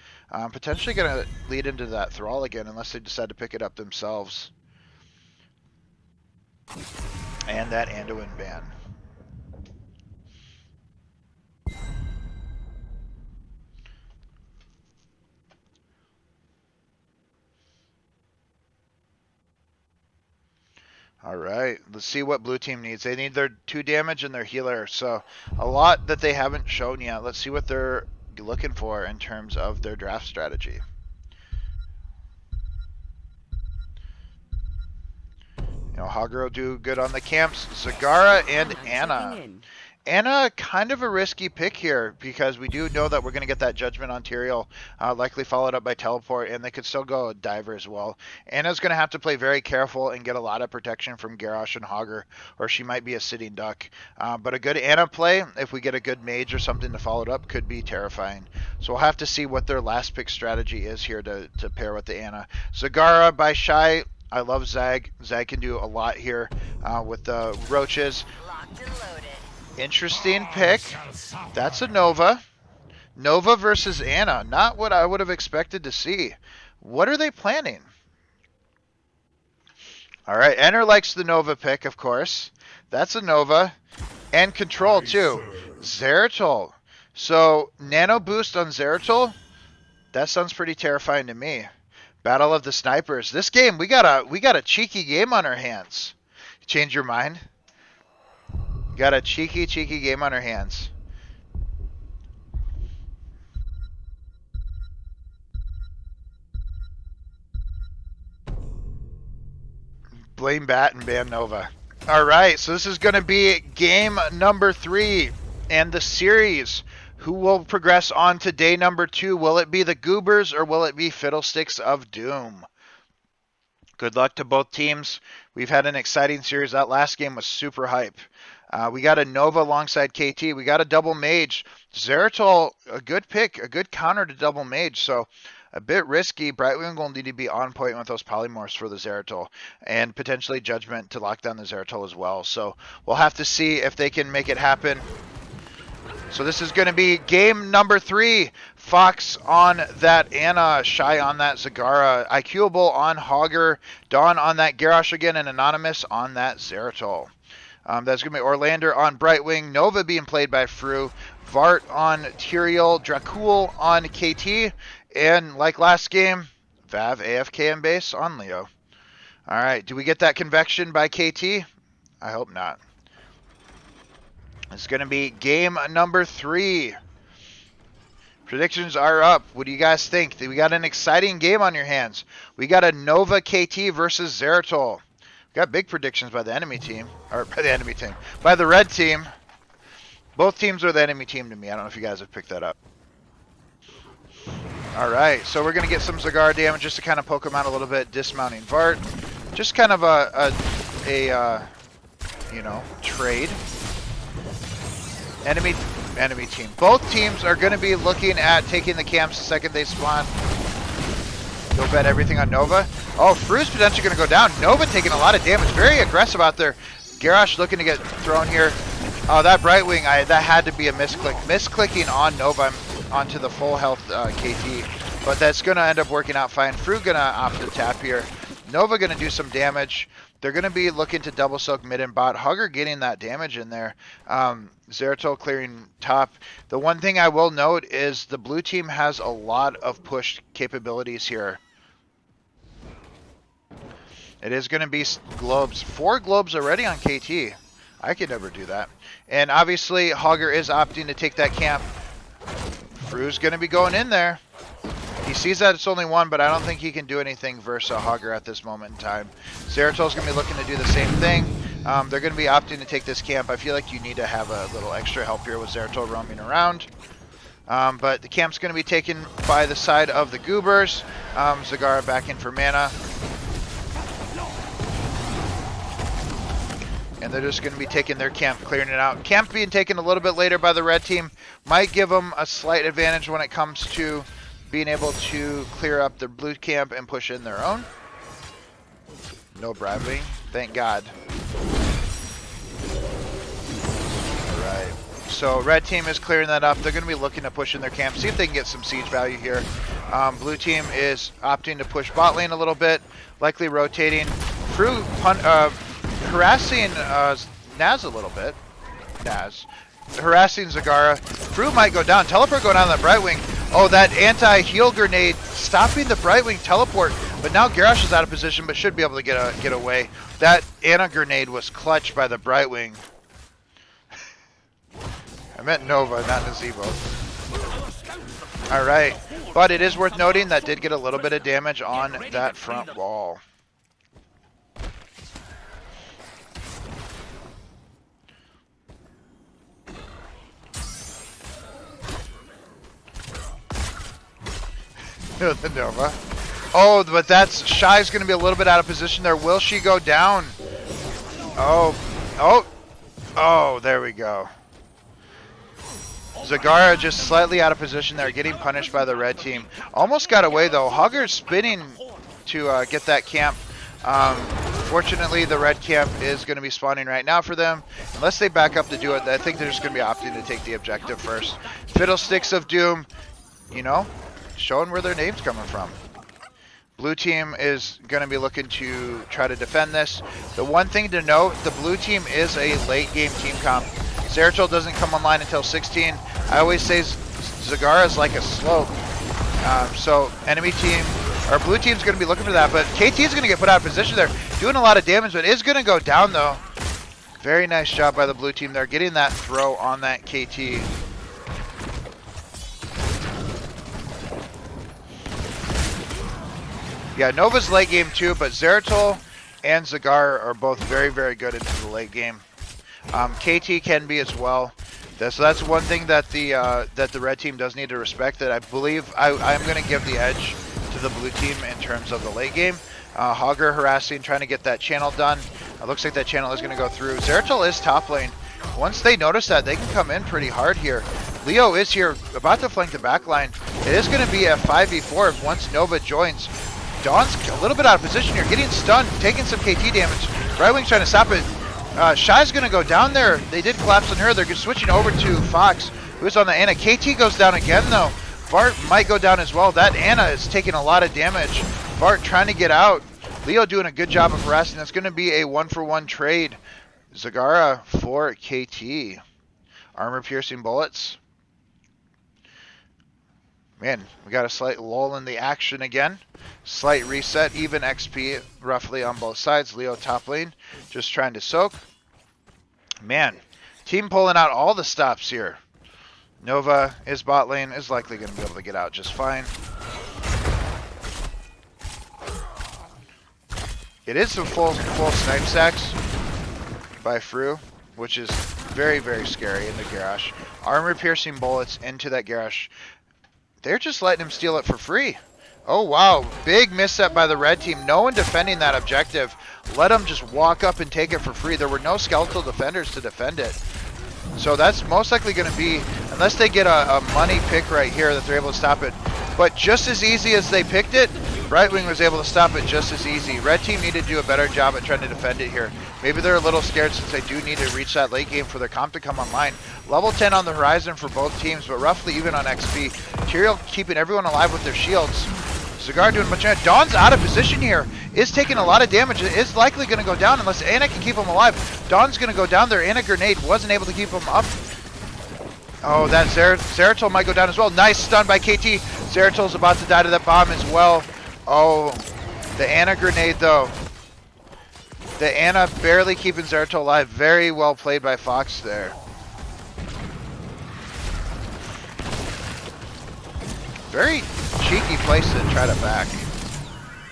Potentially going to lead into that Thrall again, unless they decide to pick it up themselves. And that Anduin ban. All right, let's see what blue team needs. They need their 2 damage and their healer, so a lot that they haven't shown yet. Let's see what they're looking for in terms of their draft strategy. You know, Hogger will do good on the camps. Zagara and Anna. Anna, kind of a risky pick here because we do know that we're going to get that judgment on Tyrael, likely followed up by teleport, and they could still go diver as well. Anna's going to have to play very careful and get a lot of protection from Garrosh and Hogger, or she might be a sitting duck. But a good Anna play, if we get a good mage or something to follow it up, could be terrifying. So we'll have to see what their last pick strategy is here to pair with the Anna. Zagara by Shy. I love Zag. Zag can do a lot here with the roaches. Interesting pick. That's a Nova. Nova versus Anna. Not what I would have expected to see. What are they planning? All right, Enter likes the Nova pick, of course. That's a Nova. And Control, too. Zeratul. So, Nano Boost on Zeratul? That sounds pretty terrifying to me. Battle of the Snipers. This game, we got a cheeky game on our hands. Change your mind? Got a cheeky game on our hands. Blame Bat and ban Nova. All right, so this is going to be game number 3 and the series. Who will progress on to day number 2? Will it be the Goobers or will it be Fiddlesticks of Doom? Good luck to both teams. We've had an exciting series. That last game was super hype. We got a Nova alongside KT. We got a double mage. Zeratul, a good pick, a good counter to double mage. So a bit risky. Brightwing will need to be on point with those polymorphs for the Zeratul, and potentially Judgment to lock down the Zeratul as well. So we'll have to see if they can make it happen. So this is going to be game number 3. Fox on that Anna, Shy on that Zagara, IQable on Hogger, Dawn on that Garrosh again, and Anonymous on that Zeratul. That's going to be Orlander on Brightwing, Nova being played by Fru, Vart on Tyrael, Dracul on KT, and like last game, Vav AFK and base on Leo. All right, do we get that convection by KT? I hope not. It's going to be game number 3. Predictions are up. What do you guys think? We got an exciting game on your hands. We got a Nova KT versus Zeratul. We got big predictions by the enemy team. Or by the enemy team. By the red team. Both teams are the enemy team to me. I don't know if you guys have picked that up. Alright, so we're going to get some Zagara damage just to kind of poke him out a little bit. Dismounting Vart. Just kind of a you know, trade. Enemy team. Both teams are going to be looking at taking the camps the second they spawn. He'll bet everything on Nova. Oh, Fru's potentially going to go down. Nova taking a lot of damage. Very aggressive out there. Garrosh looking to get thrown here. Oh, that Brightwing, that had to be a misclick. Misclicking on Nova onto the full health KT. But that's going to end up working out fine. Fru going to opt to tap here. Nova going to do some damage. They're going to be looking to double soak mid and bot. Hugger getting that damage in there. Zeratul clearing top. The one thing I will note is the blue team has a lot of push capabilities here. It is going to be globes. 4 globes already on KT. I could never do that. And obviously, Hugger is opting to take that camp. Fru's going to be going in there. He sees that it's only 1, but I don't think he can do anything versus a Hugger at this moment in time. Zeratul's going to be looking to do the same thing. They're going to be opting to take this camp. I feel like you need to have a little extra help here with Zeratul roaming around. But the camp's going to be taken by the side of the Goobers. Zagara back in for mana. And they're just going to be taking their camp, clearing it out. Camp being taken a little bit later by the red team might give them a slight advantage when it comes to being able to clear up the blue camp and push in their own. No bribing, thank God. Alright, so red team is clearing that up. They're going to be looking to push in their camp, see if they can get some siege value here. Blue team is opting to push bot lane a little bit, likely rotating. Fru harassing Naz a little bit. Harassing Zagara. Fru might go down. Teleport going down that Brightwing. Oh, that anti-heal grenade stopping the Brightwing teleport. But now Garrosh is out of position, but should be able to get away. That Ana grenade was clutched by the Brightwing. I meant Nova, not Nazebo. Alright. But it is worth noting that did get a little bit of damage on that front wall. The Nova. Oh, but that's Shy's going to be a little bit out of position there. Will she go down? Oh, there we go. Zagara just slightly out of position there, getting punished by the red team. Almost got away though. Hugger's spinning to get that camp. Fortunately, the red camp is going to be spawning right now for them. Unless they back up to do it, I think they're just going to be opting to take the objective first. Fiddlesticks of Doom, you know, showing where their name's coming from. Blue team is going to be looking to try to defend this. The one thing to note, the blue team is a late game team comp. Zeratul doesn't come online until 16. I always say Zagara is like a slope. So enemy team, or blue team's going to be looking for that, but KT is going to get put out of position there. Doing a lot of damage, but is going to go down though. Very nice job by the blue team there, getting that throw on that KT. Yeah, Nova's late game too, but Zeratul and Zagara are both very, very good into the late game. KT can be as well. So that's one thing that the red team does need to respect. That I believe I'm going to give the edge to the blue team in terms of the late game. Hogger harassing, trying to get that channel done. It looks like that channel is going to go through. Zeratul is top lane. Once they notice that, they can come in pretty hard here. Leo is here, about to flank the back line. It is going to be a 5v4 once Nova joins. Dawn's a little bit out of position here, getting stunned, taking some KT damage. Brightwing's trying to stop it. Shy's going to go down there. They did collapse on her. They're switching over to Fox, who's on the Ana. KT goes down again, though. Bart might go down as well. That Ana is taking a lot of damage. Bart trying to get out. Leo doing a good job of harassing. That's going to be a 1-for-1 trade. Zagara for KT. Armor-piercing bullets. Man, we got a slight lull in the action again. Slight reset, even XP roughly on both sides. Leo top lane, just trying to soak. Man, team pulling out all the stops here. Nova is bot lane, is likely going to be able to get out just fine. It is some full snipe stacks by Fru, which is very, very scary in the Garrosh. Armor piercing bullets into that Garrosh. They're just letting him steal it for free. Oh, wow. Big misstep by the red team. No one defending that objective. Let him just walk up and take it for free. There were no skeletal defenders to defend it. So that's most likely going to be, unless they get a money pick right here, that they're able to stop it. But just as easy as they picked it, Brightwing was able to stop it just as easy. Red team needed to do a better job at trying to defend it here. Maybe they're a little scared since they do need to reach that late game for their comp to come online. Level 10 on the horizon for both teams, but roughly even on XP. Tyrael keeping everyone alive with their shields. Cigar doing much damage. Dawn's out of position here. Is taking a lot of damage. Is likely going to go down unless Anna can keep him alive. Dawn's going to go down there. Anna grenade wasn't able to keep him up. Oh, that Zeratul might go down as well. Nice stun by KT. Zeratul's about to die to that bomb as well. Oh, the Anna grenade though. The Anna barely keeping Zeratul alive. Very well played by Fox there. Very cheeky place to try to back.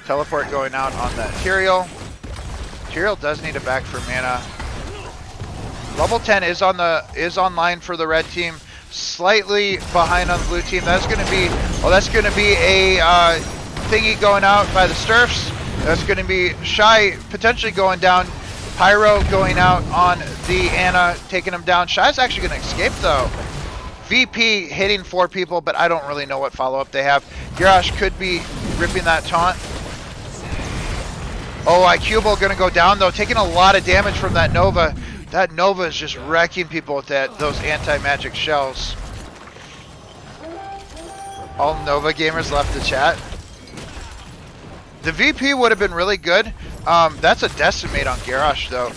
Teleport going out on that Tyrael. Tyrael does need a back for mana. Level 10 is online for the red team. Slightly behind on the blue team. That's going to be a thingy going out by the Sturfs. That's going to be Shy potentially going down. Pyro going out on the Anna, taking him down. Shy's actually going to escape though. VP hitting 4 people, but I don't really know what follow-up they have. Garrosh could be ripping that taunt. Oh, IQable going to go down though, taking a lot of damage from that Nova. That Nova is just wrecking people with those anti-magic shells. All Nova gamers left the chat. The VP would have been really good. That's a decimate on Garrosh though.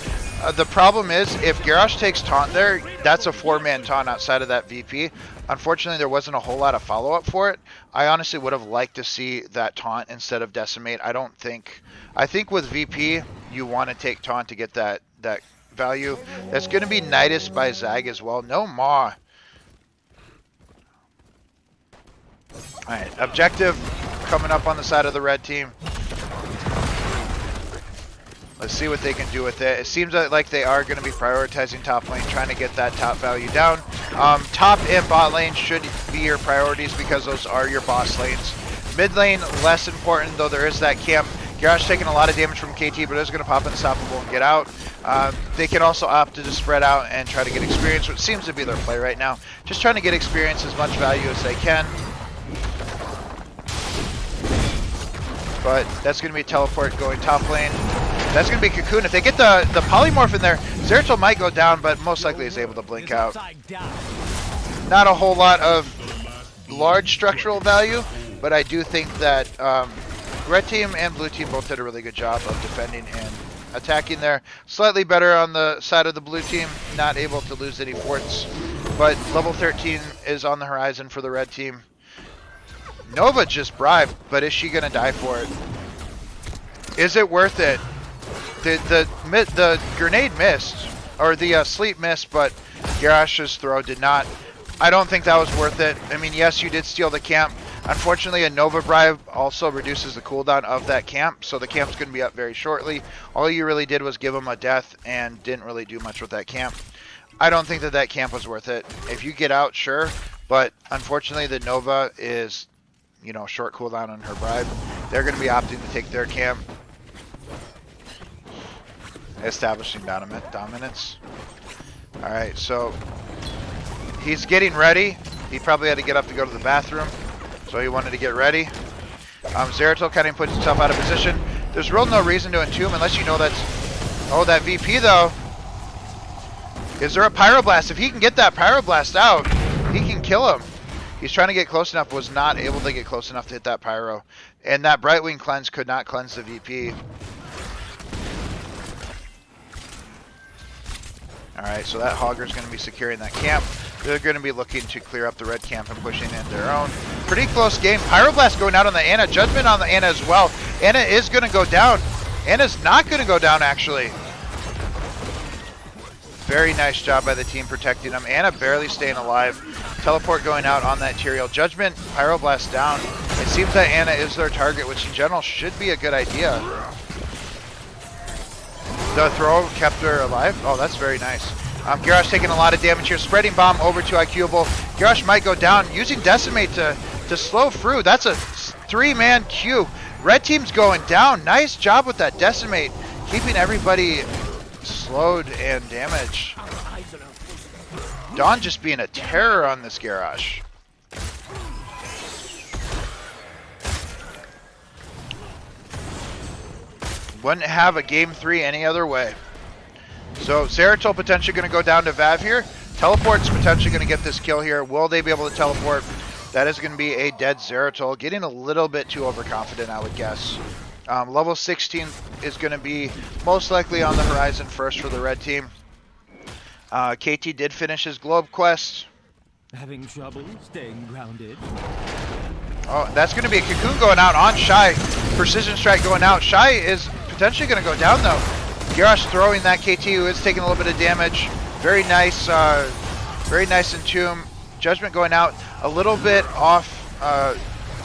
The problem is, if Garrosh takes taunt there, that's a 4-man taunt outside of that VP. Unfortunately, there wasn't a whole lot of follow-up for it. I honestly would have liked to see that taunt instead of decimate. I think with VP, you want to take taunt to get that value. That's going to be Nidus by Zag as well. No Maw. Alright, objective coming up on the side of the red team. Let's see what they can do with it. It seems like they are going to be prioritizing top lane, trying to get that top value down. Top and bot lane should be your priorities because those are your boss lanes. Mid lane, less important, though there is that camp. Garrosh taking a lot of damage from KT, but is going to pop unstoppable and get out. They can also opt to just spread out and try to get experience, which seems to be their play right now. Just trying to get experience, as much value as they can. But that's going to be a teleport going top lane. That's going to be Cocoon. If they get the polymorph in there, Zeratul might go down, but most likely is able to blink out. Not a whole lot of large structural value, but I do think that red team and blue team both did a really good job of defending and attacking there. Slightly better on the side of the blue team, not able to lose any forts, but level 13 is on the horizon for the red team. Nova just bribed, but is she going to die for it? Is it worth it? The grenade missed, or the sleep missed, but Garrosh's throw did not. I don't think that was worth it. I mean, yes, you did steal the camp. Unfortunately, a Nova bribe also reduces the cooldown of that camp, so the camp's going to be up very shortly. All you really did was give him a death and didn't really do much with that camp. I don't think that camp was worth it. If you get out, sure, but unfortunately the Nova is, short cooldown on her bribe. They're going to be opting to take their camp. Establishing dominance. Alright, so he's getting ready. He probably had to get up to go to the bathroom, so he wanted to get ready. Zeratul kind of puts himself out of position. There's real no reason to entomb unless you know that's... Oh, that VP though. Is there a Pyroblast? If he can get that Pyroblast out, he can kill him. He's trying to get close enough, was not able to get close enough to hit that Pyro. And that Brightwing cleanse could not cleanse the VP. Alright, so that Hogger's going to be securing that camp. They're going to be looking to clear up the red camp and pushing in their own. Pretty close game. Pyroblast going out on the Anna. Judgment on the Anna as well. Anna is going to go down. Anna's not going to go down, actually. Very nice job by the team protecting him. Anna barely staying alive. Teleport going out on that Tyrael. Judgment, Pyroblast down. It seems that Anna is their target, which in general should be a good idea. The throw kept her alive. Oh, that's very nice. Garrosh taking a lot of damage here. Spreading bomb over to IQable. Garrosh might go down. Using Decimate to slow through. That's a 3-man queue. Red team's going down. Nice job with that Decimate. Keeping everybody slowed and damaged. Dawn just being a terror on this Garrosh. Wouldn't have a game 3 any other way. So Zeratul potentially going to go down to Vav here. Teleport's potentially going to get this kill here. Will they be able to teleport? That is going to be a dead Zeratul. Getting a little bit too overconfident, I would guess. Level 16 is going to be most likely on the horizon first for the red team. KT did finish his globe quest. Having trouble staying grounded? Oh, that's going to be a cocoon going out on Shy. Precision strike going out. Shy is potentially going to go down though. Garrosh throwing that KT, who is taking a little bit of damage. Very nice entomb. Judgment going out. A little bit off,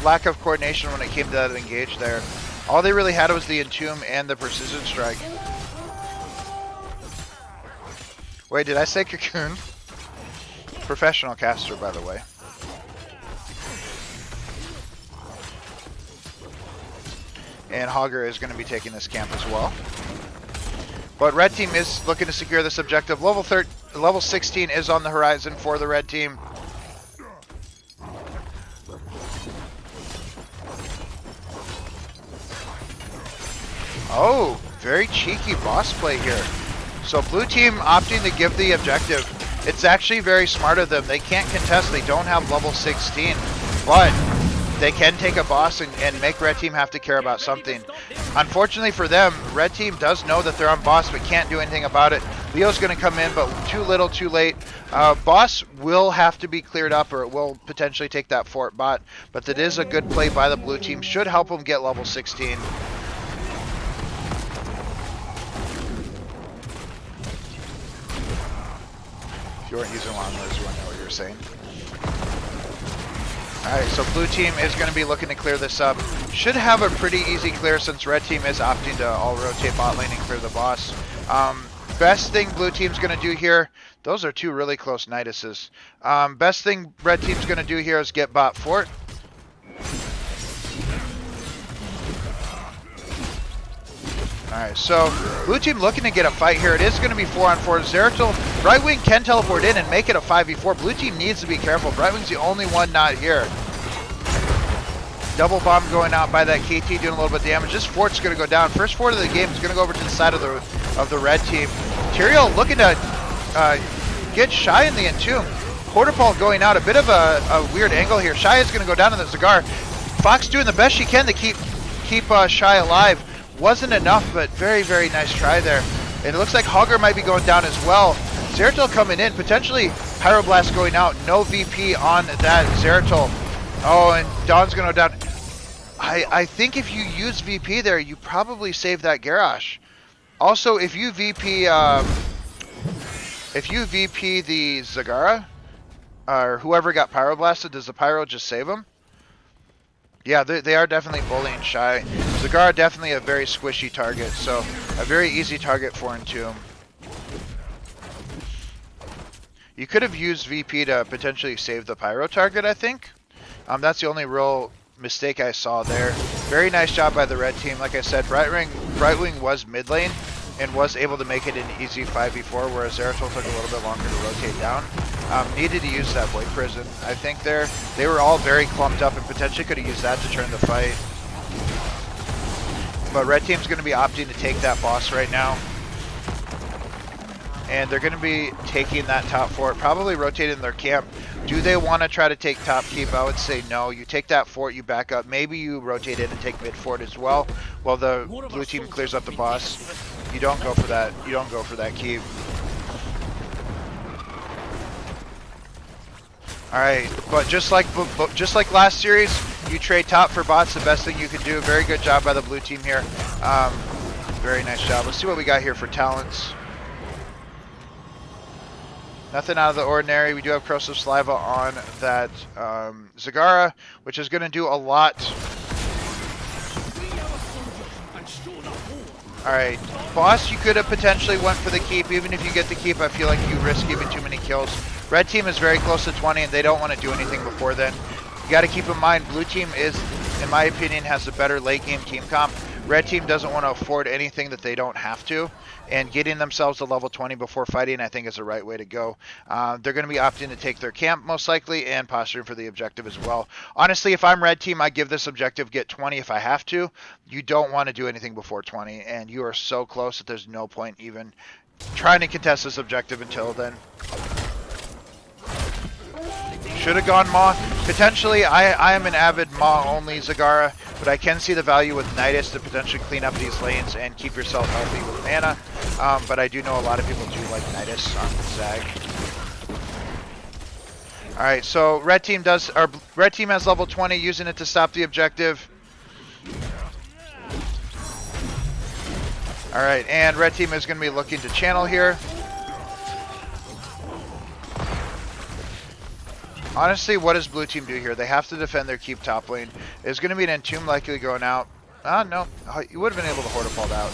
lack of coordination when it came to that engage there. All they really had was the entomb and the precision strike. Wait, did I say cocoon? Professional caster, by the way. And Hogger is going to be taking this camp as well. But red team is looking to secure this objective. Level 16 is on the horizon for the red team. Oh, very cheeky boss play here. So blue team opting to give the objective. It's actually very smart of them. They can't contest. They don't have level 16. But they can take a boss and make red team have to care about something. Unfortunately for them, red team does know that they're on boss but can't do anything about it. Leo's going to come in, but too little, too late. Boss will have to be cleared up, or it will potentially take that fort bot. But that is a good play by the blue team. Should help them get level 16. If you weren't using long words, you wouldn't know what you were saying. Alright, so blue team is going to be looking to clear this up. Should have a pretty easy clear since red team is opting to all rotate bot lane and clear the boss. Best thing blue team's going to do here, those are two really close Niduses. Best thing red team's going to do here is get bot fort. Alright, so blue team looking to get a fight here. It is going to be 4-on-4. Zeratul, Brightwing can teleport in and make it a 5v4. Blue team needs to be careful. Brightwing's the only one not here. Double bomb going out by that KT, doing a little bit of damage. This fort's going to go down. First fort of the game is going to go over to the side of the red team. Tyrael looking to get Shy in the entomb. Quarterpole going out. A bit of a weird angle here. Shy is going to go down in the Zagar. Fox doing the best she can to keep Shy alive. Wasn't enough, but very, very nice try there. And it looks like Hogger might be going down as well. Zeratul coming in, potentially Pyroblast going out. No VP on that Zeratul. Oh, and Dawn's going to go down. I think if you use VP there, you probably save that Garrosh. Also, if you VP the Zagara, or whoever got Pyroblasted, does the Pyro just save him? Yeah, they are definitely bullying Shy. Zagara definitely a very squishy target, so a very easy target for Entomb. You could have used VP to potentially save the Pyro target, I think. That's the only real mistake I saw there. Very nice job by the red team. Like I said, Brightwing was mid lane and was able to make it an easy 5v4, whereas Zeratul took a little bit longer to rotate down. Needed to use that Void Prison, I think there. They were all very clumped up and potentially could have used that to turn the fight. But red team's going to be opting to take that boss right now. And they're going to be taking that top fort, probably rotating their camp. Do they want to try to take top keep? I would say no. You take that fort, you back up. Maybe you rotate in and take mid fort as well while the blue team clears up the boss. You don't go for that. You don't go for that keep. Alright, but just like last series, you trade top for bots, the best thing you can do. Very good job by the blue team here. Very nice job. Let's see what we got here for talents. Nothing out of the ordinary. We do have Corrosive Saliva on that Zagara, which is going to do a lot. Alright, boss, you could have potentially went for the keep. Even if you get the keep, I feel like you risk giving too many kills. Red team is very close to 20 and they don't want to do anything before then. You got to keep in mind, blue team is, in my opinion, has a better late game team comp. Red team doesn't want to afford anything that they don't have to, and getting themselves to level 20 before fighting, I think, is the right way to go. They're going to be opting to take their camp most likely and posturing for the objective as well. Honestly, if I'm red team, I give this objective get 20 if I have to. You don't want to do anything before 20, and you are so close that there's no point even trying to contest this objective until then. Should have gone Maw. Potentially, I am an avid Maw only Zagara, but I can see the value with Nidus to potentially clean up these lanes and keep yourself healthy with mana. But I do know a lot of people do like Nidus on Zag. Alright, so red team has level 20, using it to stop the objective. Alright, and red team is going to be looking to channel here. Honestly, what does blue team do here? They have to defend their keep top lane. There's going to be an Entomb likely going out. No. You would have been able to Hortipult out.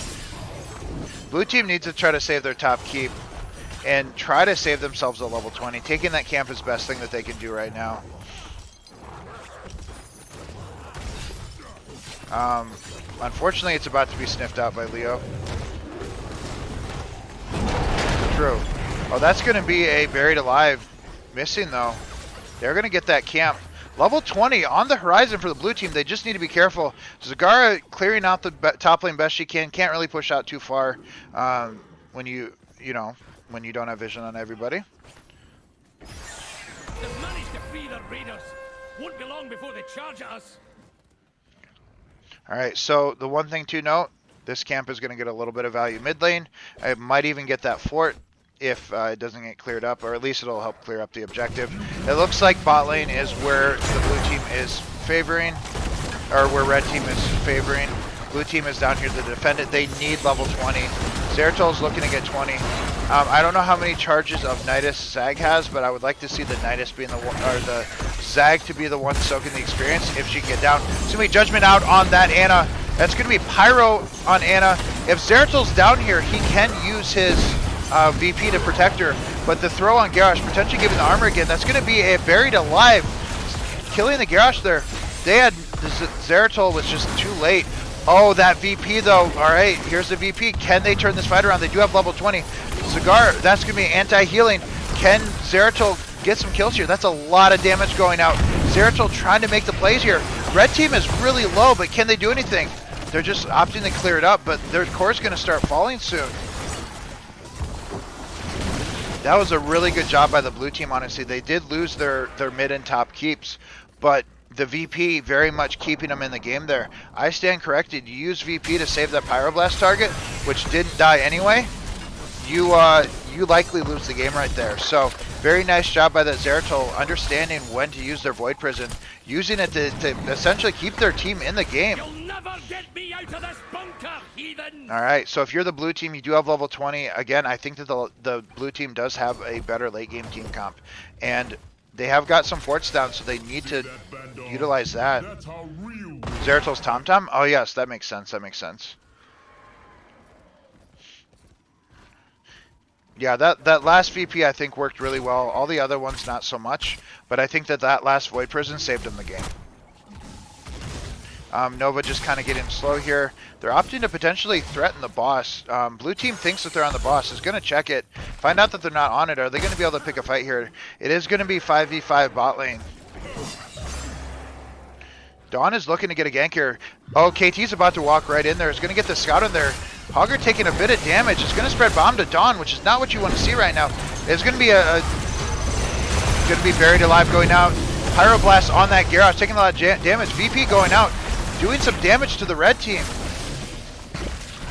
Blue team needs to try to save their top keep and try to save themselves a level 20. Taking that camp is the best thing that they can do right now. Unfortunately, it's about to be sniffed out by Leo. True. Oh, that's going to be a buried alive. Missing, though. They're going to get that camp. Level 20 on the horizon for the blue team. They just need to be careful. Zagara clearing out the top lane best she can. Can't really push out too far when you don't have vision on everybody. They've managed to free the raiders. Won't be long before they charge at us. All right, so the one thing to note, this camp is going to get a little bit of value mid lane. It might even get that fort if it doesn't get cleared up, or at least it'll help clear up the objective. It looks like bot lane is where the blue team is favoring, or where red team is favoring. Blue team is down here to defend it. They need level 20. Zeratul is looking to get 20. I don't know how many charges of Nidus Zag has, but I would like to see the Nidus being the one, or the Zag to be the one soaking the experience if she can get down. It's going to be Judgment out on that Ana. That's going to be Pyro on Ana. If Zeratul's down here, he can use his VP to protect her, but the throw on Garrosh, potentially giving the armor again, that's going to be a buried alive. Killing the Garrosh there. Zeratul was just too late. Oh, that VP though. Alright, here's the VP. Can they turn this fight around? They do have level 20. Zagar, that's going to be anti-healing. Can Zeratul get some kills here? That's a lot of damage going out. Zeratul trying to make the plays here. Red team is really low, but can they do anything? They're just opting to clear it up, but their core is going to start falling soon. That was a really good job by the blue team, honestly. They did lose their mid and top keeps, but the VP very much keeping them in the game there. I stand corrected. You use VP to save that Pyroblast target, which didn't die anyway. You likely lose the game right there. So very nice job by that Zeratul, understanding when to use their Void Prison, using it to essentially keep their team in the game. You'll never get me out of this bunker, heathen! Alright, so if you're the blue team, you do have level 20. Again, I think that the blue team does have a better late game team comp. And they have got some forts down, so they need to utilize that. Zeratul's Tom? Oh yes, that makes sense, Yeah, that last VP I think worked really well. All the other ones not so much, but I think that last Void Prison saved them the game. Nova just kind of getting slow here. They're opting to potentially threaten the boss. Blue team thinks that they're on the boss, is going to check it, find out that they're not on it. Are they going to be able to pick a fight here? It is going to be 5v5 bot lane. Dawn is looking to get a gank here. Oh, KT's about to walk right in there. Is going to get the scout in there. Hogger taking a bit of damage. It's going to spread bomb to Dawn, which is not what you want to see right now. It's going to be buried alive going out. Pyroblast on that Garrosh, taking a lot of damage. VP going out, doing some damage to the red team.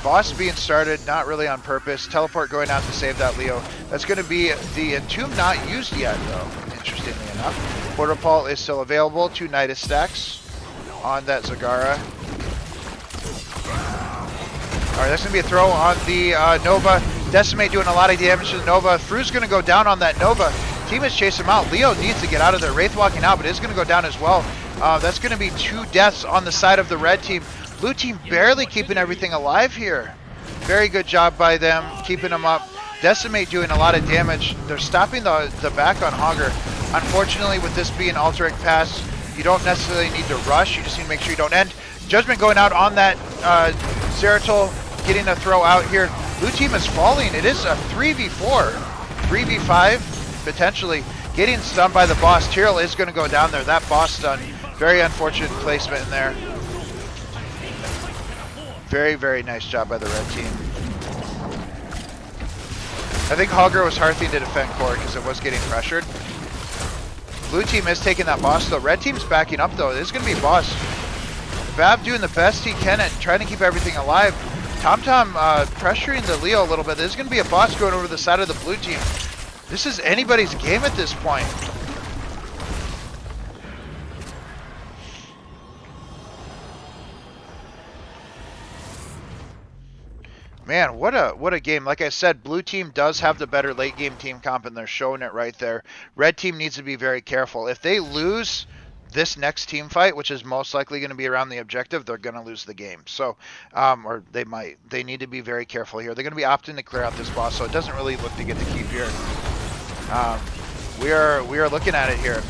Boss being started, not really on purpose. Teleport going out to save that Leo. That's going to be the Entomb not used yet, though, interestingly enough. Hortipult is still available. 2 Nidus stacks on that Zagara. Alright, that's going to be a throw on the Nova. Decimate doing a lot of damage to the Nova. Fru's going to go down on that Nova. Team is chasing him out. Leo needs to get out of there. Wraith walking out, but is going to go down as well. That's going to be 2 deaths on the side of the red team. Blue team barely keeping everything alive here. Very good job by them, keeping them up. Decimate doing a lot of damage. They're stopping the back on Hogger. Unfortunately, with this being Alterac Pass, you don't necessarily need to rush. You just need to make sure you don't end. Judgment going out on that Zeratul getting a throw out here. Blue team is falling. It is a 3v4, 3v5 potentially. Getting stunned by the boss. Tyrael is going to go down there. That boss stun. Very unfortunate placement in there. Very, very nice job by the red team. I think Hogger was hearthing to defend core because it was getting pressured. Blue team is taking that boss though. Red team's backing up though. This is going to be boss. Vav doing the best he can and trying to keep everything alive. TomTom pressuring the Leo a little bit. There's going to be a boss going over the side of the blue team. This is anybody's game at this point. Man, what a game. Like I said, blue team does have the better late game team comp, and they're showing it right there. Red team needs to be very careful. If they lose this next team fight, which is most likely going to be around the objective, they're going to lose the game. So, or they might. They need to be very careful here. They're going to be opting to clear out this boss, so it doesn't really look to get the keep here. We are looking at it here.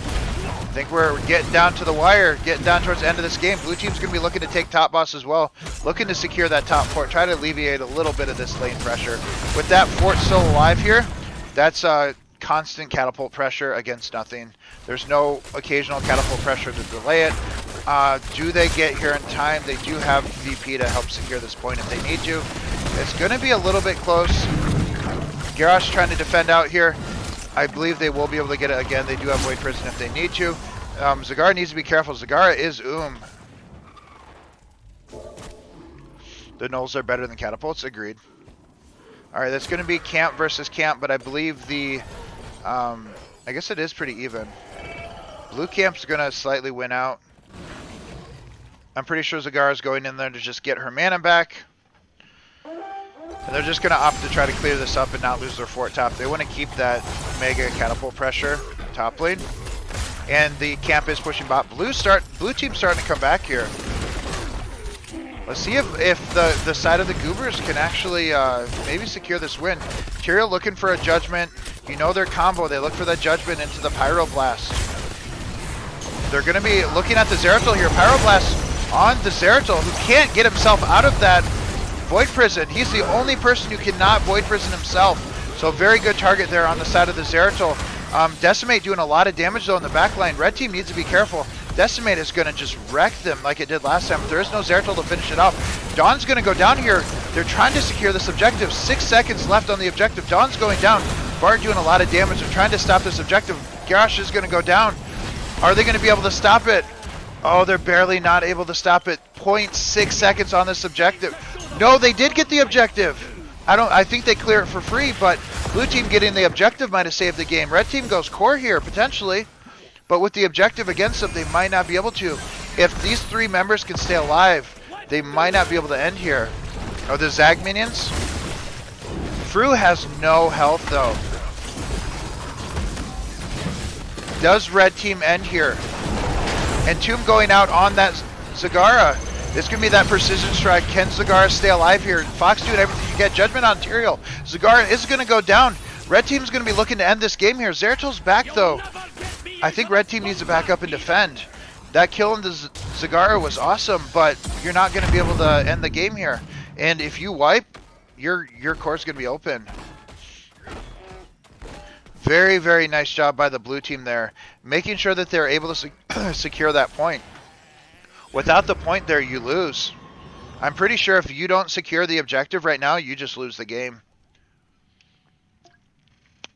I think we're getting down to the wire, getting down towards the end of this game. Blue team's going to be looking to take top boss as well, looking to secure that top fort, try to alleviate a little bit of this lane pressure. With that fort still alive here, that's constant catapult pressure against nothing. There's no occasional catapult pressure to delay it. Do they get here in time? They do have VP to help secure this point if they need to. It's going to be a little bit close. Garrosh trying to defend out here. I believe they will be able to get it again. They do have Void Prison if they need to. Zagara needs to be careful. Zagara is The nulls are better than catapults. Agreed. All right, that's going to be camp versus camp, but I believe the... I guess it is pretty even. Blue camp's going to slightly win out. I'm pretty sure Zagara's going in there to just get her mana back. And they're just going to opt to try to clear this up and not lose their fort top. They want to keep that mega catapult pressure top lane. And the camp is pushing bot. Blue team's starting to come back here. Let's see if the side of the Goobers can actually maybe secure this win. Tyrael looking for a judgment. You know their combo. They look for that judgment into the Pyroblast. They're going to be looking at the Zeratul here. Pyroblast on the Zeratul, who can't get himself out of that Void Prison. He's the only person who cannot Void Prison himself. So very good target there on the side of the Zeratul. Decimate doing a lot of damage though in the back line. Red team needs to be careful. Decimate is going to just wreck them like it did last time. There is no Zeratul to finish it off. Dawn's going to go down here. They're trying to secure this objective. 6 seconds left on the objective. Dawn's going down. Bard doing a lot of damage. They're trying to stop this objective. Garrosh is going to go down. Are they going to be able to stop it? Oh, they're barely not able to stop it. 0.6 seconds on this objective. No, they did get the objective. I think they clear it for free, but blue team getting the objective might have saved the game. Red team goes core here, potentially. But with the objective against them, they might not be able to. If these 3 members can stay alive, they might not be able to end here. Oh, the Zag minions? Fru has no health, though. Does red team end here? And Tomb going out on that Zagara. This could be that precision strike. Can Zagara stay alive here? Fox doing everything to get judgment on Tyrael. Zagara is going to go down. Red team's going to be looking to end this game here. Zeratul's back, though. I think red team needs to back up and defend. That kill in the Zagara was awesome, but you're not going to be able to end the game here. And if you wipe, your core's going to be open. Very, very nice job by the blue team there, making sure that they're able to secure that point. Without the point there, you lose. I'm pretty sure if you don't secure the objective right now, you just lose the game.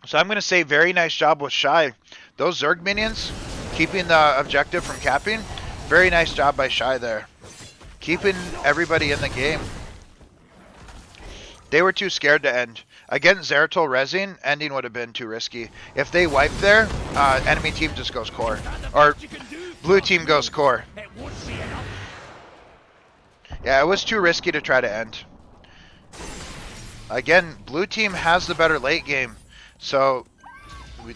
So I'm going to say very nice job with Shy. Those Zerg minions, keeping the objective from capping, very nice job by Shy there. Keeping everybody in the game. They were too scared to end. Against Zeratul Rezzing, ending would have been too risky. If they wipe there, enemy team just goes core. Or blue team goes core. Yeah, it was too risky to try to end. Again, blue team has the better late game. So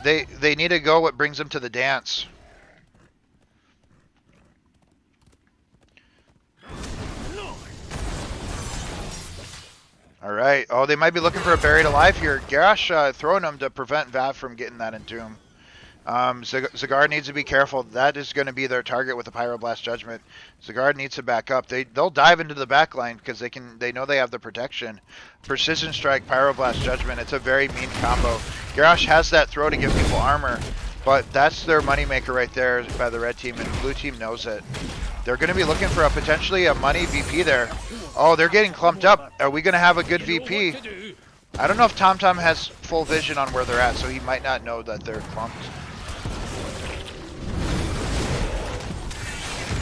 they need to go what brings them to the dance. All right. Oh, they might be looking for a buried alive here. Garrosh throwing him to prevent Vav from getting that into him. Zagar needs to be careful. That is going to be their target with the Pyroblast Judgment. Zagar needs to back up. They'll dive into the back line because they know they have the protection. Precision Strike, Pyroblast Judgment. It's a very mean combo. Garrosh has that throw to give people armor, but that's their moneymaker right there by the red team, and blue team knows it. They're going to be looking for potentially a money VP there. Oh, they're getting clumped up. Are we going to have a good VP? I don't know if TomTom has full vision on where they're at, so he might not know that they're clumped.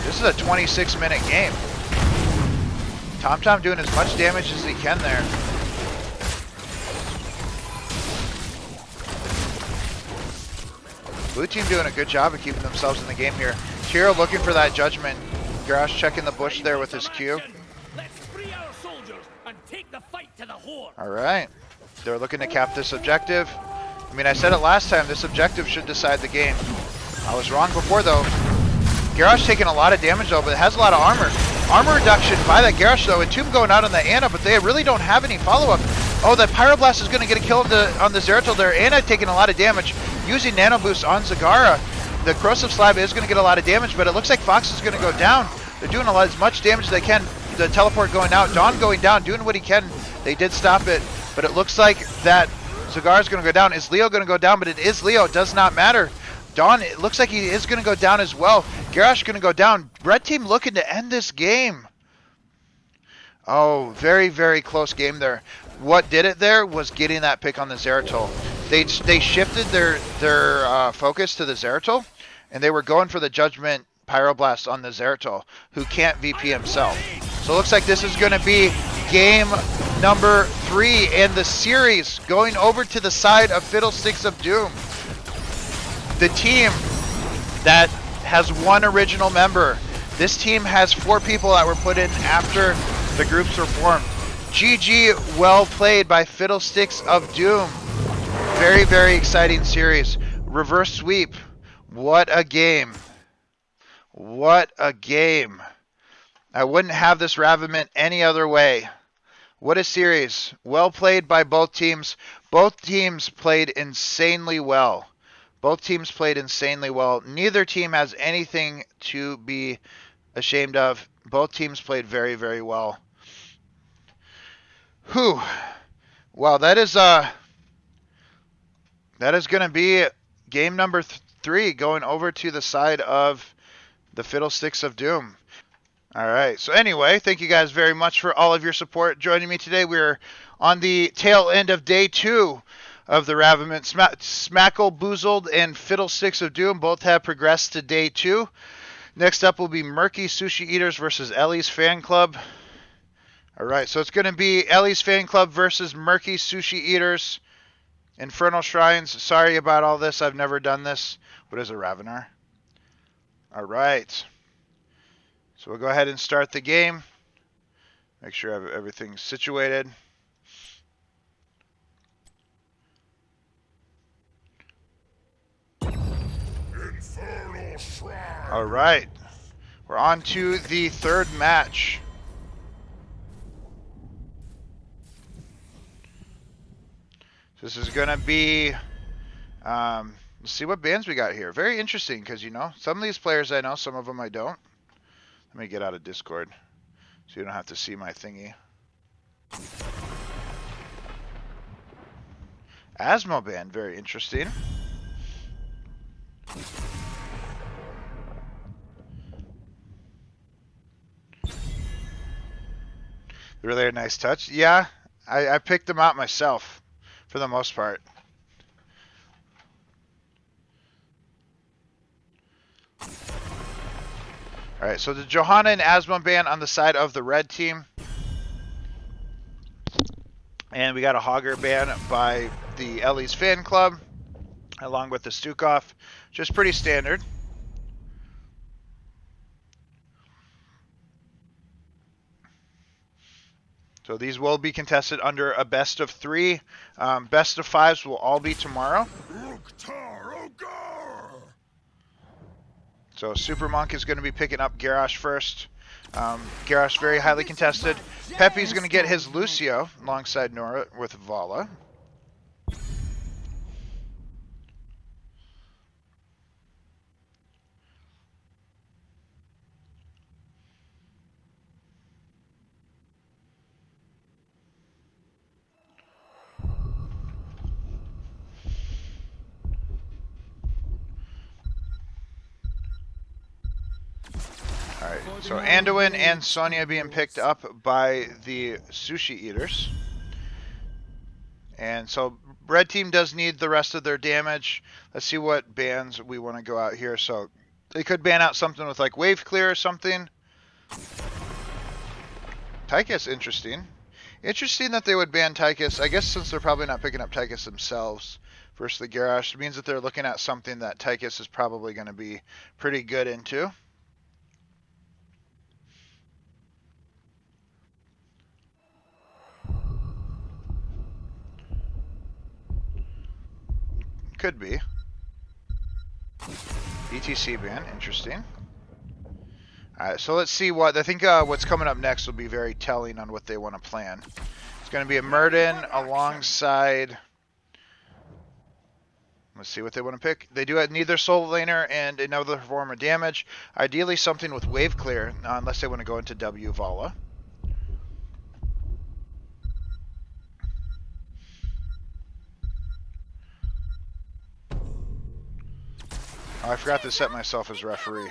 This is a 26-minute game. TomTom doing as much damage as he can there. Blue team doing a good job of keeping themselves in the game here. Kiro looking for that judgment. Garrosh checking the bush there with his Q. Let's free our soldiers and take the fight to the horde. All right. They're looking to cap this objective. I mean, I said it last time, this objective should decide the game. I was wrong before, though. Garrosh taking a lot of damage, though, but it has a lot of armor. Armor reduction by that Garrosh, though. And Tomb going out on the Ana, but they really don't have any follow-up. Oh, that Pyroblast is going to get a kill on the Zeratul there. Ana taking a lot of damage, using Nano Boost on Zagara. The Corrosive Slab is going to get a lot of damage, but it looks like Fox is going to go down. They're doing as much damage as they can. The teleport going out. Dawn going down, doing what he can. They did stop it, but it looks like that Zagar is going to go down. Is Leo going to go down? But it is Leo. It does not matter. Dawn, it looks like he is going to go down as well. Garrosh going to go down. Red team looking to end this game. Oh, very, very close game there. What did it there was getting that pick on the Zeratul. They shifted their focus to the Zeratul, and they were going for the Judgment Pyroblast on the Zeratul, who can't VP himself. So it looks like this is going to be game number 3 in the series, going over to the side of Fiddlesticks of Doom. The team that has one original member. This team has 4 people that were put in after the groups were formed. GG, well played by Fiddlesticks of Doom. Very, very exciting series. Reverse sweep. What a game. What a game. I wouldn't have this Raviment any other way. What a series. Well played by both teams. Both teams played insanely well. Both teams played insanely well. Neither team has anything to be ashamed of. Both teams played very, very well. Whew. Well, that is going to be game number 3, going over to the side of the Fiddlesticks of Doom. All right. So anyway, thank you guys very much for all of your support joining me today. We're on the tail end of day 2 of the Raviment. Smackle, Boozled, and Fiddlesticks of Doom both have progressed to day 2. Next up will be Murky Sushi Eaters versus Ellie's Fan Club. All right, so it's going to be Ellie's Fan Club versus Murky Sushi Eaters. Infernal Shrines. Sorry about all this. I've never done this. What is a Ravenar? All right. So we'll go ahead and start the game. Make sure everything's situated. Infernal Shrine. All right. We're on to the 3rd match. This is going to be, let's see what bands we got here. Very interesting because, you know, some of these players I know, some of them I don't. Let me get out of Discord so you don't have to see my thingy. Asmo band, very interesting. Really a nice touch. Yeah, I picked them out myself. For the most part. Alright, so the Johanna and Asma band on the side of the red team. And we got a Hogger band by the Ellie's Fan Club, along with the Stukov. Just pretty standard. So these will be contested under a best of 3. Best of 5s will all be tomorrow. So Super Monk is going to be picking up Garrosh first. Garrosh very highly contested. Pepe's going to get his Lucio alongside Nora with Vala. So Anduin and Sonya being picked up by the Sushi Eaters. And so red team does need the rest of their damage. Let's see what bans we want to go out here. So they could ban out something with like wave clear or something. Tychus, interesting. Interesting that they would ban Tychus. I guess since they're probably not picking up Tychus themselves versus the Garrosh, it means that they're looking at something that Tychus is probably going to be pretty good into. Could be. ETC ban, interesting. Alright, so let's see what, I think what's coming up next will be very telling on what they want to plan. It's going to be a Murden alongside, let's see what they want to pick. They do need their Soul Laner and another form of damage. Ideally something with wave clear, unless they want to go into W Vala. Oh, I forgot to set myself as referee.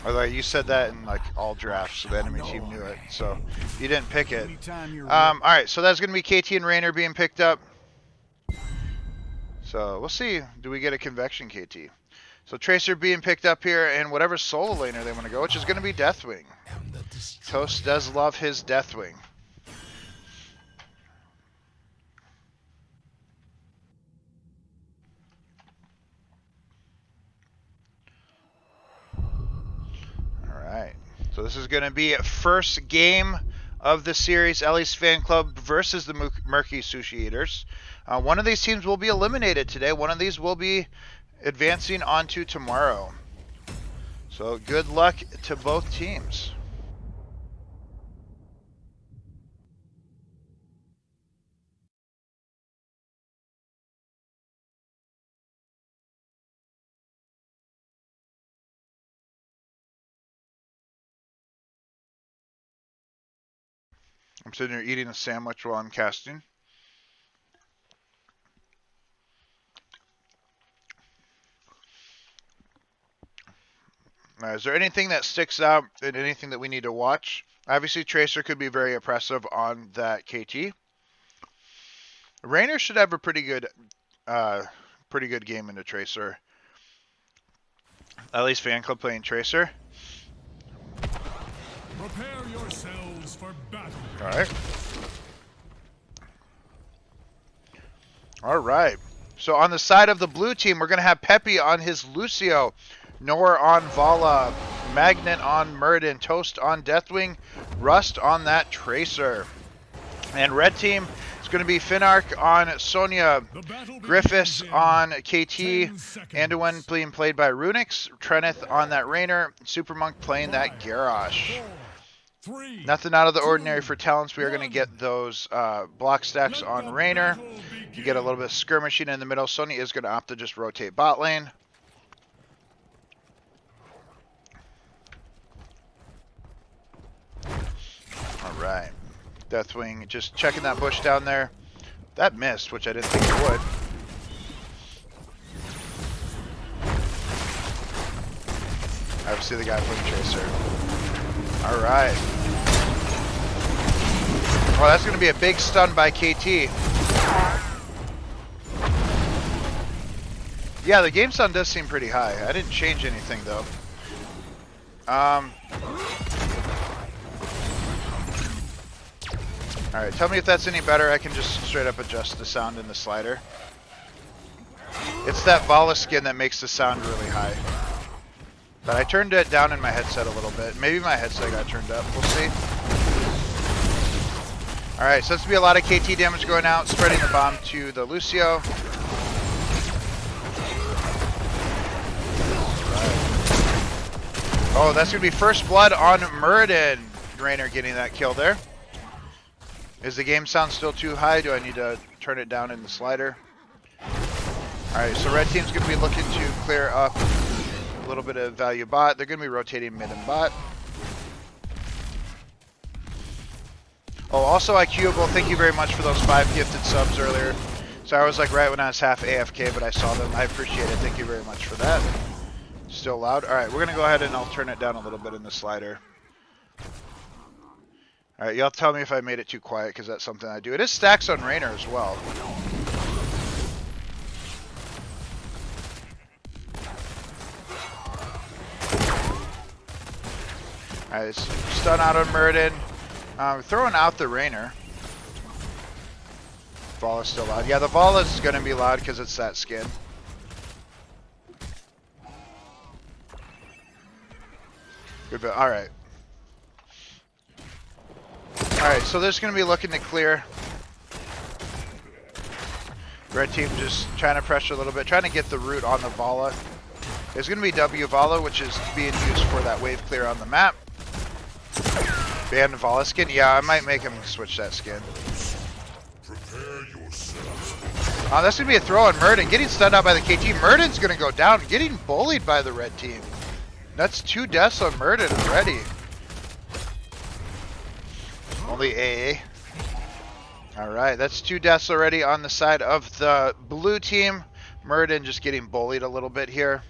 Although you said that in like all drafts, so the enemy team knew it. So you didn't pick it. Alright, so that's going to be KT and Raynor being picked up. So we'll see. Do we get a Convection KT? So Tracer being picked up here, and whatever solo laner they want to go, which is going to be Deathwing. Toast does love his Deathwing. Alright, so this is going to be first game of the series, Ellie's Fan Club versus the Murky Sushi Eaters. One of these teams will be eliminated today. One of these will be advancing on to tomorrow. So good luck to both teams. I'm sitting here eating a sandwich while I'm casting. Is there anything that sticks out and anything that we need to watch? Obviously, Tracer could be very oppressive on that KT. Raynor should have a pretty good game into Tracer. At least Fan Club playing Tracer. Prepare yourselves for battle. All right. So on the side of the blue team, we're going to have Peppy on his Lucio, Nor on Vala, Magnet on Murden, Toast on Deathwing, Rust on that Tracer. And red team is going to be Finark on Sonya, Griffiths on KT, Anduin being played by Runix, Treneth on that Raynor, Supermonk playing that Garrosh. Nothing out of the ordinary for talents. We are going to get those block stacks on Raynor. You get a little bit of skirmishing in the middle. Sonya is going to opt to just rotate bot lane. Alright. Deathwing just checking that bush down there. That missed, which I didn't think it would. Obviously the guy playing Tracer. Alright. Oh, that's going to be a big stun by KT. Yeah, the game stun does seem pretty high. I didn't change anything, though. Alright, tell me if that's any better. I can just straight up adjust the sound in the slider. It's that Vala skin that makes the sound really high. But I turned it down in my headset a little bit. Maybe my headset got turned up. We'll see. Alright, so that's going to be a lot of KT damage going out. Spreading the bomb to the Lucio. Oh, that's going to be first blood on Murden. Raynor getting that kill there. Is the game sound still too high? Do I need to turn it down in the slider? Alright, so red team's going to be looking to clear up a little bit of value bot. They're going to be rotating mid and bot. Oh, also IQable, thank you very much for those 5 gifted subs earlier. So I was like right when I was half AFK, but I saw them. I appreciate it. Thank you very much for that. Still loud. Alright, we're going to go ahead and I'll turn it down a little bit in the slider. Alright, y'all tell me if I made it too quiet, because that's something I do. It is stacks on Raynor as well. Alright, stun out on Murden. Throwing out the Raynor. Vala's still loud. Yeah, the Vala's going to be loud because it's that skin. Good bit. Alright. Alright, so they're just going to be looking to clear. Red team just trying to pressure a little bit, trying to get the root on the Vala. There's going to be W Vala, which is being used for that wave clear on the map. Ban Vala skin? Yeah, I might make him switch that skin. That's going to be a throw on Murden. Getting stunned out by the KT. Murden's going to go down. Getting bullied by the red team. That's 2 deaths on Murden already. Only AA. Alright, that's 2 deaths already on the side of the blue team. Murden just getting bullied a little bit here.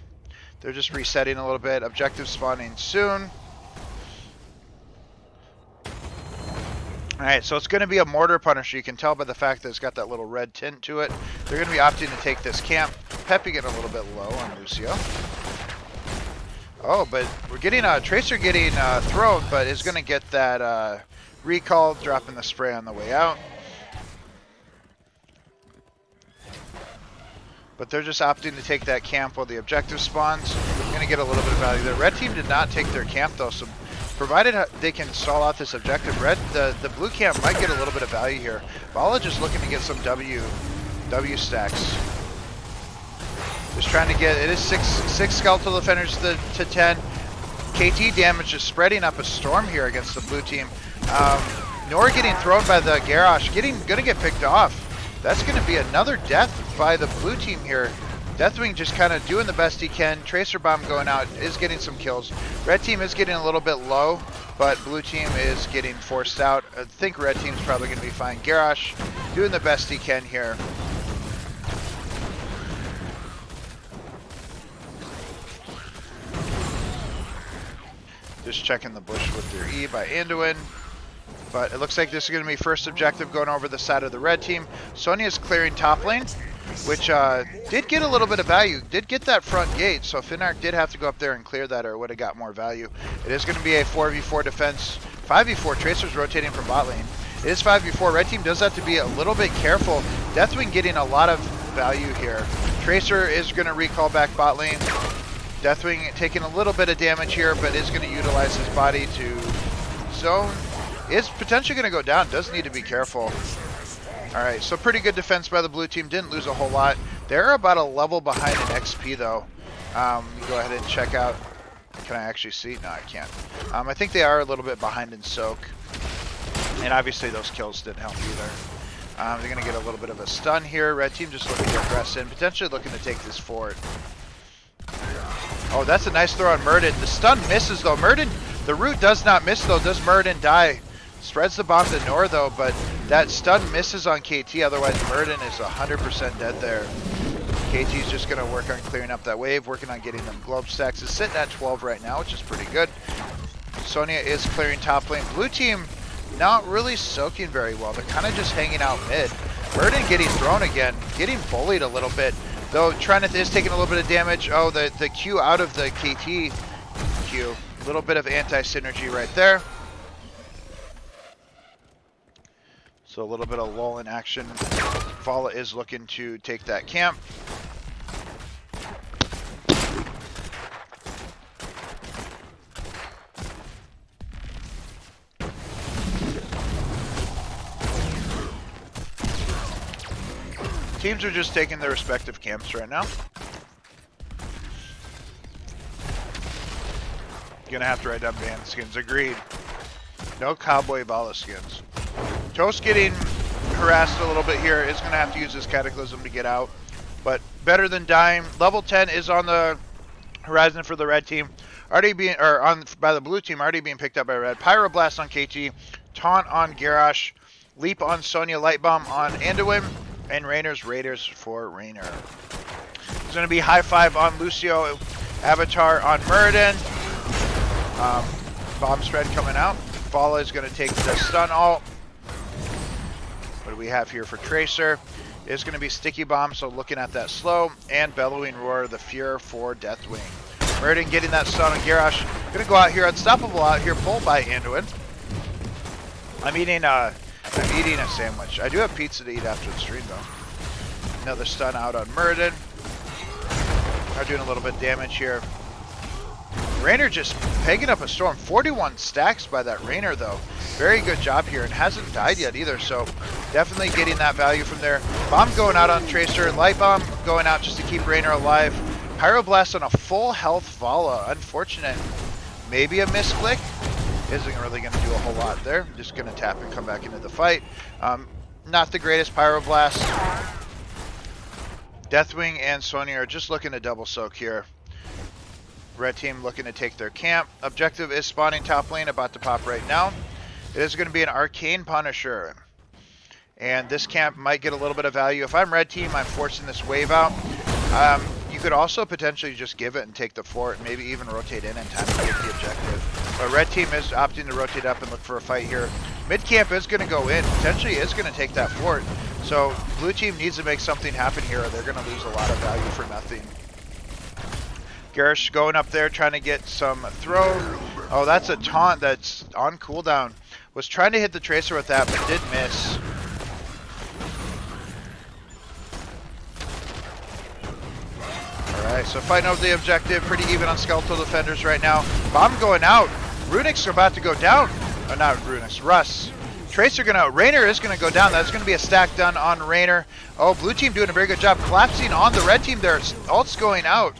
They're just resetting a little bit. Objective spawning soon. Alright, so it's going to be a mortar punisher. You can tell by the fact that it's got that little red tint to it. They're going to be opting to take this camp. Peppy getting a little bit low on Lucio. Oh, but we're getting Tracer getting thrown, but is going to get that recall, dropping the spray on the way out. But they're just opting to take that camp while the objective spawns. Going to get a little bit of value there. Red team did not take their camp though, so provided they can stall out this objective, the blue camp might get a little bit of value here. Vala just looking to get some W stacks. Just trying to get, it is six skeletal defenders to 10. KT damage is spreading up a storm here against the blue team. Nor getting thrown by the Garrosh, gonna get picked off. That's gonna be another death by the blue team here. Deathwing just kind of doing the best he can. Tracer bomb going out, is getting some kills. Red team is getting a little bit low, but blue team is getting forced out. I think red team's probably gonna be fine. Garrosh doing the best he can here. Just checking the bush with their E by Anduin. But it looks like this is going to be first objective going over the side of the red team. Sonya's clearing top lane, which did get a little bit of value. Did get that front gate, so Finark did have to go up there and clear that or would have got more value. It is going to be a 4v4 defense. 5v4, Tracer's rotating from bot lane. It is 5v4. Red team does have to be a little bit careful. Deathwing getting a lot of value here. Tracer is going to recall back bot lane. Deathwing taking a little bit of damage here, but is going to utilize his body to zone. Is potentially going to go down. Does need to be careful. Alright, so pretty good defense by the blue team. Didn't lose a whole lot. They're about a level behind in XP, though. Let me go ahead and check out. Can I actually see? No, I can't. I think they are a little bit behind in soak. And obviously those kills didn't help either. They're going to get a little bit of a stun here. Red team just looking to press in. Potentially looking to take this fort. Oh, that's a nice throw on Murden. The stun misses, though. Murden, the root does not miss, though. Does Murden die? Spreads the bomb to Nor, though, but that stun misses on KT. Otherwise, Murden is 100% dead there. KT's just going to work on clearing up that wave, working on getting them globe stacks. It's sitting at 12 right now, which is pretty good. Sonya is clearing top lane. Blue team not really soaking very well. They're kind of just hanging out mid. Murden getting thrown again, getting bullied a little bit. Though Trineth is taking a little bit of damage. Oh, the Q out of the KT Q. A little bit of anti-synergy right there. So a little bit of lull in action. Vala is looking to take that camp. Teams are just taking their respective camps right now. Gonna have to write down band skins. Agreed. No cowboy Vala skins. Toast getting harassed a little bit here. Is gonna have to use his cataclysm to get out. but better than dying. Level 10 is on the horizon for the red team. Already being, or on by the blue team, already being picked up by red. Pyroblast on KT, Taunt on Garrosh, Leap on Sonya, Light Bomb on Anduin, and Rainer's Raiders for Rainer. There's going to be High Five on Lucio, Avatar on Muradin. Bomb spread coming out. Vala is going to take the stun ult. What do we have here for Tracer? It's going to be Sticky Bomb, so looking at that slow, and Bellowing Roar, the Fear for Deathwing. Muradin getting that stun on Garrosh. Going to go out here, unstoppable out here, pulled by Anduin. I'm eating a sandwich. I do have pizza to eat after the stream, though. Another stun out on Muradin. Are doing a little bit of damage here. Rainer just pegging up a storm. 41 stacks by that Rainer, though. Very good job here, and hasn't died yet either, so definitely getting that value from there. Bomb going out on Tracer. Light Bomb going out just to keep Rainer alive. Pyroblast on a full health Vala. Unfortunate. Maybe a misclick. Isn't really going to do a whole lot there. Just going to tap and come back into the fight. Not the greatest Pyroblast. Deathwing and Sonya are just looking to double soak here. Red team looking to take their camp. Objective is spawning top lane, about to pop right now. It is going to be an Arcane Punisher. And this camp might get a little bit of value. If I'm red team, I'm forcing this wave out. You could also potentially just give it and take the fort, and maybe even rotate in time to get the objective. But red team is opting to rotate up and look for a fight here. Mid camp is going to go in, potentially is going to take that fort. So blue team needs to make something happen here, or they're going to lose a lot of value for nothing. Garrosh going up there trying to get some throw. Oh, that's a taunt that's on cooldown. Was trying to hit the Tracer with that, but did miss. Alright, so fighting over the objective. Pretty even on Skeletal Defenders right now. Bomb going out. Runik's about to go down. Oh, not Runik's. Russ. Tracer gonna, Rainer is gonna go down. That's gonna be a stack done on Rainer. Oh, blue team doing a very good job collapsing on the red team there. Ult's going out.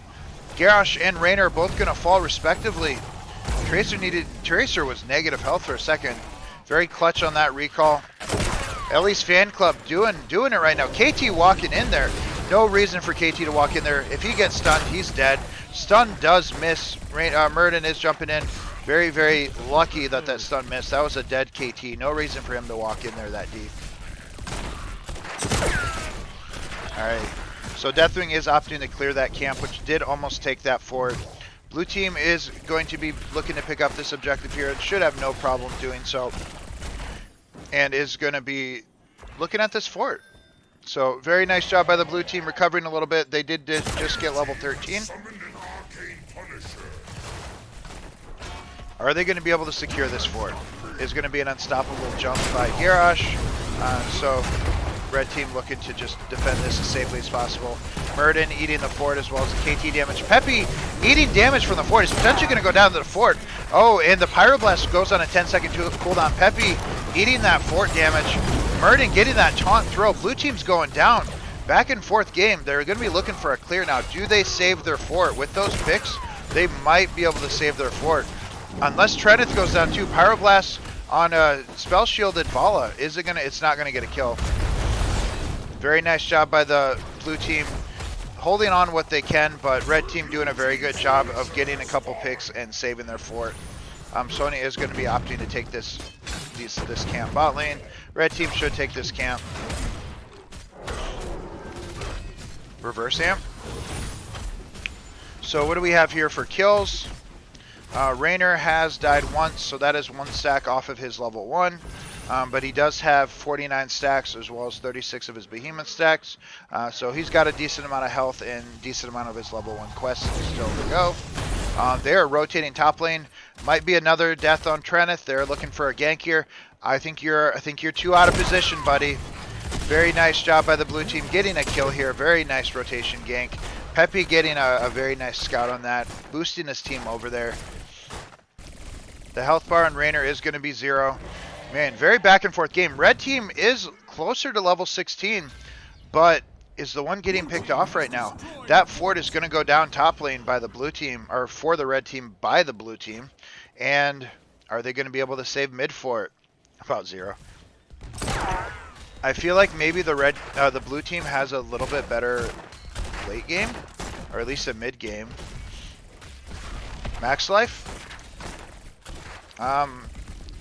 Garrosh and Rainer are both gonna fall respectively. Tracer was negative health for a second. Very clutch on that recall. Ellie's fan club doing it right now. KT walking in there. No reason for KT to walk in there. If he gets stunned, he's dead. Stun does miss. Muradin is jumping in. Very, very lucky that that stun missed. That was a dead KT. No reason for him to walk in there that deep. Alright. So Deathwing is opting to clear that camp, which did almost take that forward. Blue team is going to be looking to pick up this objective here. It should have no problem doing so. And is going to be looking at this fort. So very nice job by the blue team recovering a little bit. They did just get level 13. Are they going to be able to secure this fort? Is going to be an unstoppable jump by Garrosh. So red team looking to just defend this as safely as possible. Muradin eating the fort as well as the KT damage. Peppy eating damage from the fort. He's potentially going to go down to the fort. Oh, and the Pyroblast goes on a 10-second cooldown. Peppy eating that fort damage. Muradin getting that taunt throw. Blue team's going down. Back and forth game. They're going to be looking for a clear now. Do they save their fort? With those picks, they might be able to save their fort. Unless Trenith goes down too. Pyroblast on a spell shielded Vala. Is it gonna? It's not gonna get a kill. Very nice job by the blue team, holding on what they can, but red team doing a very good job of getting a couple picks and saving their fort. Sonya is going to be opting to take this camp bot lane. Red team should take this camp. Reverse amp. So what do we have here for kills? Rainer has died once, so that is one stack off of his level 1. But he does have 49 stacks as well as 36 of his behemoth stacks. So he's got a decent amount of health and decent amount of his level 1 quests still to go. They are rotating top lane. Might be another death on Trenith. They're looking for a gank here. I think you're too out of position, buddy. Very nice job by the blue team getting a kill here. Very nice rotation gank. Peppy getting a very nice scout on that, boosting his team over there. The health bar on Rainer is going to be 0. Man, very back and forth game. Red team is closer to level 16, but is the one getting picked off right now. That fort is going to go down top lane by the blue team, or for the red team by the blue team. And are they going to be able to save mid fort? About 0. I feel like maybe the blue team has a little bit better late game, or at least a mid game. Max life.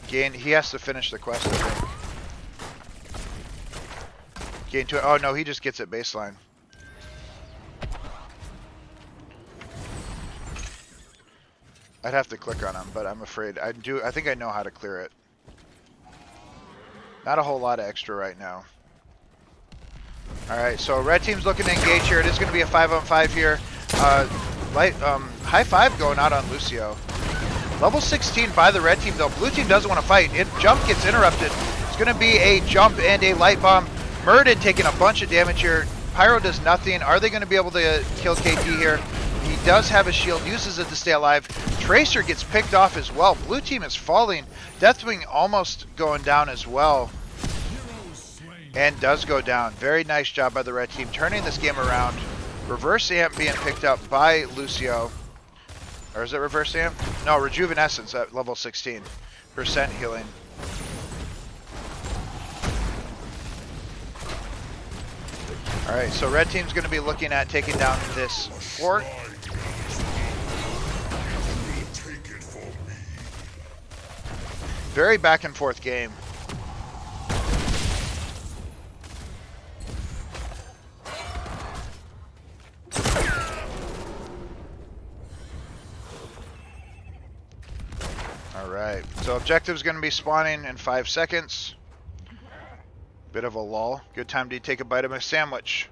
Gain. He has to finish the quest, I think. Gain 2. Oh no, he just gets it baseline. I'd have to click on him, but I'm afraid I think I know how to clear it. Not a whole lot of extra right now. All right, so red team's looking to engage here. It is going to be a 5-on-5 here. High five going out on Lucio. Level 16 by the red team, though. Blue team doesn't want to fight. Jump gets interrupted. It's going to be a jump and a light bomb. Murden taking a bunch of damage here. Pyro does nothing. Are they going to be able to kill KT here? He does have a shield, uses it to stay alive. Tracer gets picked off as well. Blue team is falling. Deathwing almost going down as well. And does go down. Very nice job by the red team turning this game around. Reverse amp being picked up by Lucio. Or is it reverse amp? No, rejuvenescence at level 16%. Healing. Alright, so red team's going to be looking at taking down this fort. Very back and forth game. Alright, so objective's going to be spawning in 5 seconds. Bit of a lull. Good time to take a bite of my sandwich.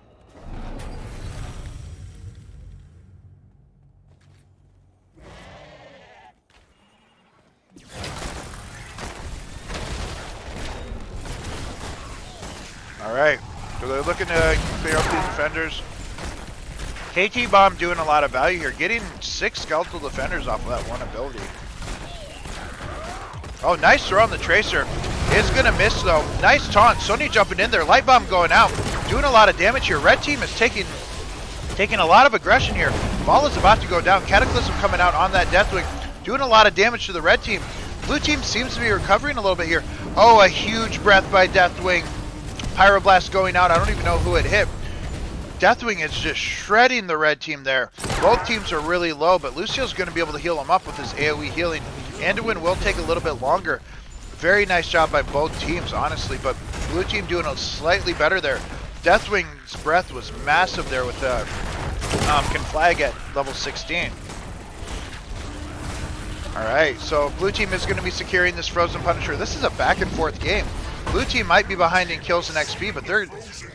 Alright, so they're looking to clear up these defenders. KT Bomb doing a lot of value here, getting 6 skeletal defenders off of that one ability. Oh, nice throw on the Tracer. It's going to miss, though. Nice taunt. Sony jumping in there. Light Bomb going out. Doing a lot of damage here. Red team is taking a lot of aggression here. Ball is about to go down. Cataclysm coming out on that Deathwing. Doing a lot of damage to the red team. Blue team seems to be recovering a little bit here. Oh, a huge breath by Deathwing. Pyroblast going out. I don't even know who it hit. Deathwing is just shredding the red team there. Both teams are really low, but Lucio's going to be able to heal him up with his AoE healing. Anduin will take a little bit longer. Very nice job by both teams, honestly, but blue team doing a slightly better there. Deathwing's breath was massive there with the Conflag at level 16. Alright, so blue team is going to be securing this Frozen Punisher. This is a back and forth game. Blue team might be behind in kills and XP, but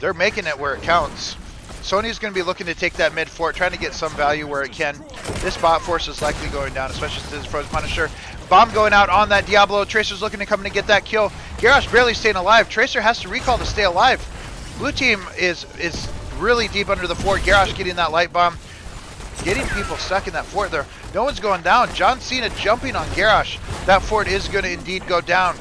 they're making it where it counts. Sony's going to be looking to take that mid fort, trying to get some value where it can. This bot force is likely going down, especially since this Frozen Punisher. Bomb going out on that Diablo. Tracer's looking to come in and get that kill. Garrosh barely staying alive. Tracer has to recall to stay alive. Blue team is really deep under the fort. Garrosh getting that light bomb. Getting people stuck in that fort there. No one's going down. John Cena jumping on Garrosh. That fort is going to indeed go down.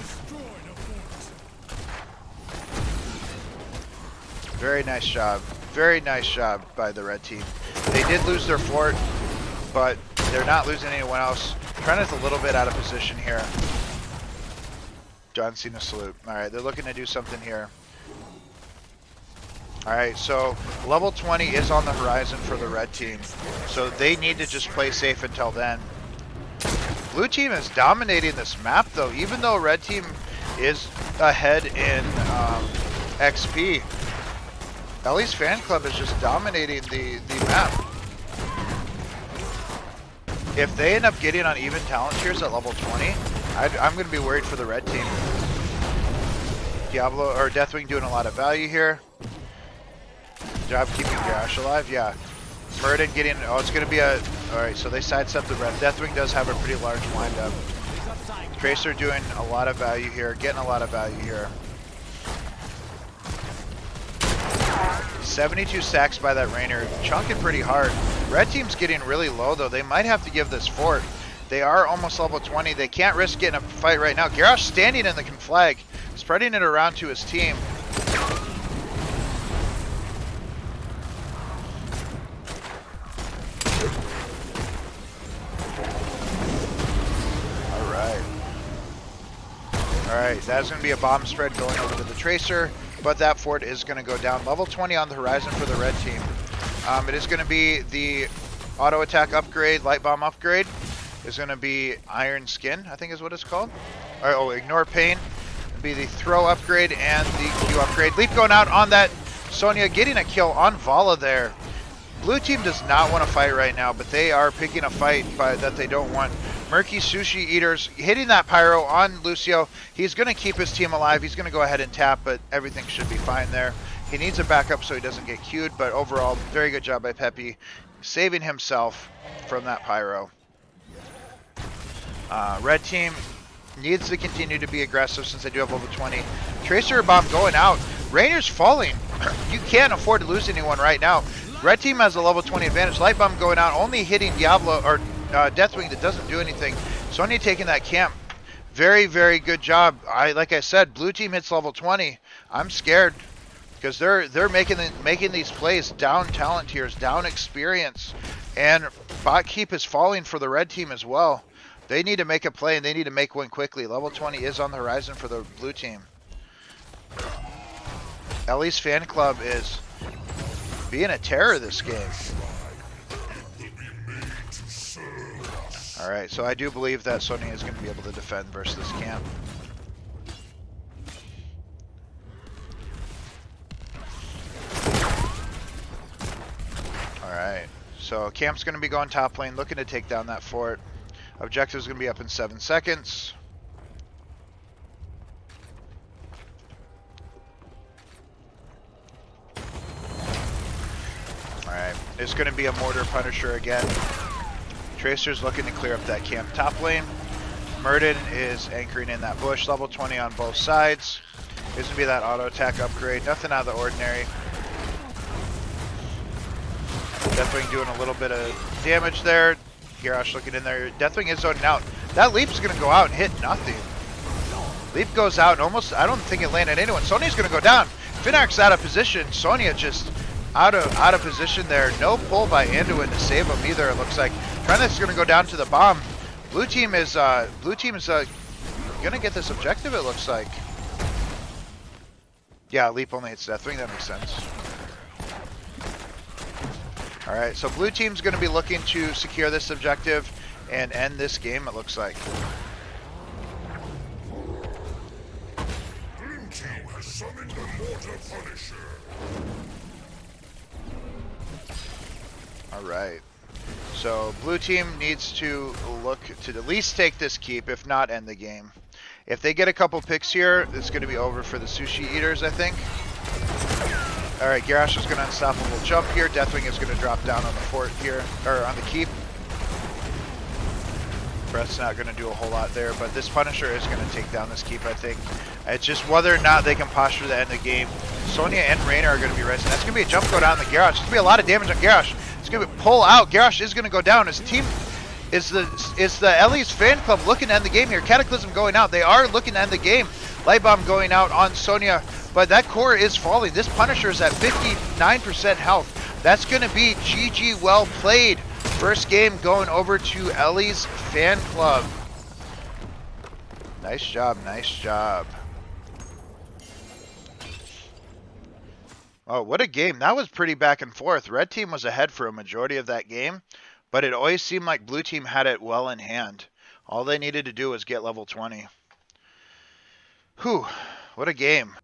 Very nice job. Very nice job by the red team. They did lose their fort, but they're not losing anyone else. Trent is a little bit out of position here. John Cena salute. Alright, they're looking to do something here. Alright, so level 20 is on the horizon for the red team. So they need to just play safe until then. Blue team is dominating this map though, even though red team is ahead in XP. Ellie's fan club is just dominating the map. If they end up getting on even talent tiers at level 20, I'm going to be worried for the red team. Diablo or Deathwing doing a lot of value here. Job keeping Garrosh alive, yeah. Murden getting, oh, it's going to be a, alright, so they sidestep the red. Deathwing does have a pretty large windup. Tracer doing a lot of value here, getting a lot of value here. 72 sacks by that Rainer, chunking pretty hard. Red team's getting really low though. They might have to give this fort. They are almost level 20. They can't risk getting a fight right now. Garrosh standing in the Conflag, spreading it around to his team. Alright, that's going to be a bomb spread going over to the Tracer, but that fort is going to go down. Level 20 on the horizon for the red team. It is going to be the auto attack upgrade, light bomb upgrade. Is going to be Iron Skin, I think is what it's called. Ignore Pain. It'll be the throw upgrade and the Q upgrade. Leap going out on that Sonya, getting a kill on Vala there. Blue team does not want to fight right now, but they are picking a fight that they don't want. Murky Sushi Eaters hitting that Pyro on Lucio. He's going to keep his team alive. He's going to go ahead and tap, but everything should be fine there. He needs a backup so he doesn't get queued, but overall, very good job by Peppy saving himself from that Pyro. Red team needs to continue to be aggressive since they do have level 20. Tracer Bomb going out. Rainer's falling. You can't afford to lose anyone right now. Red team has a level 20 advantage. Light Bomb going out, only hitting Diablo or Deathwing that doesn't do anything. Sonya taking that camp. Very, very good job. Like I said, blue team hits level 20. I'm scared because they're making these plays down talent tiers, down experience, and bot keep is falling for the red team as well. They need to make a play and they need to make one quickly. Level 20 is on the horizon for the blue team. Ellie's fan club is being a terror this game. Alright, so I do believe that Sonya is going to be able to defend versus this camp. Alright, so camp's going to be going top lane, looking to take down that fort. Objective's going to be up in 7 seconds. Alright, it's going to be a Mortar Punisher again. Tracer's looking to clear up that camp top lane. Murden is anchoring in that bush, level 20 on both sides. There's going to be that auto attack upgrade, nothing out of the ordinary. Deathwing doing a little bit of damage there. Garrosh looking in there. Deathwing is zoning out. That leap's going to go out and hit nothing. Leap goes out and almost, I don't think it landed anyone. Sonya's going to go down. Finarch's out of position. Sonya just out of position there. No pull by Anduin to save him either, it looks like. Treneth's going to go down to the bomb. Blue team is going to get this objective, it looks like. Yeah, Leap only hits Deathwing. That makes sense. Alright, so blue team's going to be looking to secure this objective and end this game, it looks like. Blue team has summoned the Mortar Punisher. Alright. So blue team needs to look to at least take this keep, if not end the game. If they get a couple picks here, it's going to be over for the Sushi Eaters, I think. Alright, Garrosh is going to unstoppable jump here. Deathwing is going to drop down on the fort here, or on the keep. Breath's not going to do a whole lot there, but this Punisher is going to take down this keep, I think. It's just whether or not they can posture the end of the game. Sonya and Raynor are going to be resting. That's going to be a jump go down the Garrosh. It's going to be a lot of damage on Garrosh. It's going to pull out. Garrosh is going to go down. His team is the Ellie's fan club looking to end the game here. Cataclysm going out. They are looking to end the game. Light Bomb going out on Sonya, but that core is falling. This Punisher is at 59% health. That's going to be GG, well played. First game going over to Ellie's fan club. Nice job, nice job. Oh, what a game. That was pretty back and forth. Red team was ahead for a majority of that game, but it always seemed like blue team had it well in hand. All they needed to do was get level 20. Whew, what a game.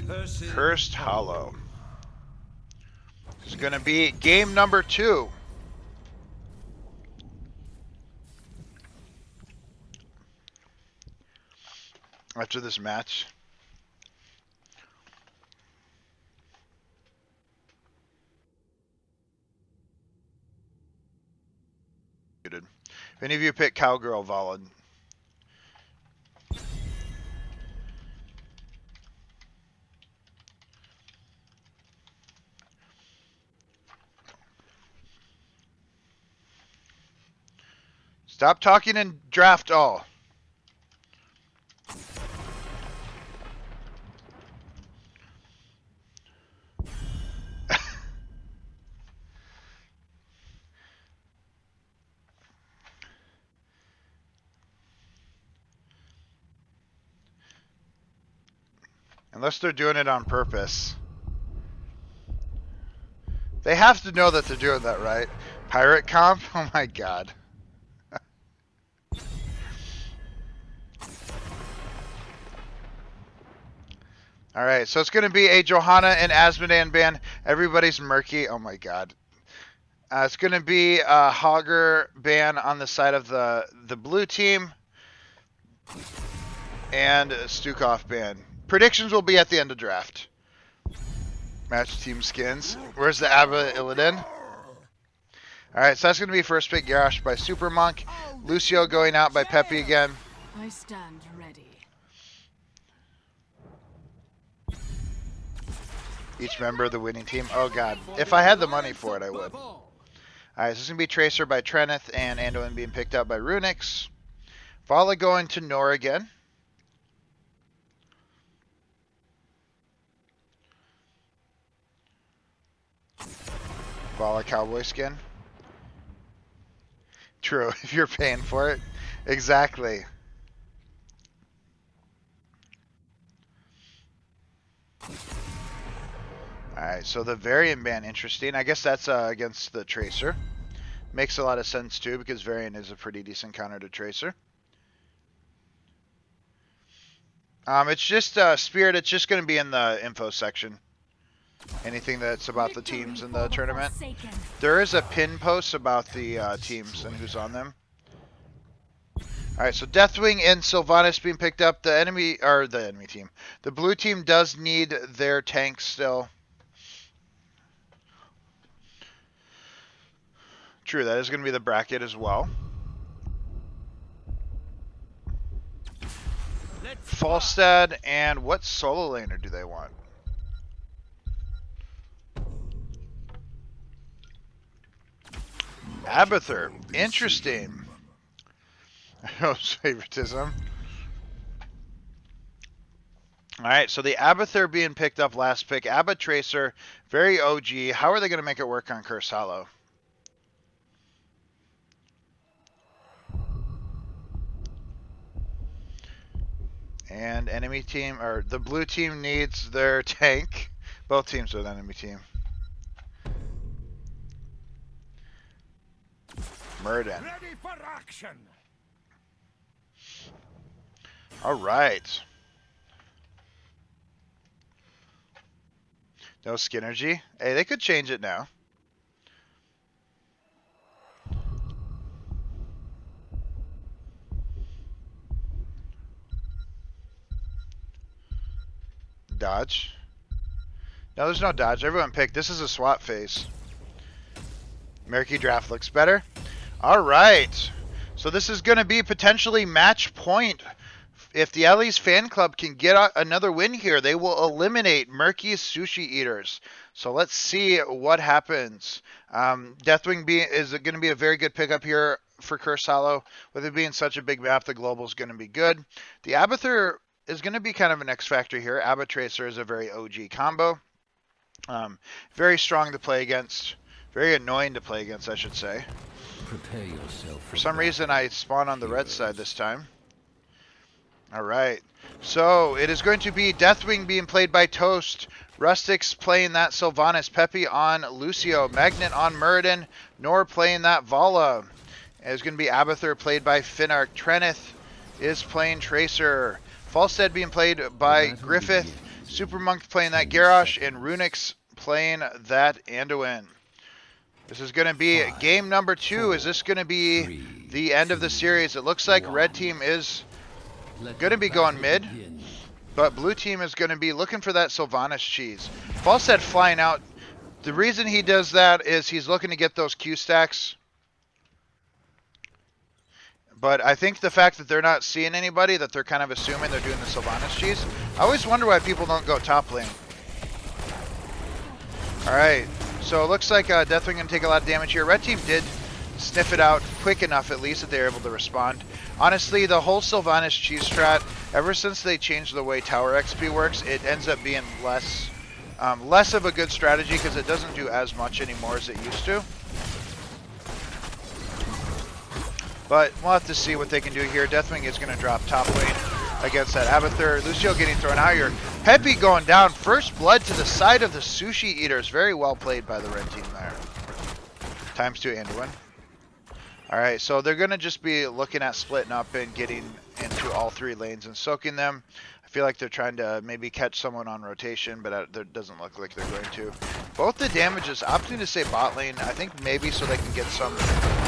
Cursed Hollow. This is going to be game number 2. After this match. If any of you pick Cowgirl, Valid. Stop talking and draft all. Unless they're doing it on purpose. They have to know that they're doing that, right? Pirate comp? Oh my god. Alright, so it's going to be a Johanna and Asmodean ban. Everybody's murky. Oh my god. It's going to be a Hogger ban on the side of the blue team. And a Stukov ban. Predictions will be at the end of draft. Match team skins. Where's the Abba Illidan? Alright, so that's going to be first pick Garrosh by Super Monk. Lucio going out by Peppy again. I stand ready. Each member of the winning team. Oh god. If I had the money for it, I would. Alright, so this is going to be Tracer by Treneth and Anduin being picked up by Runix. Vala going to Nor again. Vala cowboy skin. True, if you're paying for it. Exactly. Alright, so the variant ban, interesting. I guess that's against the Tracer. Makes a lot of sense too, because variant is a pretty decent counter to Tracer. It's just Spirit, it's just going to be in the info section. Anything that's about the teams in the tournament. There is a pin post about the teams and who's on them. Alright, so Deathwing and Sylvanas being picked up. The enemy team. The blue team does need their tanks still. True, that is going to be the bracket as well. Falstad, and what solo laner do they want? Abathur. Interesting. Oh, favoritism. Alright, so the Abathur being picked up last pick. Abba Tracer, very OG. How are they going to make it work on Curse Hollow? And enemy team, or the blue team needs their tank. Both teams are the enemy team. Murden. Ready for action. All right. No Skinergy. Hey, they could change it now. Dodge. No, there's no dodge. Everyone picked. This is a swap phase. Murky draft looks better. All right. So this is going to be potentially match point. If the Ellie's fan club can get another win here, they will eliminate Murky's Sushi Eaters. So let's see what happens. Deathwing is going to be a very good pickup here for Curse Hollow. With it being such a big map, the global is going to be good. The Abathur is going to be kind of an X factor here. Abba Tracer is a very OG combo. Very strong to play against. Very annoying to play against, I should say. Prepare yourself. For some reason, I spawn on the red side this time. Alright, so it is going to be Deathwing being played by Toast, Rustics playing that Sylvanas, Peppy on Lucio, Magnet on Muradin, Nor playing that Vala. It's going to be Abathur played by Finnark, Treneth is playing Tracer, Falstead being played by Griffith, Supermonk playing that Garrosh, and Runix playing that Anduin. This is going to be game number 2. Is this going to be the end of the series? It looks like red team is going to be going mid, but blue team is going to be looking for that Sylvanas cheese. Falstead flying out. The reason he does that is he's looking to get those Q stacks. But I think the fact that they're not seeing anybody, that they're kind of assuming they're doing the Sylvanas cheese. I always wonder why people don't go top lane. Alright, so it looks like Deathwing going to take a lot of damage here. Red team did sniff it out quick enough, at least, that they were able to respond. Honestly, the whole Sylvanas cheese strat, ever since they changed the way tower XP works, it ends up being less of a good strategy because it doesn't do as much anymore as it used to. But we'll have to see what they can do here. Deathwing is going to drop top lane against that Abathur. Lucio getting thrown out here. Pepe going down. First blood to the side of the Sushi Eaters. Very well played by the red team there. ×2 Anduin. Alright, so they're going to just be looking at splitting up and getting into all 3 lanes and soaking them. I feel like they're trying to maybe catch someone on rotation, but it doesn't look like they're going to. Both the damages opting to say bot lane, I think maybe so they can get some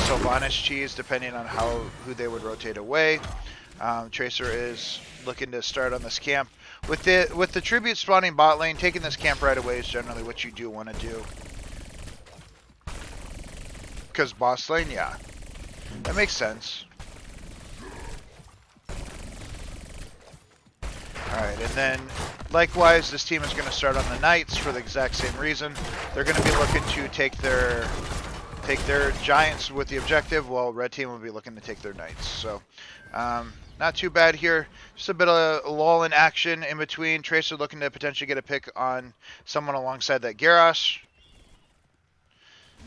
Sylvanas cheese depending on who they would rotate away. Tracer is looking to start on this camp. With the tribute spawning bot lane, taking this camp right away is generally what you do want to do. Because boss lane, yeah. That makes sense. Alright, and then likewise, this team is going to start on the Knights for the exact same reason. They're going to be looking to take their Giants with the objective, while red team will be looking to take their Knights. So, not too bad here. Just a bit of a lull in action in between. Tracer looking to potentially get a pick on someone alongside that Garrosh.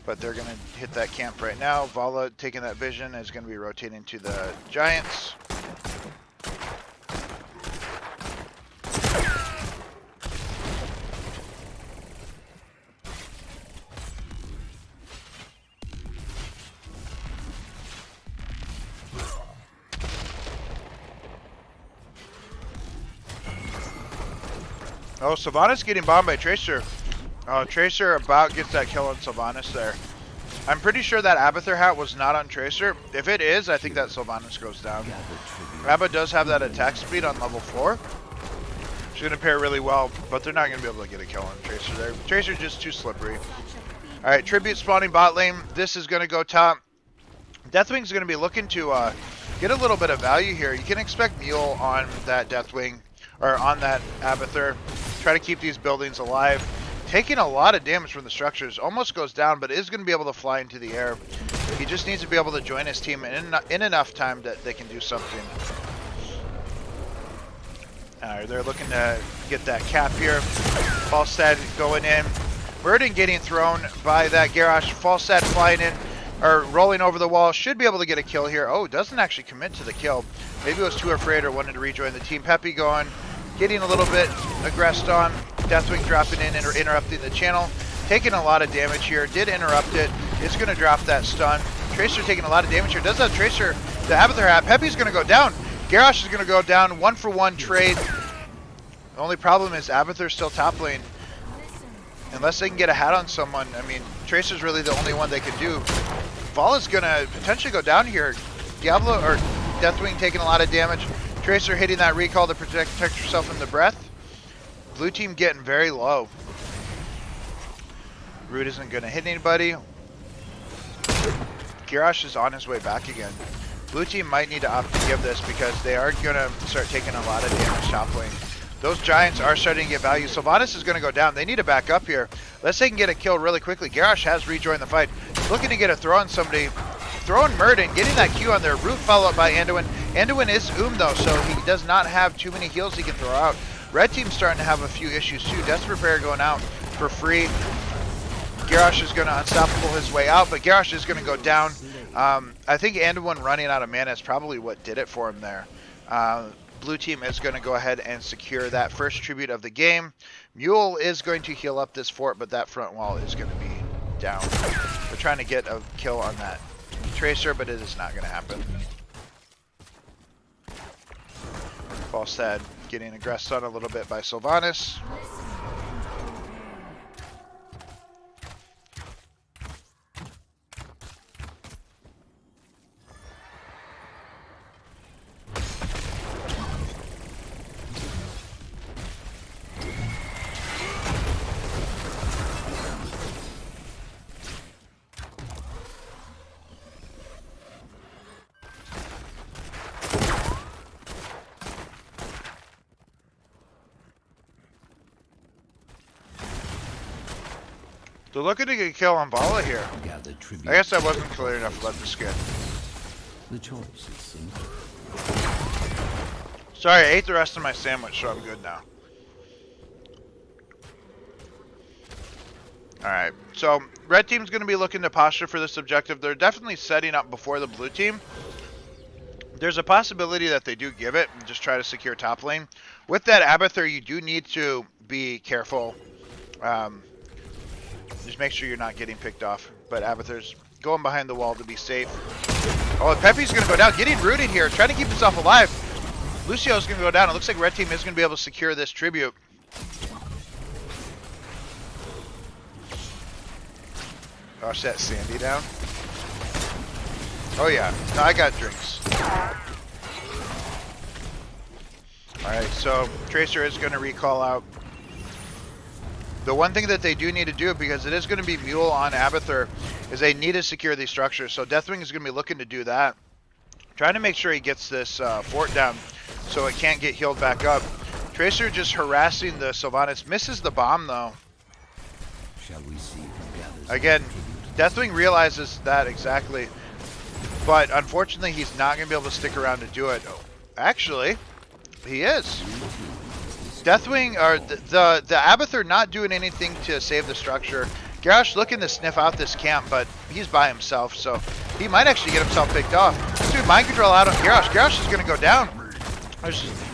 But they're going to hit that camp right now. Vala taking that vision is going to be rotating to the Giants. Oh, Sylvanas getting bombed by Tracer. Oh, Tracer about gets that kill on Sylvanas there. I'm pretty sure that Abathur hat was not on Tracer. If it is, I think that Sylvanas goes down. Abba does have that attack speed on level 4. She's going to pair really well, but they're not going to be able to get a kill on Tracer there. Tracer's just too slippery. Alright, Tribute spawning bot lane. This is going to go top. Deathwing's going to be looking to get a little bit of value here. You can expect Mule on that Deathwing, or on that Abathur. Try to keep these buildings alive. Taking a lot of damage from the structures. Almost goes down, but is going to be able to fly into the air. He just needs to be able to join his team in enough time that they can do something. They're looking to get that cap here. Falstad going in. Burden getting thrown by that Garrosh. Falstad flying in, or rolling over the wall. Should be able to get a kill here. Oh, doesn't actually commit to the kill. Maybe was too afraid or wanted to rejoin the team. Pepe going, getting a little bit aggressed on. Deathwing dropping in and interrupting the channel. Taking a lot of damage here. Did interrupt it. Is going to drop that stun. Tracer taking a lot of damage here. Does have Tracer. The Abathur hat. Pepe's going to go down. Garrosh is going to go down. 1-for-1 trade. The only problem is Abathur's still top lane. Unless they can get a hat on someone. I mean, Tracer's really the only one they can do. Vala's going to potentially go down here. Diablo or Deathwing taking a lot of damage. Tracer hitting that recall to protect herself from the breath. Blue team getting very low. Root isn't going to hit anybody. Garrosh is on his way back again. Blue team might need to opt to give this because they are going to start taking a lot of damage top lane. Those Giants are starting to get value. Sylvanas is going to go down. They need to back up here. Unless they can get a kill really quickly. Garrosh has rejoined the fight. Looking to get a throw on somebody. Throwing Murden, getting that Q on there. Root follow up by Anduin. Anduin is though, so he does not have too many heals he can throw out. Red team's starting to have a few issues too. Desperate Bear going out for free. Garrosh is going to unstoppable his way out, but Garrosh is going to go down. I think Anduin running out of mana is probably what did it for him there. Blue team is going to go ahead and secure that first tribute of the game. Mule is going to heal up this fort, but that front wall is going to be down. We're trying to get a kill on that Tracer, but it is not going to happen. Falstad getting aggressed on a little bit by Sylvanas. They're looking to get a kill on Vala here. I guess I wasn't clear enough about the skin. The choice is simple. Sorry, I ate the rest of my sandwich, so I'm good now. Alright, so red team's going to be looking to posture for this objective. They're definitely setting up before the blue team. There's a possibility that they do give it and just try to secure top lane. With that Abathur, you do need to be careful. Just make sure you're not getting picked off. But Abathur's going behind the wall to be safe. Oh, Pepe's going to go down. Getting rooted here. Trying to keep himself alive. Lucio's going to go down. It looks like red team is going to be able to secure this tribute. Gosh, that Sandy down. Oh yeah, no, I got drinks. Alright, so Tracer is going to recall out. The one thing that they do need to do, because it is going to be Mule on Abathur, is they need to secure these structures. So Deathwing is going to be looking to do that. Trying to make sure he gets this fort down so it can't get healed back up. Tracer just harassing the Sylvanas. Misses the bomb though. Shall we see who gathers Again, Deathwing realizes that exactly. But unfortunately, he's not going to be able to stick around to do it. Actually, he is. Deathwing, or the Abathur not doing anything to save the structure. Garrosh looking to sniff out this camp, but he's by himself, so he might actually get himself picked off. Let's do mind control out on Garrosh. Garrosh is going to go down.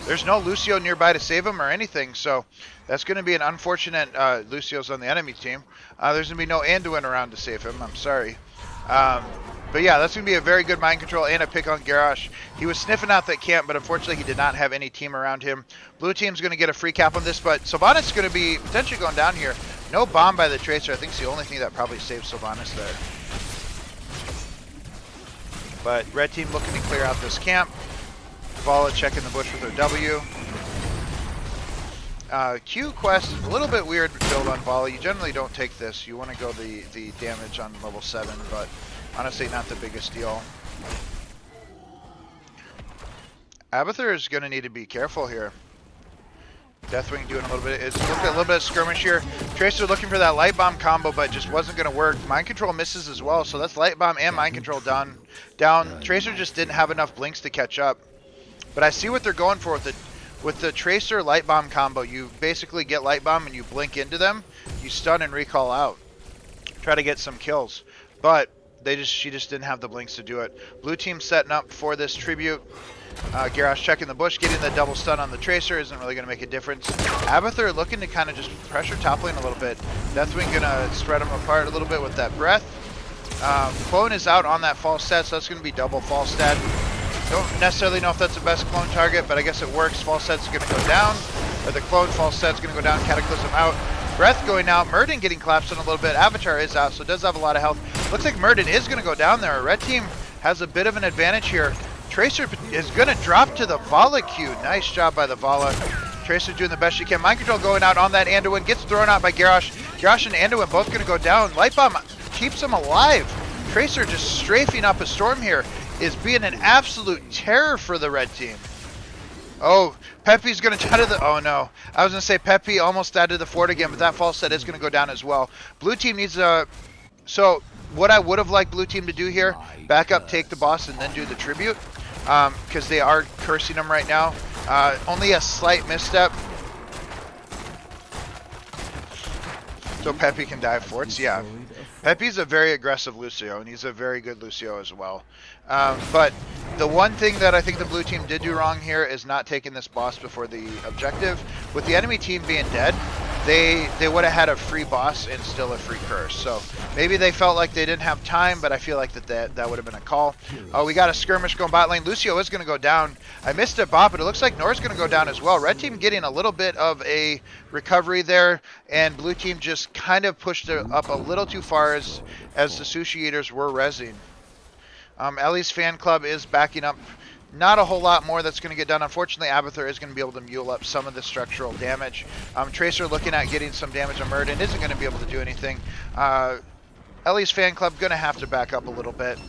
There's no Lucio nearby to save him or anything, so that's going to be an unfortunate Lucio's on the enemy team. There's going to be no Anduin around to save him. I'm sorry. But yeah, that's going to be a very good mind control and a pick on Garrosh. He was sniffing out that camp, but unfortunately he did not have any team around him. Blue team's going to get a free cap on this, but Sylvanas is going to be potentially going down here. No bomb by the Tracer. I think it's the only thing that probably saves Sylvanas there. But red team looking to clear out this camp. Vala checking the bush with her W. Q quest, a little bit weird build on Vala. You generally don't take this. You want to go the damage on level 7, but honestly not the biggest deal. Abathur is going to need to be careful here. Deathwing doing a little bit. It's a little bit of skirmish here. Tracer looking for that light bomb combo, but just wasn't going to work. Mind control misses as well, so that's light bomb and mind control down. Tracer just didn't have enough blinks to catch up. But I see what they're going for with the Tracer light bomb combo. You basically get light bomb and you blink into them. You stun and recall out. Try to get some kills, but she just didn't have the blinks to do it. Blue team setting up for this tribute. Garrosh checking the bush, getting the double stun on the Tracer isn't really going to make a difference. Abathur looking to kind of just pressure top lane a little bit. Deathwing going to spread them apart a little bit with that breath. Clone is out on that false stat, so that's going to be double false stat. Don't necessarily know if that's the best clone target, but I guess it works. False set's going to go down. Or the clone false set's going to go down. Cataclysm out. Breath going out. Murden getting collapsed on a little bit. Avatar is out, so it does have a lot of health. Looks like Murden is going to go down there. Red team has a bit of an advantage here. Tracer is going to drop to the Vala Q. Nice job by the Vala. Tracer doing the best she can. Mind control going out on that Anduin. Gets thrown out by Garrosh. Garrosh and Anduin both going to go down. Light bomb keeps him alive. Tracer just strafing up a storm here is being an absolute terror for the red team. Oh, Pepe's going to try to the... Oh, no. I was going to say Pepe almost died to the fort again, but that false set is going to go down as well. Blue team needs a... So, what I would have liked blue team to do here, back up, take the boss, and then do the tribute. Because they are cursing him right now. Only a slight misstep. So Pepe can dive forts, yeah. Pepe's a very aggressive Lucio, and he's a very good Lucio as well. But the one thing that I think the blue team did do wrong here is not taking this boss before the objective. With the enemy team being dead, they would have had a free boss and still a free curse. So maybe they felt like they didn't have time, but I feel like that would have been a call. Oh, we got a skirmish going bot lane. Lucio is going to go down. I missed a bot, but it looks like Nor's going to go down as well. Red team getting a little bit of a recovery there, and blue team just kind of pushed it up a little too far as the Sushi Eaters were rezzing. Ellie's fan club is backing up. Not a whole lot more that's going to get done. Unfortunately, Abathur is going to be able to mule up some of the structural damage. Tracer looking at getting some damage on Murden isn't going to be able to do anything. Ellie's fan club going to have to back up a little bit.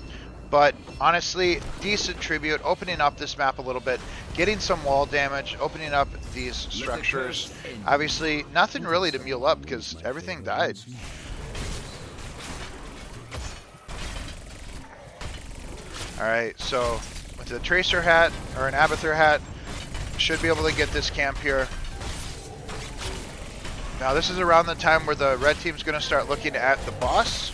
But honestly, decent tribute, opening up this map a little bit, getting some wall damage, opening up these structures. Obviously, nothing really to mule up because everything died. Alright, so with the Tracer hat, or an Abathur hat, should be able to get this camp here. Now this is around the time where the red team's going to start looking at the boss.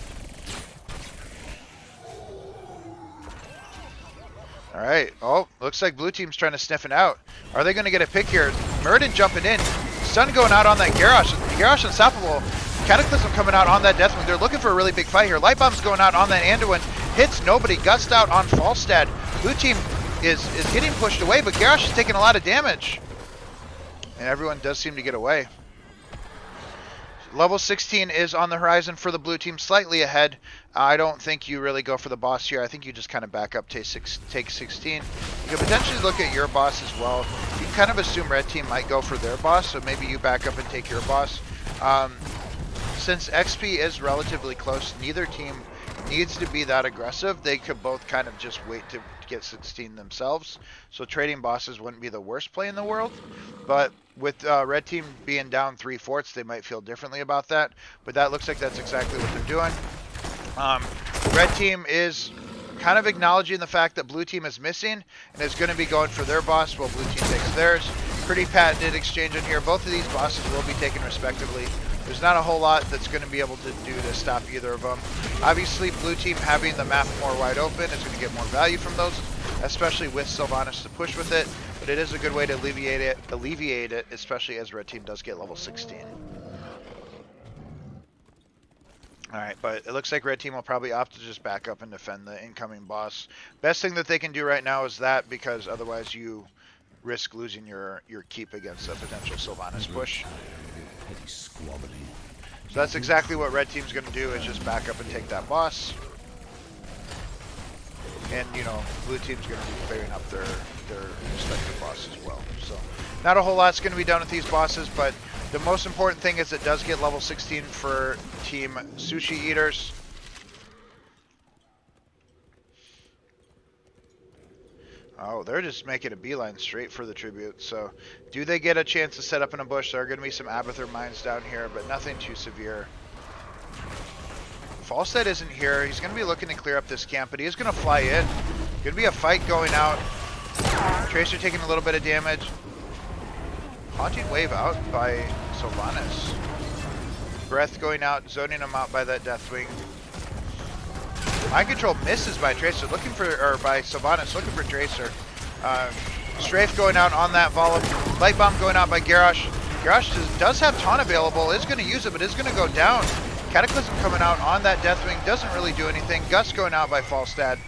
All right. Oh, looks like blue team's trying to sniff it out. Are they going to get a pick here? Murden jumping in. Stun going out on that Garrosh. Garrosh unstoppable. Cataclysm coming out on that Deathwing. They're looking for a really big fight here. Light Bomb's going out on that Anduin. Hits nobody. Gust out on Falstad. Blue team is getting pushed away, but Garrosh is taking a lot of damage. And everyone does seem to get away. Level 16 is on the horizon for the blue team, slightly ahead. I don't think you really go for the boss here. I think you just kind of back up, take 16. You could potentially look at your boss as well. You can kind of assume red team might go for their boss, so maybe you back up and take your boss. Since XP is relatively close, neither team needs to be that aggressive. They could both kind of just wait to get 16 themselves. So trading bosses wouldn't be the worst play in the world. But with red team being down 3/4, they might feel differently about that. But that looks like that's exactly what they're doing. Red team is kind of acknowledging the fact that blue team is missing and is going to be going for their boss while blue team takes theirs. Pretty patented exchange in here. Both of these bosses will be taken respectively. There's not a whole lot that's going to be able to do to stop either of them. Obviously, blue team having the map more wide open is going to get more value from those, especially with Sylvanas to push with it. But it is a good way to alleviate it, especially as red team does get level 16. Alright, but it looks like red team will probably opt to just back up and defend the incoming boss. Best thing that they can do right now is that, because otherwise you risk losing your keep against a potential Sylvanas push. Petty squabbling. So that's exactly what red team's going to do, is just back up and take that boss. And, you know, blue team's going to be clearing up their respective boss as well. So not a whole lot's going to be done with these bosses, but the most important thing is it does get level 16 for Team Sushi Eaters. Oh, they're just making a beeline straight for the tribute. So do they get a chance to set up in a bush? There are going to be some Abathur mines down here, but nothing too severe. Falstad isn't here. He's going to be looking to clear up this camp, but he is going to fly in. Going to be a fight going out. Tracer taking a little bit of damage. Haunting Wave out by Sylvanas. Breath going out, zoning him out by that Deathwing. Mind Control misses by Tracer, looking for, or by Sylvanas, looking for Tracer. Strafe going out on that Volley. Light Bomb going out by Garrosh. Garrosh does have Taunt available, is going to use it, but is going to go down. Cataclysm coming out on that Deathwing, doesn't really do anything. Gust going out by Falstad.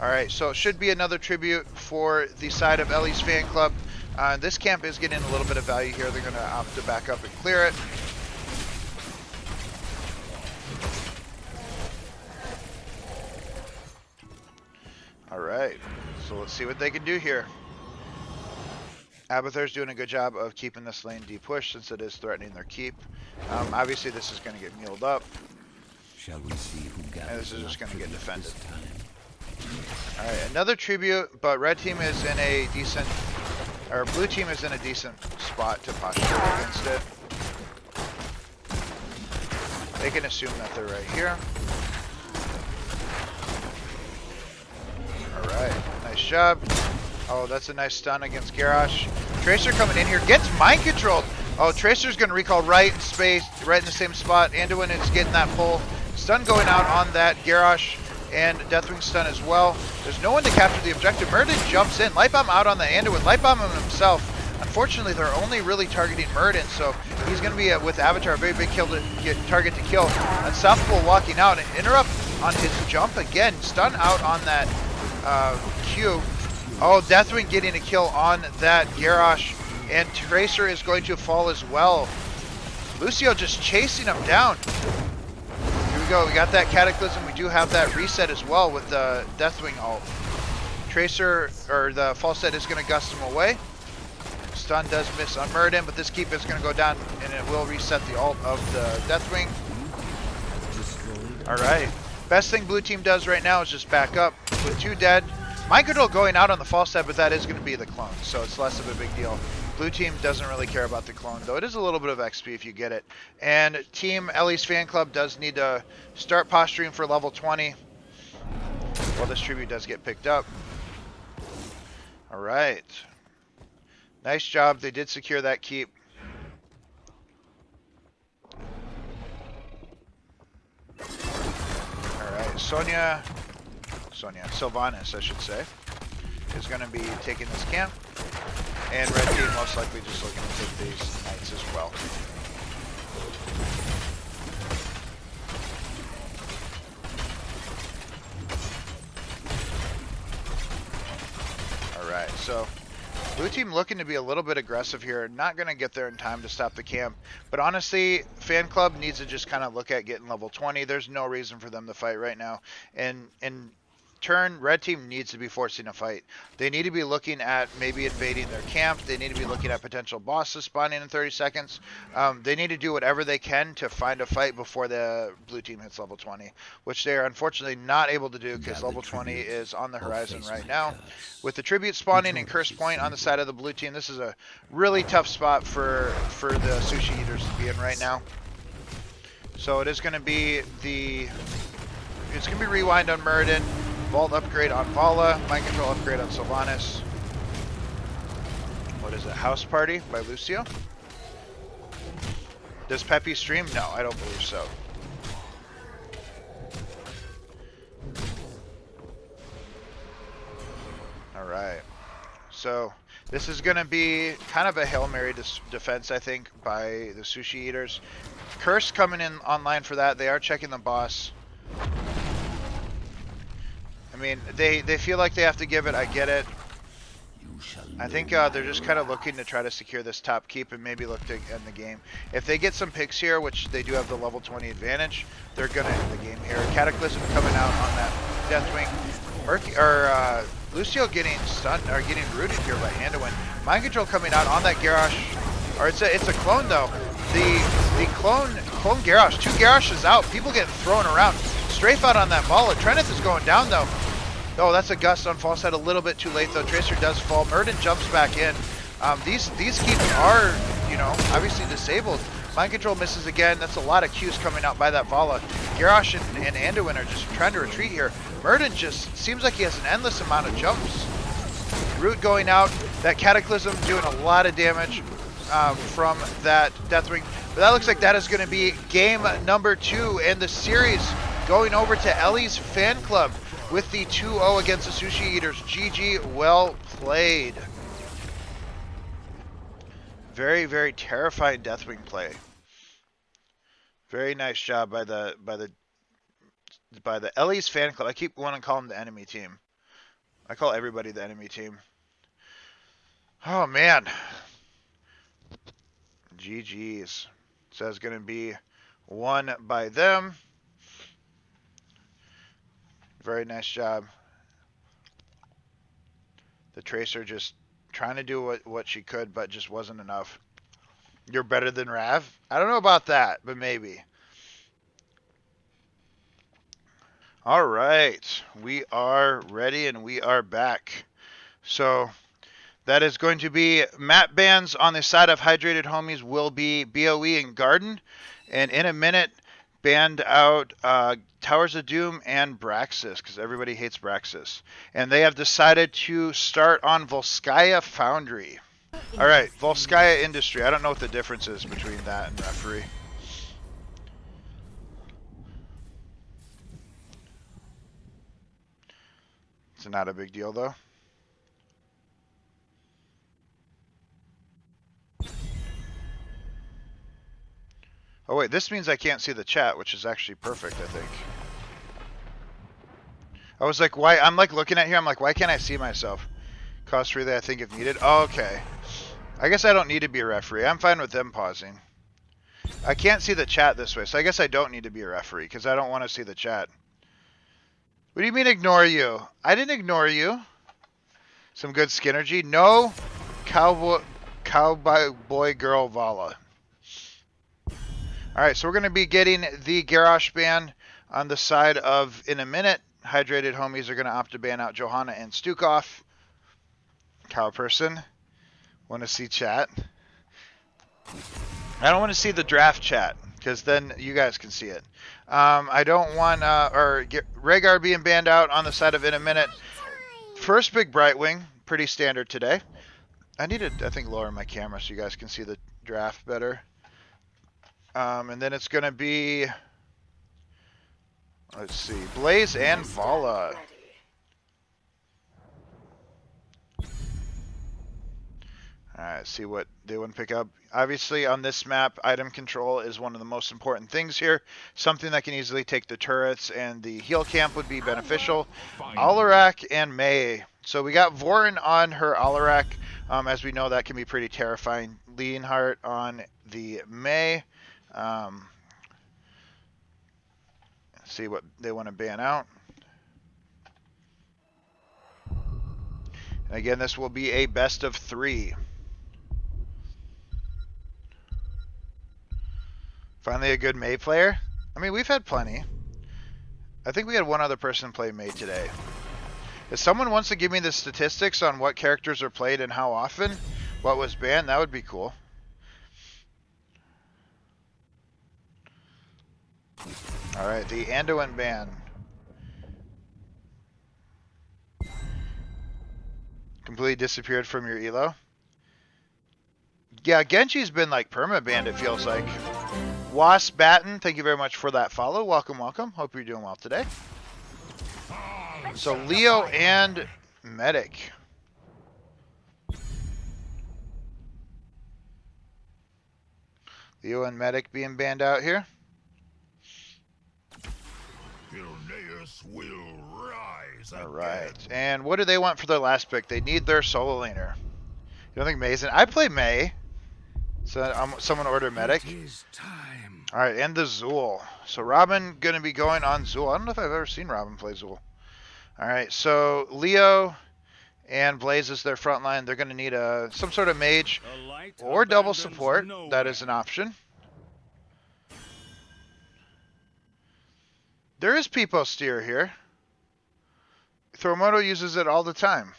Alright, so it should be another tribute for the side of Ellie's fan club. This camp is getting a little bit of value here. They're going to opt to back up and clear it. Alright, so let's see what they can do here. Abathur's doing a good job of keeping this lane de-pushed since it is threatening their keep. Obviously this is going to get mealed up. Shall we see who gathers? And this is just going to get defended. Time? Alright, another tribute, but red team is in a decent, or blue team is in a decent spot to posture against it. They can assume that they're right here. Alright, nice job. Oh, that's a nice stun against Garrosh. Tracer coming in here, gets mind controlled. Oh, Tracer's going to recall right in space, right in the same spot. Anduin is getting that pull. Stun going out on that Garrosh, and Deathwing stun as well. There's no one to capture the objective. Murden jumps in. Light Bomb out on the Anduin. Light Bomb himself. Unfortunately, they're only really targeting Murden, so he's going to be, with Avatar, a very big target to kill. Unstoppable walking out. And interrupt on his jump again. Stun out on that Q. Oh, Deathwing getting a kill on that Garrosh. And Tracer is going to fall as well. Lucio just chasing him down. Here we go. We got that Cataclysm. We do have that reset as well with the Deathwing ult. Tracer, or the Falstad, is going to gust him away. Stun does miss on Murden, but this keep is going to go down, and it will reset the ult of the Deathwing. Alright. Best thing blue team does right now is just back up with 2 dead. Mind Control going out on the Falstad, but that is going to be the clone, so it's less of a big deal. Blue team doesn't really care about the clone, though it is a little bit of XP if you get it. And Team Ellie's fan club does need to start posturing for level 20. Well, this tribute does get picked up. Alright. Nice job. They did secure that keep. Alright, Sonya Sylvanas, I should say, is going to be taking this camp. And red team most likely just looking to take these knights as well. Alright, so blue team looking to be a little bit aggressive here. Not going to get there in time to stop the camp. But honestly, Fan Club needs to just kind of look at getting level 20. There's no reason for them to fight right now. And in turn, red team needs to be forcing a fight. They need to be looking at maybe invading their camp. They need to be looking at potential bosses spawning in 30 seconds. They need to do whatever they can to find a fight before the blue team hits level 20, which they are unfortunately not able to do because level 20 is on the horizon right now. With the tribute spawning and curse point on the side of the blue team, this is a really tough spot for the sushi eaters to be in right now. So it is going to be rewind on Muradin, Vault upgrade on Vala, Mind Control upgrade on Sylvanas. What is it? House Party by Lucio? Does Peppy stream? No, I don't believe so. Alright. So, this is going to be kind of a Hail Mary defense, I think, by the Sushi Eaters. Curse coming in online for that. They are checking the boss. I mean, they feel like they have to give it. I get it. I think they're just kind of looking to try to secure this top keep and maybe look to end the game. If they get some picks here, which they do have the level 20 advantage, they're going to end the game here. Cataclysm coming out on that Deathwing. Lucio getting stunned, or getting rooted here by Anduin. Mind Control coming out on that Garrosh. Or it's a clone though. The clone Garrosh. 2 Garroshes out. People getting thrown around. Strafe out on that Vala. Treneth is going down though. Oh, that's a gust on False Side a little bit too late though. Tracer does fall. Muradin jumps back in. These keeps are, you know, obviously disabled. Mind Control misses again. That's a lot of Qs coming out by that Vala. Garrosh and Anduin are just trying to retreat here. Muradin just seems like he has an endless amount of jumps. Root going out. That Cataclysm doing a lot of damage from that Deathwing. But that looks like that is going to be game number 2 in the series, going over to Ellie's Fan Club with the 2-0 against the Sushi Eaters. GG, well played. Very, very terrifying Deathwing play. Very nice job by the Ellie's Fan Club. I keep wanting to call them the enemy team. I call everybody the enemy team. Oh man. GG's. So it's going to be won by them. Very nice job. The Tracer just trying to do what she could, but just wasn't enough. You're better than Rav? I don't know about that, but maybe. All right. We are ready and we are back. So that is going to be map bans on the side of Hydrated Homies will be BOE and Garden. And in a minute, banned out Towers of Doom and Braxis, because everybody hates Braxis. And they have decided to start on Volskaya Foundry. All right, Volskaya Industry. I don't know what the difference is between that and Referee. It's not a big deal, though. Oh wait, this means I can't see the chat, which is actually perfect, I think. I was like, why? I'm like looking at here, I'm like, why can't I see myself? Cost relay, I think, if needed. Oh, okay. I guess I don't need to be a referee. I'm fine with them pausing. I can't see the chat this way, so I guess I don't need to be a referee, because I don't want to see the chat. What do you mean ignore you? I didn't ignore you. Some good Skinergy. No cowboy boy girl Vala. Alright, so we're going to be getting the Garrosh ban on the side of, in a minute, Hydrated Homies are going to opt to ban out Johanna and Stukov. Cow person. Want to see chat? I don't want to see the draft chat, because then you guys can see it. I don't want, Rhaegar being banned out on the side of in a minute. First big Brightwing, pretty standard today. I need to, I think, lower my camera so you guys can see the draft better. And then it's going to be, let's see, Blaze and Vala. Alright, see what they want to pick up. Obviously, on this map, item control is one of the most important things here. Something that can easily take the turrets, and the heal camp would be beneficial. Alarak and Mei. So we got Vorin on her Alarak. As we know, that can be pretty terrifying. Leonhardt on the Mei. See what they want to ban out. And again, this will be a best of 3. Finally a good Mei player. I mean, we've had plenty. I think we had one other person play Mei today. If someone wants to give me the statistics on what characters are played and how often, what was banned, that would be cool. Alright, the Anduin ban. Completely disappeared from your elo. Yeah, Genji's been like perma-banned, it feels like. Wasp Batten, thank you very much for that follow. Welcome, welcome. Hope you're doing well today. So Leo and Medic. Leo and Medic being banned out here. Will rise. Alright, and what do they want for their last pick? They need their solo laner. You don't think Mei's in? I play Mei. So someone order Medic. It is time. Alright, and the Zool. So Robin going to be going on Zool. I don't know if I've ever seen Robin play Zool. Alright, so Leo and Blaze is their front line. They're going to need some sort of mage or double support. That is an option. There is Peepo Steer here. Thromoto uses it all the time.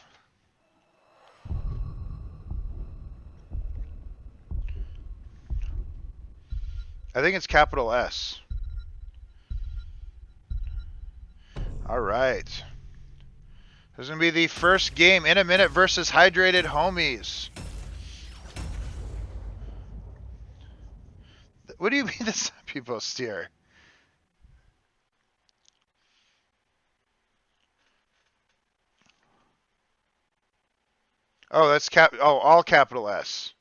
I think it's capital S. All right. This is going to be the first game in a minute versus Hydrated Homies. What do you mean this Peepo Steer? Oh, that's all capital S.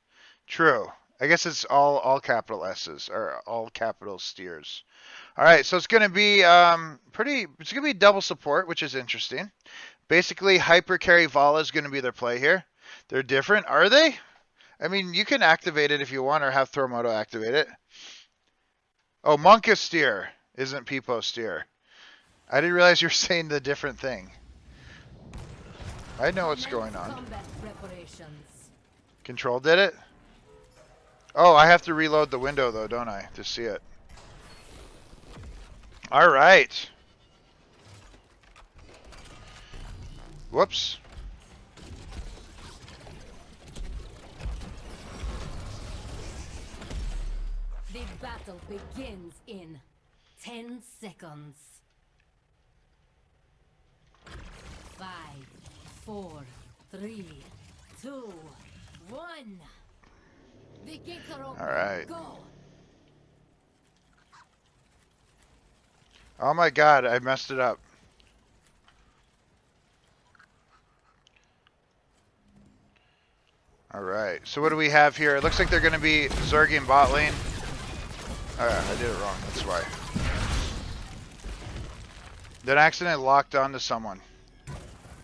True. I guess it's all capital S's or all capital steers. All right, so it's going to be it's going to be double support, which is interesting. Basically, Hyper Carry Vala is going to be their play here. They're different, are they? I mean, you can activate it if you want or have Thromoto activate it. Oh, Monka Steer isn't Peepo Steer. I didn't realize you were saying the different thing. I know what's going on. Control did it? Oh, I have to reload the window though, don't I, to see it. All right. Whoops. The battle begins in 10 seconds. 5, 4, 3, 2, 1. The gates are open. All right. Go. Oh my god, I messed it up. All right, so what do we have here? It looks like they're going to be Zerging bot lane. I did it wrong, that's why. That accident locked onto someone.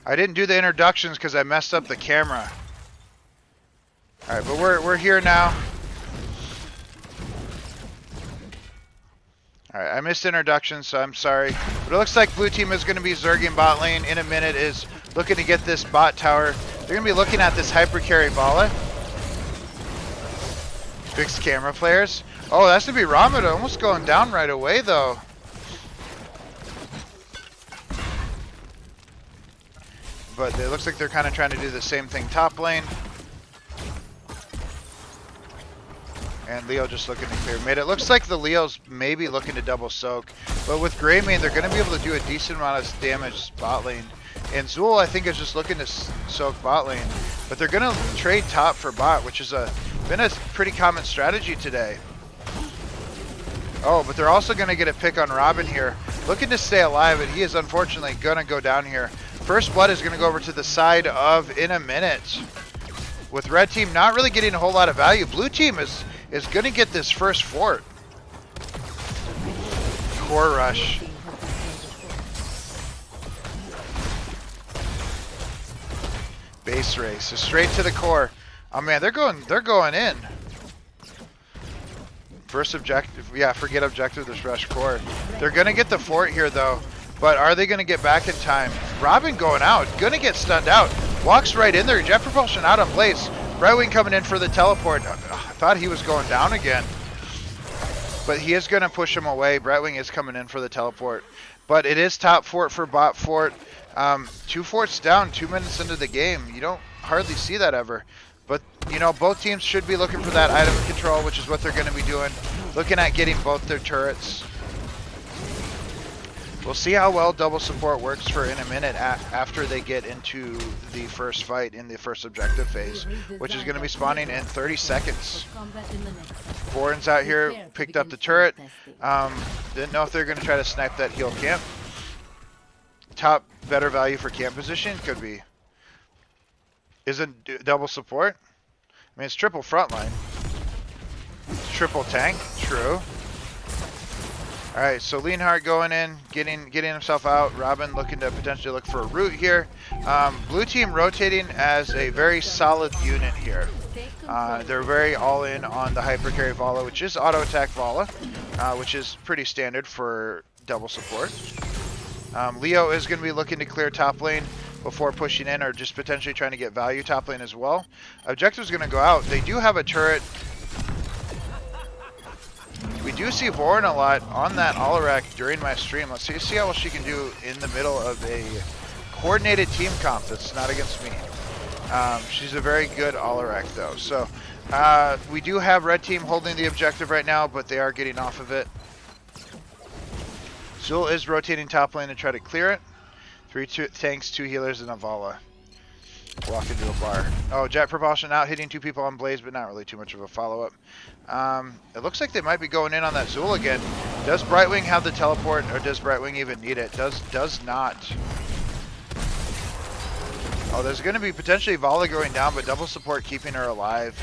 I didn't do the introductions because I messed up the camera. All right, but we're here now. All right, I missed introductions, so I'm sorry. But it looks like blue team is going to be Zerging bot lane in a minute, is looking to get this bot tower. They're going to be looking at this hyper carry Vala. Fixed camera players. Oh, that's going to be Raviment almost going down right away, though. But it looks like they're kind of trying to do the same thing top lane. And Leo just looking to clear mid. It looks like the Leo's maybe looking to double soak. But with Greymane, they're going to be able to do a decent amount of damage bot lane. And Zool, I think, is just looking to soak bot lane. But they're going to trade top for bot, which has been a pretty common strategy today. Oh, but they're also going to get a pick on Robin here. Looking to stay alive, and he is unfortunately going to go down here. First blood is going to go over to the side of In a Minute. with red team not really getting a whole lot of value. Blue team is going to get this first fort. Core rush. Base race is straight to the core. Oh man, they're going in. First objective, yeah, forget objective, this rush core. They're gonna get the fort here though, but are they gonna get back in time? Robin going out, gonna get stunned out. Walks right in there, jet propulsion out on Blaze. Brightwing coming in for the teleport. I thought he was going down again. But he is gonna push him away. Brightwing is coming in for the teleport. But it is top fort for bot fort. 2 forts down, 2 minutes into the game. You don't hardly see that ever. But, you know, both teams should be looking for that item control, which is what they're going to be doing. Looking at getting both their turrets. We'll see how well double support works for in a minute after they get into the first fight in the first objective phase, which is going to be spawning in 30 seconds. Boren's out here, picked up the turret. Didn't know if they're going to try to snipe that heal camp. Top better value for camp position could be. Isn't double support? I mean, it's triple frontline. Triple tank, true. Alright, so Leonhardt going in, getting himself out. Robin looking to potentially look for a route here. Blue team rotating as a very solid unit here. They're very all in on the hypercarry Vala, which is auto attack Vala, which is pretty standard for double support. Leo is going to be looking to clear top lane before pushing in, or just potentially trying to get value top lane as well. Objective's going to go out. They do have a turret. We do see Vorin a lot on that Alarak during my stream. Let's see how well she can do in the middle of a coordinated team comp that's not against me. She's a very good Alarak though. So we do have red team holding the objective right now, but they are getting off of it. Zul is rotating top lane to try to clear it. 3 tanks, 2 healers, and a Vala. Walk into a bar. Oh, jet propulsion out, hitting 2 people on Blaze, but not really too much of a follow-up. It looks like they might be going in on that Zul again. Does Brightwing have the teleport, or does Brightwing even need it? Does not. Oh, there's going to be potentially Vala going down, but double support keeping her alive.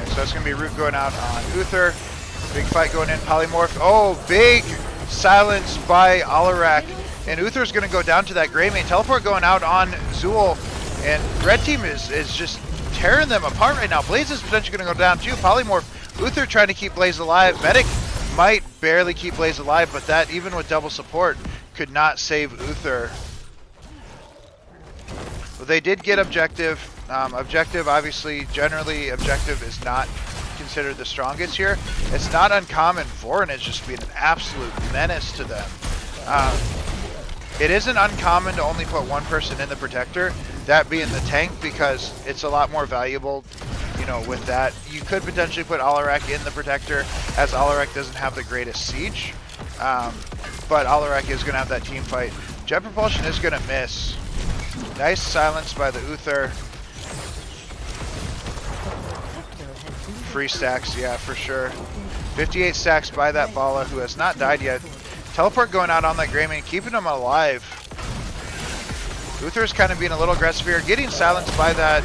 So that's going to be root going out on Uther. Big fight going in. Polymorph. Oh, big silence by Alarak. And Uther's going to go down to that Grey Mane. Teleport going out on Zul. And red team is just tearing them apart right now. Blaze is potentially going to go down too. Polymorph. Uther trying to keep Blaze alive. Medic might barely keep Blaze alive, but that, even with double support, could not save Uther. But they did get objective. Objective, obviously, generally, objective is not considered the strongest here. It's not uncommon. Vorin is just being an absolute menace to them. It isn't uncommon to only put one person in the protector, that being the tank, because it's a lot more valuable, you know, with that. You could potentially put Alarak in the protector, as Alarak doesn't have the greatest siege. But Alarak is going to have that team fight. Jet propulsion is going to miss. Nice silence by the Uther. Free stacks, yeah, for sure. 58 stacks by that Vala, who has not died yet. Teleport going out on that Grey Mane, keeping him alive. Uther's kind of being a little aggressive here, getting silenced by that,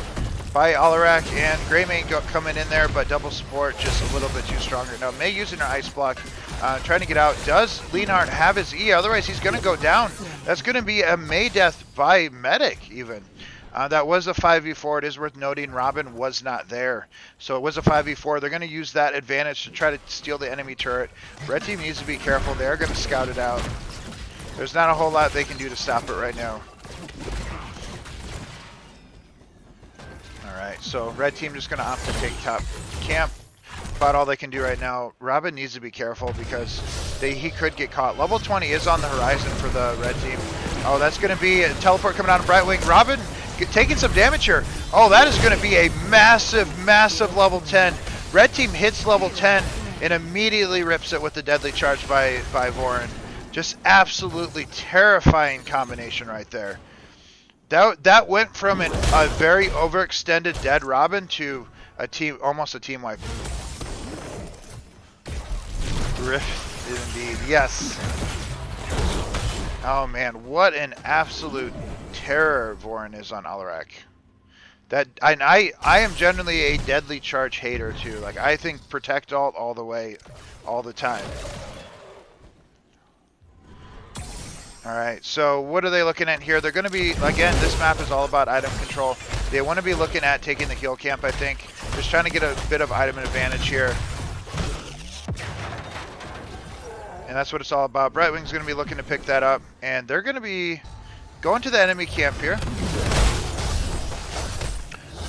by Alarak, and Grey Mane coming in there, but double support just a little bit too stronger. Now, May using her ice block, trying to get out. Does Leonhardt have his E? Otherwise, he's going to go down. That's going to be a May death by Medic, even. That was a 5v4. It is worth noting Robin was not there. So it was a 5v4. They're going to use that advantage to try to steal the enemy turret. Red team needs to be careful. They're going to scout it out. There's not a whole lot they can do to stop it right now. Alright, so red team just going to opt to take top camp. About all they can do right now. Robin needs to be careful because he could get caught. Level 20 is on the horizon for the red team. Oh, that's going to be a teleport coming out of Brightwing. Robin taking some damage here. Oh, that is going to be a massive, massive level 10. Red team hits level 10 and immediately rips it with the deadly charge by Vorin. Just absolutely terrifying combination right there. That went from a very overextended dead Robin to almost a team wipe. Rift indeed, yes. Oh man, what an absolute terror Vorin is on Alarak. I am generally a deadly charge hater too. Like I think protect alt all the way, all the time. Alright, so what are they looking at here? They're going to be, again, this map is all about item control. They want to be looking at taking the heal camp, I think. Just trying to get a bit of item advantage here. And that's what it's all about. Brightwing's going to be looking to pick that up. And they're going to be going to the enemy camp here.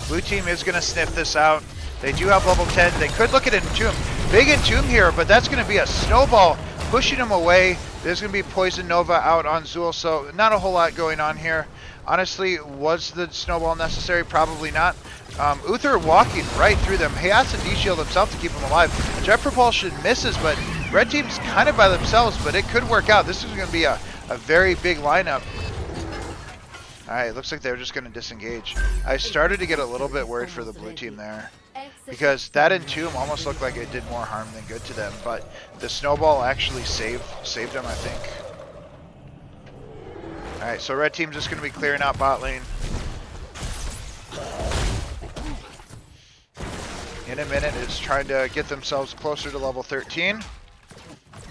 Blue team is going to sniff this out. They do have level 10. They could look at Entomb. Big Entomb here, but that's going to be a snowball pushing him away. There's going to be Poison Nova out on Zool, so not a whole lot going on here. Honestly, was the snowball necessary? Probably not. Uther walking right through them. He has to de-shield himself to keep him alive. Jet Propulsion misses, but red team's kind of by themselves, but it could work out. This is going to be a very big lineup. Alright, looks like they're just going to disengage. I started to get a little bit worried for the blue team there, because that Entomb almost looked like it did more harm than good to them, but the snowball actually saved them, I think. Alright, so red team's just going to be clearing out bot lane. In a minute is trying to get themselves closer to level 13.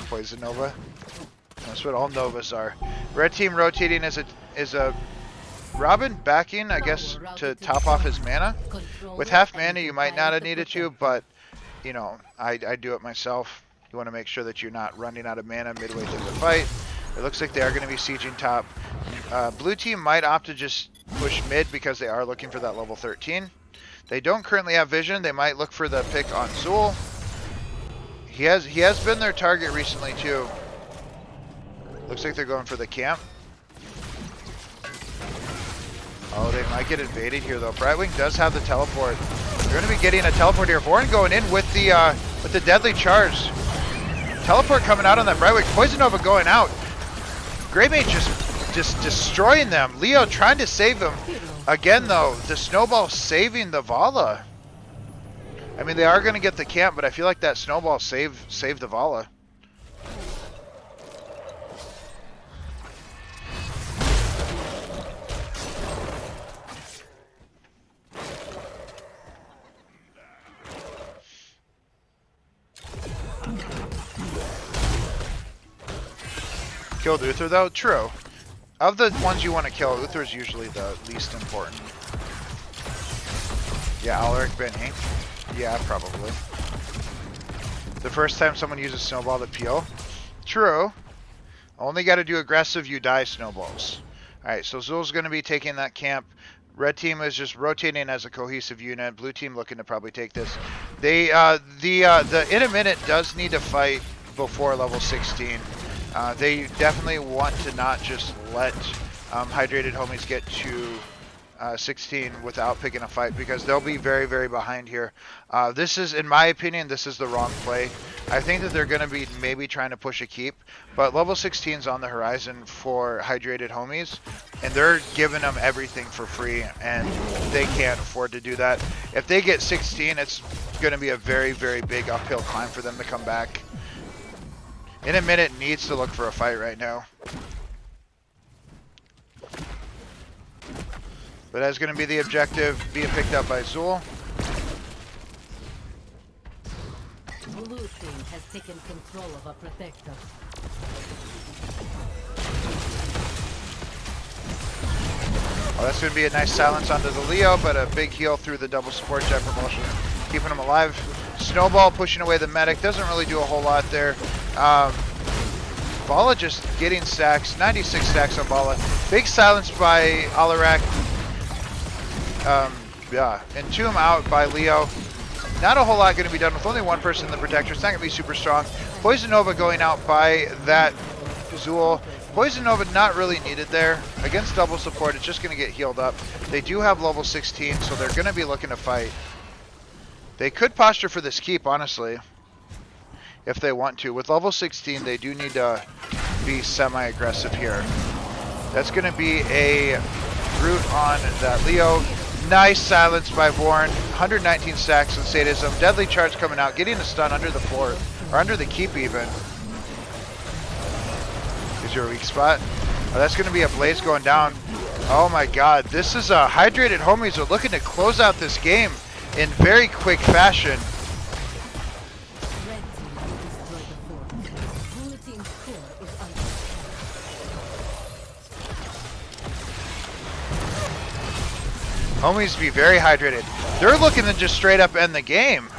Poison Nova. That's what all Novas are. Red team rotating is a Robin backing, I guess, to top off his mana. With half mana, you might not have needed to, but, you know, I do it myself. You want to make sure that you're not running out of mana midway through the fight. It looks like they are going to be sieging top. Blue team might opt to just push mid because they are looking for that level 13. They don't currently have vision. They might look for the pick on Zool. He has been their target recently, too. Looks like they're going for the camp. Oh, they might get invaded here, though. Brightwing does have the teleport. They're going to be getting a teleport here. Vorin going in with the deadly charge. Teleport coming out on that Brightwing. Poison Nova going out. Greymage just destroying them. Leo trying to save him. Again, though, the snowball saving the Vala. I mean, they are going to get the camp, but I feel like that snowball saved the Vala. Killed Uther though? True. Of the ones you want to kill, Uther's usually the least important. Yeah, Alaric been inked? Yeah, probably. The first time someone uses snowball to peel? True. Only got to do aggressive, you die snowballs. Alright, so Zul's going to be taking that camp. Red team is just rotating as a cohesive unit. Blue team looking to probably take this. They, the in a minute does need to fight before level 16. They definitely want to not just let hydrated homies get to 16 without picking a fight, because they'll be very, very behind here. This is, in my opinion, this is the wrong play. I think that they're going to be maybe trying to push a keep, but level 16 is on the horizon for hydrated homies, and they're giving them everything for free, and they can't afford to do that. If they get 16, it's going to be a very, very big uphill climb for them to come back. In a minute, needs to look for a fight right now. But that's going to be the objective, being picked up by Zool. Blue team has taken control of a protector. Well, that's going to be a nice silence onto the Leo, but a big heal through the double support jet propulsion, keeping him alive. Snowball pushing away the medic, doesn't really do a whole lot there. Vala just getting stacks, 96 stacks on Vala. Big silence by Alarak. Yeah, Entomb out by Leo. Not a whole lot going to be done with only one person in the protector. It's not going to be super strong. Poison Nova going out by that Zool. Poison Nova not really needed there. Against double support, it's just going to get healed up. They do have level 16, so they're going to be looking to fight. They could posture for this keep, honestly, if they want to. With level 16, they do need to be semi-aggressive here. That's going to be a Brute on that Leo. Nice silence by Vorn. 119 stacks of Sadism. Deadly Charge coming out, getting a stun under the fort, or under the keep even. Is your weak spot? Oh, that's going to be a Blaze going down. Oh my god, this is a Hydrated Homies are looking to close out this game in very quick fashion. Red team will destroy the fort. Blue team's core is under attack. Homies be very hydrated. They're looking to just straight up end the game.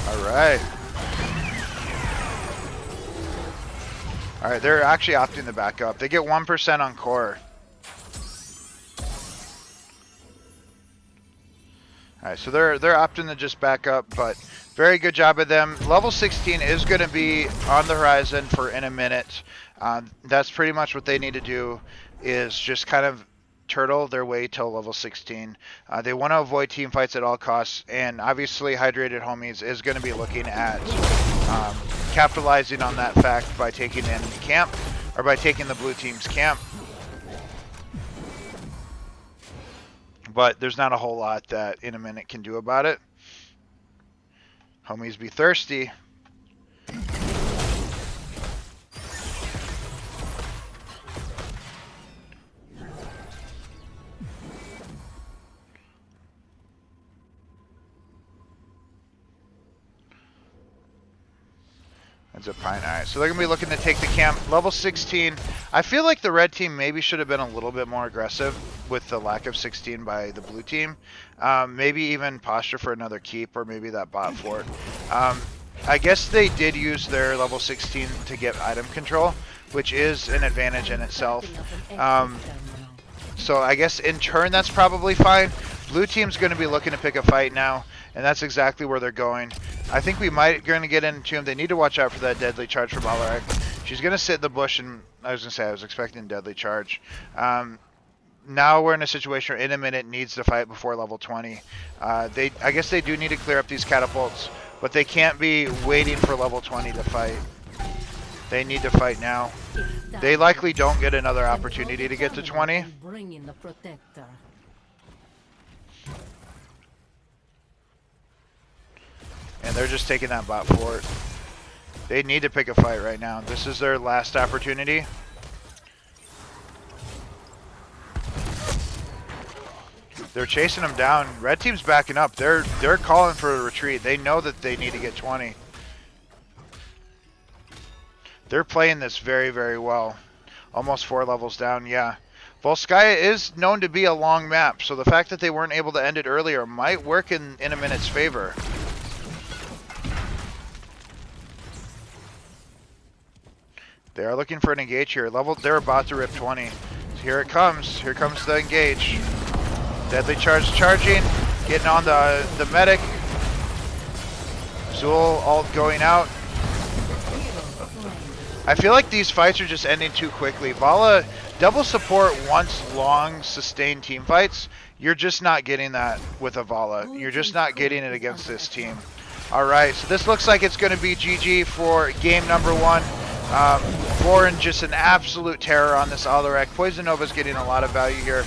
Alright. Alright, they're actually opting to back up. They get 1% on core. Alright, so they're opting to just back up, but very good job of them. Level 16 is going to be on the horizon for in a minute. That's pretty much what they need to do, is just kind of turtle their way till level 16. They want to avoid team fights at all costs, and obviously Hydrated Homies is going to be looking at capitalizing on that fact by taking in camp, or by taking the blue team's camp. But there's not a whole lot that in a minute can do about it. Homies be thirsty. That's a pine. Alright, so they're going to be looking to take the camp. Level 16. I feel like the red team maybe should have been a little bit more aggressive with the lack of 16 by the blue team. Maybe even posture for another keep, or maybe that bot fort. I guess they did use their level 16 to get item control, which is an advantage in itself. So I guess in turn that's probably fine. Blue team's going to be looking to pick a fight now, and that's exactly where they're going. I think we might going to get into them. They need to watch out for that deadly charge from Alarak. She's going to sit in the bush, and I was going to say I was expecting deadly charge. Now we're in a situation where in a minute needs to fight before level 20. I guess they do need to clear up these catapults, but they can't be waiting for level 20 to fight. They need to fight now. They likely don't get another opportunity to get to 20. Bring in the protector. And they're just taking that bot fort. They need to pick a fight right now. This is their last opportunity. They're chasing them down. Red team's backing up. They're calling for a retreat. They know that they need to get 20. They're playing this very, very well. Almost 4 levels down, yeah. Volskaya is known to be a long map, so the fact that they weren't able to end it earlier might work in a minute's favor. They are looking for an engage here. They're about to rip 20. So here it comes. Here comes the engage. Deadly charge charging. Getting on the medic. Zul ult going out. I feel like these fights are just ending too quickly. Vala, double support wants long, sustained team fights. You're just not getting that with a Vala. You're just not getting it against this team. Alright, so this looks like it's going to be GG for game number 1. Vorin just an absolute terror on this Alarak. Poison Nova's getting a lot of value here.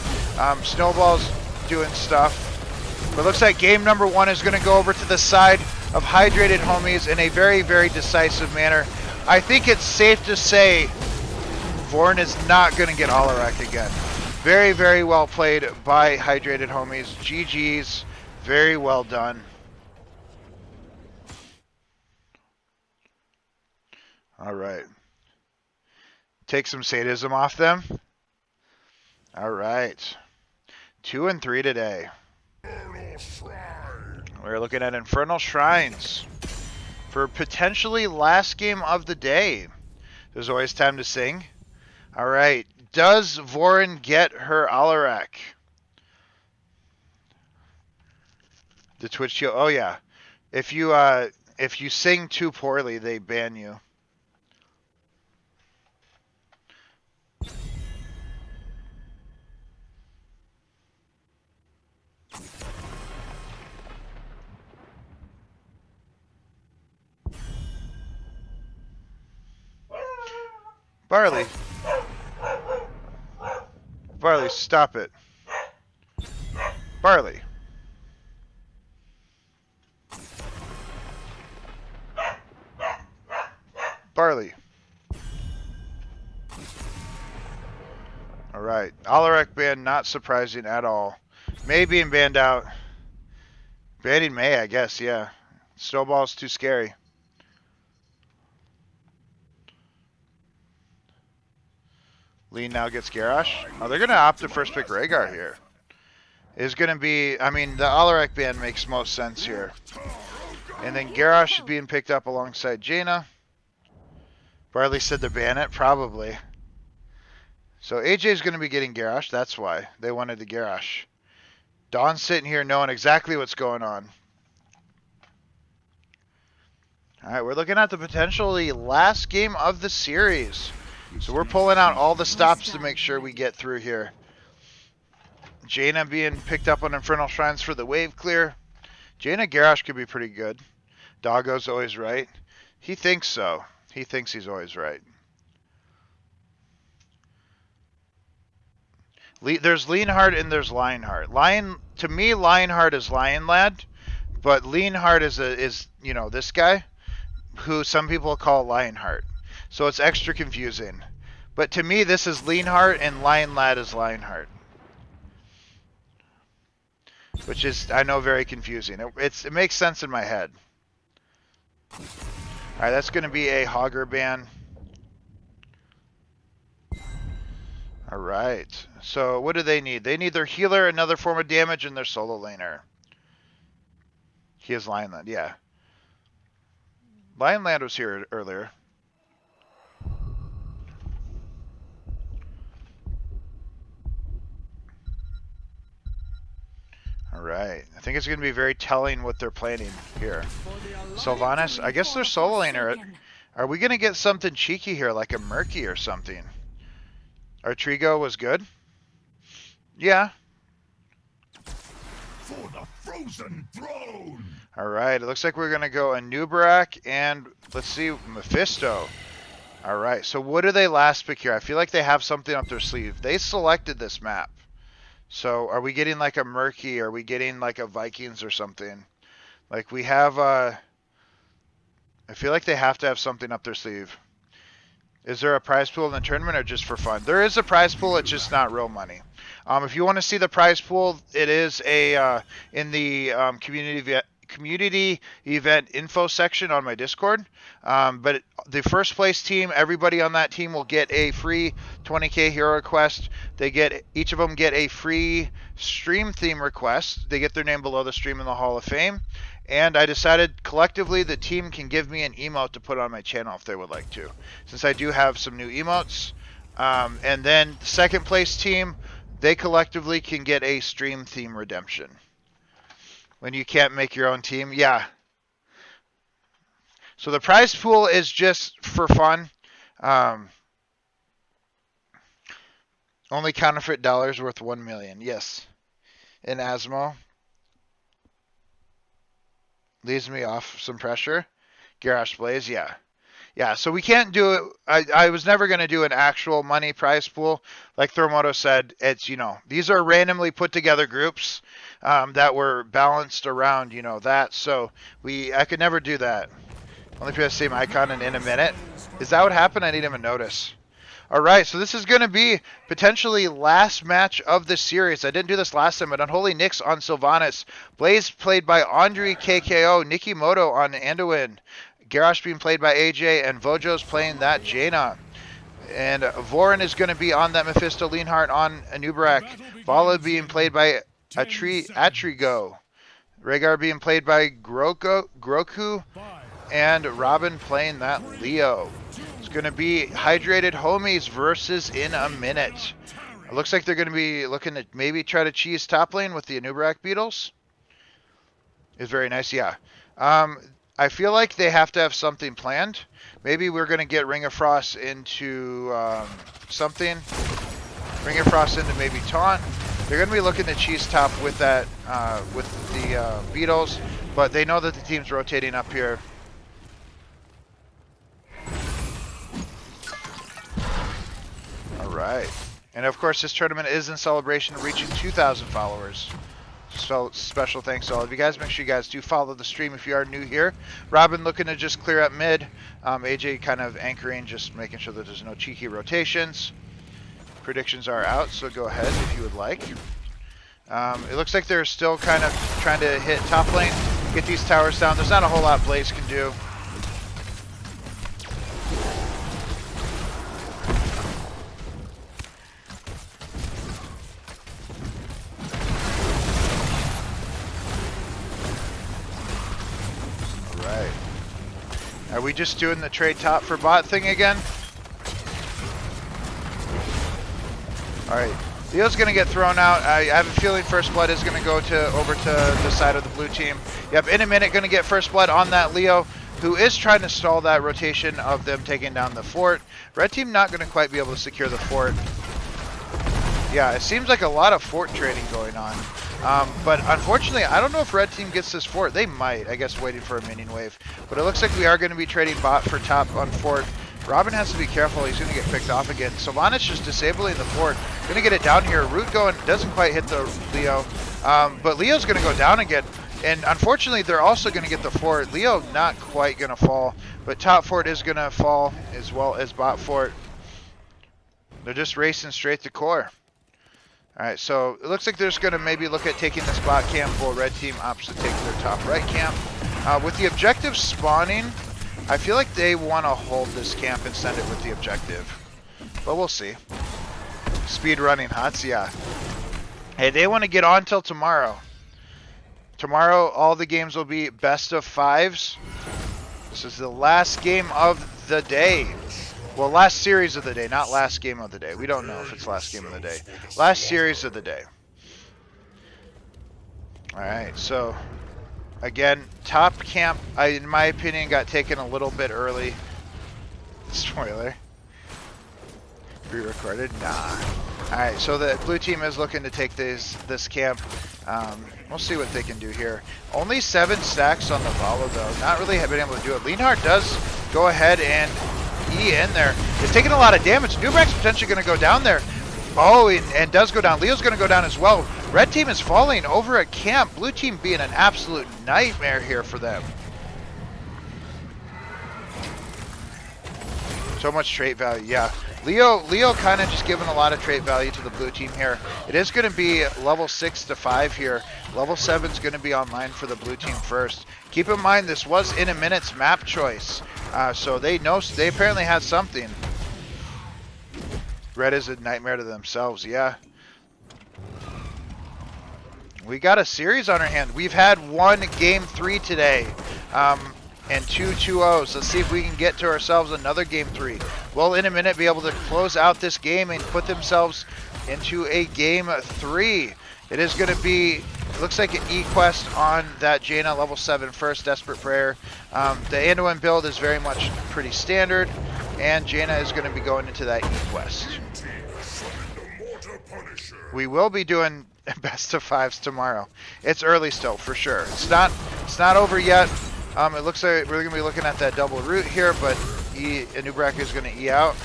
Snowball's doing stuff. But it looks like game number 1 is going to go over to the side of Hydrated Homies in a very, very decisive manner. I think it's safe to say Vorin is not going to get Alarak again. Very, very well played by Hydrated Homies. GG's. Very well done. All right. Take some sadism off them. All right. 2 and 3 today. We're looking at Infernal Shrines for potentially last game of the day. There's always time to sing. All right. Does Vorin get her Alarak? The Twitch shield. Oh yeah. If you sing too poorly, they ban you. Barley. Barley, stop it. Barley. Barley. Alright. Alarak ban, not surprising at all. May being banned out. Banning May, I guess, yeah. Snowball's too scary. Lean now gets Garrosh. Oh, they're going to opt to first pick Rhaegar here. Is going to be, I mean, the Alarak ban makes most sense here. And then Garrosh is being picked up alongside Jaina. Barley said to ban it, probably. So AJ is going to be getting Garrosh. That's why they wanted the Garrosh. Dawn's sitting here knowing exactly what's going on. All right, we're looking at the potentially last game of the series. So we're pulling out all the stops to make sure we get through here. Jaina being picked up on Infernal Shrines for the wave clear. Jaina Garrosh could be pretty good. Doggo's always right. He thinks so. He thinks he's always right. There's Leonhard and there's Lionheart. To me, Lionheart is Lion Lad, but Leonhard is you know, this guy who some people call Lionheart. So it's extra confusing. But to me, this is Leonheart and Lion Lad is Lionheart. Which is, I know, very confusing. It makes sense in my head. Alright, that's going to be a Hogger ban. Alright, so what do they need? They need their healer, another form of damage, and their solo laner. He is Lionland, yeah. Lionland was here earlier. Alright, I think it's going to be very telling what they're planning here. Sylvanas, I guess they're solo laner. Are we going to get something cheeky here, like a Murky or something? Our Trigo was good? Yeah. For the frozen throne. Alright, it looks like we're going to go Anubarak and, let's see, Mephisto. Alright, so what do they last pick here? I feel like they have something up their sleeve. They selected this map. So are we getting like a Murky? Are we getting like a Vikings or something? Like we have, I feel like they have to have something up their sleeve. Is there a prize pool in the tournament or just for fun? There is a prize pool, it's just not real money. If you want to see the prize pool, it is a in the community event info section on my Discord. But the first place team, everybody on that team will get a free 20k hero request. Each of them get a free stream theme request. They get their name below the stream in the Hall of Fame. And I decided collectively the team can give me an emote to put on my channel if they would like to, since I do have some new emotes. And then the second place team, they collectively can get a stream theme redemption. When you can't make your own team, yeah. So the prize pool is just for fun. Only counterfeit dollars worth 1 million. Yes. In Asmo. Leaves me off some pressure. Garrosh Blaze, yeah. Yeah, so we can't do it. I was never going to do an actual money prize pool. Like Thermoto said, it's, you know, these are randomly put together groups that were balanced around, you know, that. So I could never do that. Only put the same icon in a minute. Is that what happened? I didn't even notice. All right, so this is going to be potentially last match of the series. I didn't do this last time, but Unholy Nyx on Sylvanas. Blaze played by Andre KKO. Nikimoto on Anduin. Garrosh being played by AJ, and Vojo's playing that Jaina. And Vorin is going to be on that Mephisto Leonhart on Anubarak. Vala being played by Atrigo. Rhaegar being played by Groku. And Robin playing that Leo. It's going to be Hydrated Homies versus in a minute. It looks like they're going to be looking to maybe try to cheese top lane with the Anubarak Beetles. It's very nice, yeah. I feel like they have to have something planned. Maybe we're going to get Ring of Frost into something. Ring of Frost into maybe Taunt. They're going to be looking to cheese top with that, with the Beetles. But they know that the team's rotating up here. right. And of course, this tournament is in celebration of reaching 2,000 followers. So special thanks to all of you guys. Make sure you guys do follow the stream if you are new here. Robin looking to just clear up mid. AJ kind of anchoring, just making sure that there's no cheeky rotations. Predictions are out, so go ahead if you would like. It looks like they're still kind of trying to hit top lane, get these towers down. There's not a whole lot Blaze can do. Alright. Are we just doing the trade top for bot thing again? Alright. Leo's going to get thrown out. I have a feeling First Blood is going to go over to the side of the blue team. Yep, in a minute, going to get First Blood on that Leo, who is trying to stall that rotation of them taking down the fort. Red team not going to quite be able to secure the fort. Yeah, it seems like a lot of fort trading going on. But unfortunately, I don't know if red team gets this fort. They might, I guess, waiting for a minion wave. But it looks like we are going to be trading bot for top on fort. Robin has to be careful. He's going to get picked off again. Sylvanas just disabling the fort. Going to get it down here. Root going, doesn't quite hit the Leo. But Leo's going to go down again. And unfortunately, they're also going to get the fort. Leo not quite going to fall. But top fort is going to fall as well as bot fort. They're just racing straight to core. Alright, so it looks like they're just going to maybe look at taking this bot camp while red team opts to take their top right camp. With the objective spawning, I feel like they want to hold this camp and send it with the objective. But we'll see. Speed running Hots, yeah. Hey, they want to get on till tomorrow. Tomorrow, all the games will be best of fives. This is the last game of the day. Well, last series of the day, not last game of the day. We don't know if it's last game of the day. Last series of the day. Alright, so again, top camp, in my opinion, got taken a little bit early. Spoiler. Pre-recorded? Nah. Alright, so the blue team is looking to take this camp. We'll see what they can do here. Only 7 stacks on the follow, though. Not really have been able to do it. Lienhardt does go ahead and in there. It's taking a lot of damage. Nubrak's potentially going to go down there. Oh, and does go down. Leo's going to go down as well. Red team is falling over at camp. Blue team being an absolute nightmare here for them. So much trait value, yeah. Leo kind of just giving a lot of trait value to the blue team here. It is going to be level 6 to 5 here. Level 7 is going to be online for the blue team first. Keep in mind, this was in a minute's map choice. So they apparently had something. Red is a nightmare to themselves, yeah. We got a series on our hand. We've had one game 3 today. And 2 2-0s. Let's see if we can get to ourselves another game 3. We'll in a minute be able to close out this game and put themselves into a game 3. It is going to be, looks like an E-Quest on that Jaina level 7 first, Desperate Prayer. The Anduin build is very much pretty standard, and Jaina is going to be going into that E-Quest. We will be doing best of 5s tomorrow. It's early still, for sure. It's not over yet. It looks like we're going to be looking at that double root here, but Nubrak is going to E out.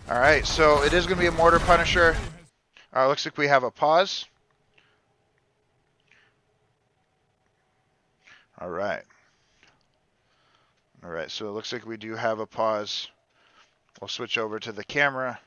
Alright, so it is going to be a Mortar Punisher. Looks like we have a pause. Alright. Alright, so it looks like we do have a pause. We'll switch over to the camera.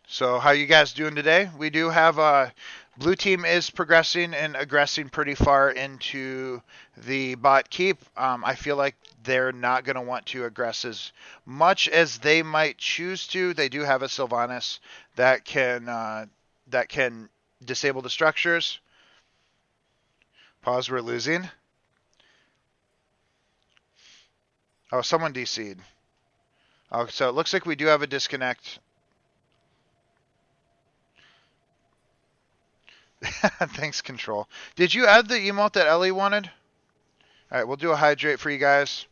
So how you guys doing today? We do have blue team is progressing and aggressing pretty far into the bot keep. I feel like they're not going to want to aggress as much as they might choose to. They do have a Sylvanas that can disable the structures. Pause, we're losing. Oh, someone DC'd. Oh, so it looks like we do have a disconnect. Thanks, Control. Did you add the emote that Ellie wanted? Alright, we'll do a hydrate for you guys.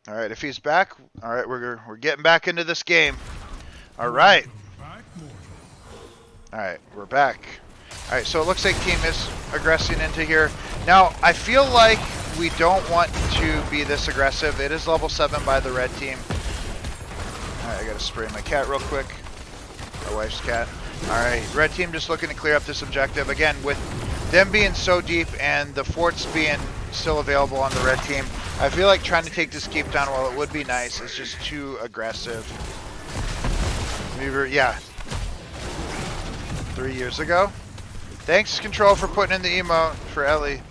Alright, if he's back, alright, we're getting back into this game. Alright. Alright, we're back. Alright, so it looks like team is aggressing into here. Now, I feel like we don't want to be this aggressive. It is level 7 by the red team. Alright, I gotta spray my cat real quick. My wife's cat. Alright, red team just looking to clear up this objective. Again, with them being so deep and the forts being still available on the red team, I feel like trying to take this keep down, while it would be nice, is just too aggressive. Yeah. 3 years ago. Thanks, Control, for putting in the emote for Ellie.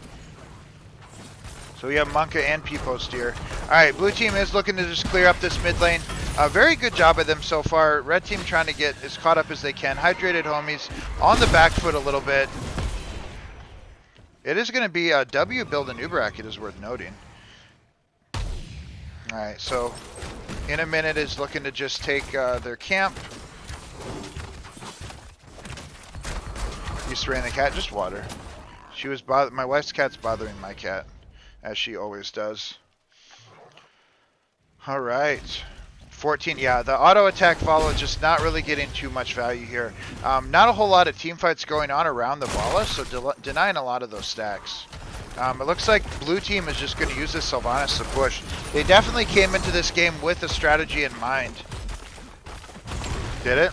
So we have Monka and P-Post here. Alright, blue team is looking to just clear up this mid lane. Very good job of them so far. Red team trying to get as caught up as they can. Hydrated homies on the back foot a little bit. It is going to be a W build in Uberak, it is worth noting. Alright, so in a minute is looking to just take their camp. You spraying the cat? Just water. She was my wife's cat's bothering my cat, as she always does. Alright. 14, yeah, the auto attack follow just not really getting too much value here. Not a whole lot of team fights going on around the Vala, so denying a lot of those stacks. It looks like blue team is just going to use this Sylvanas to push. They definitely came into this game with a strategy in mind. Did it?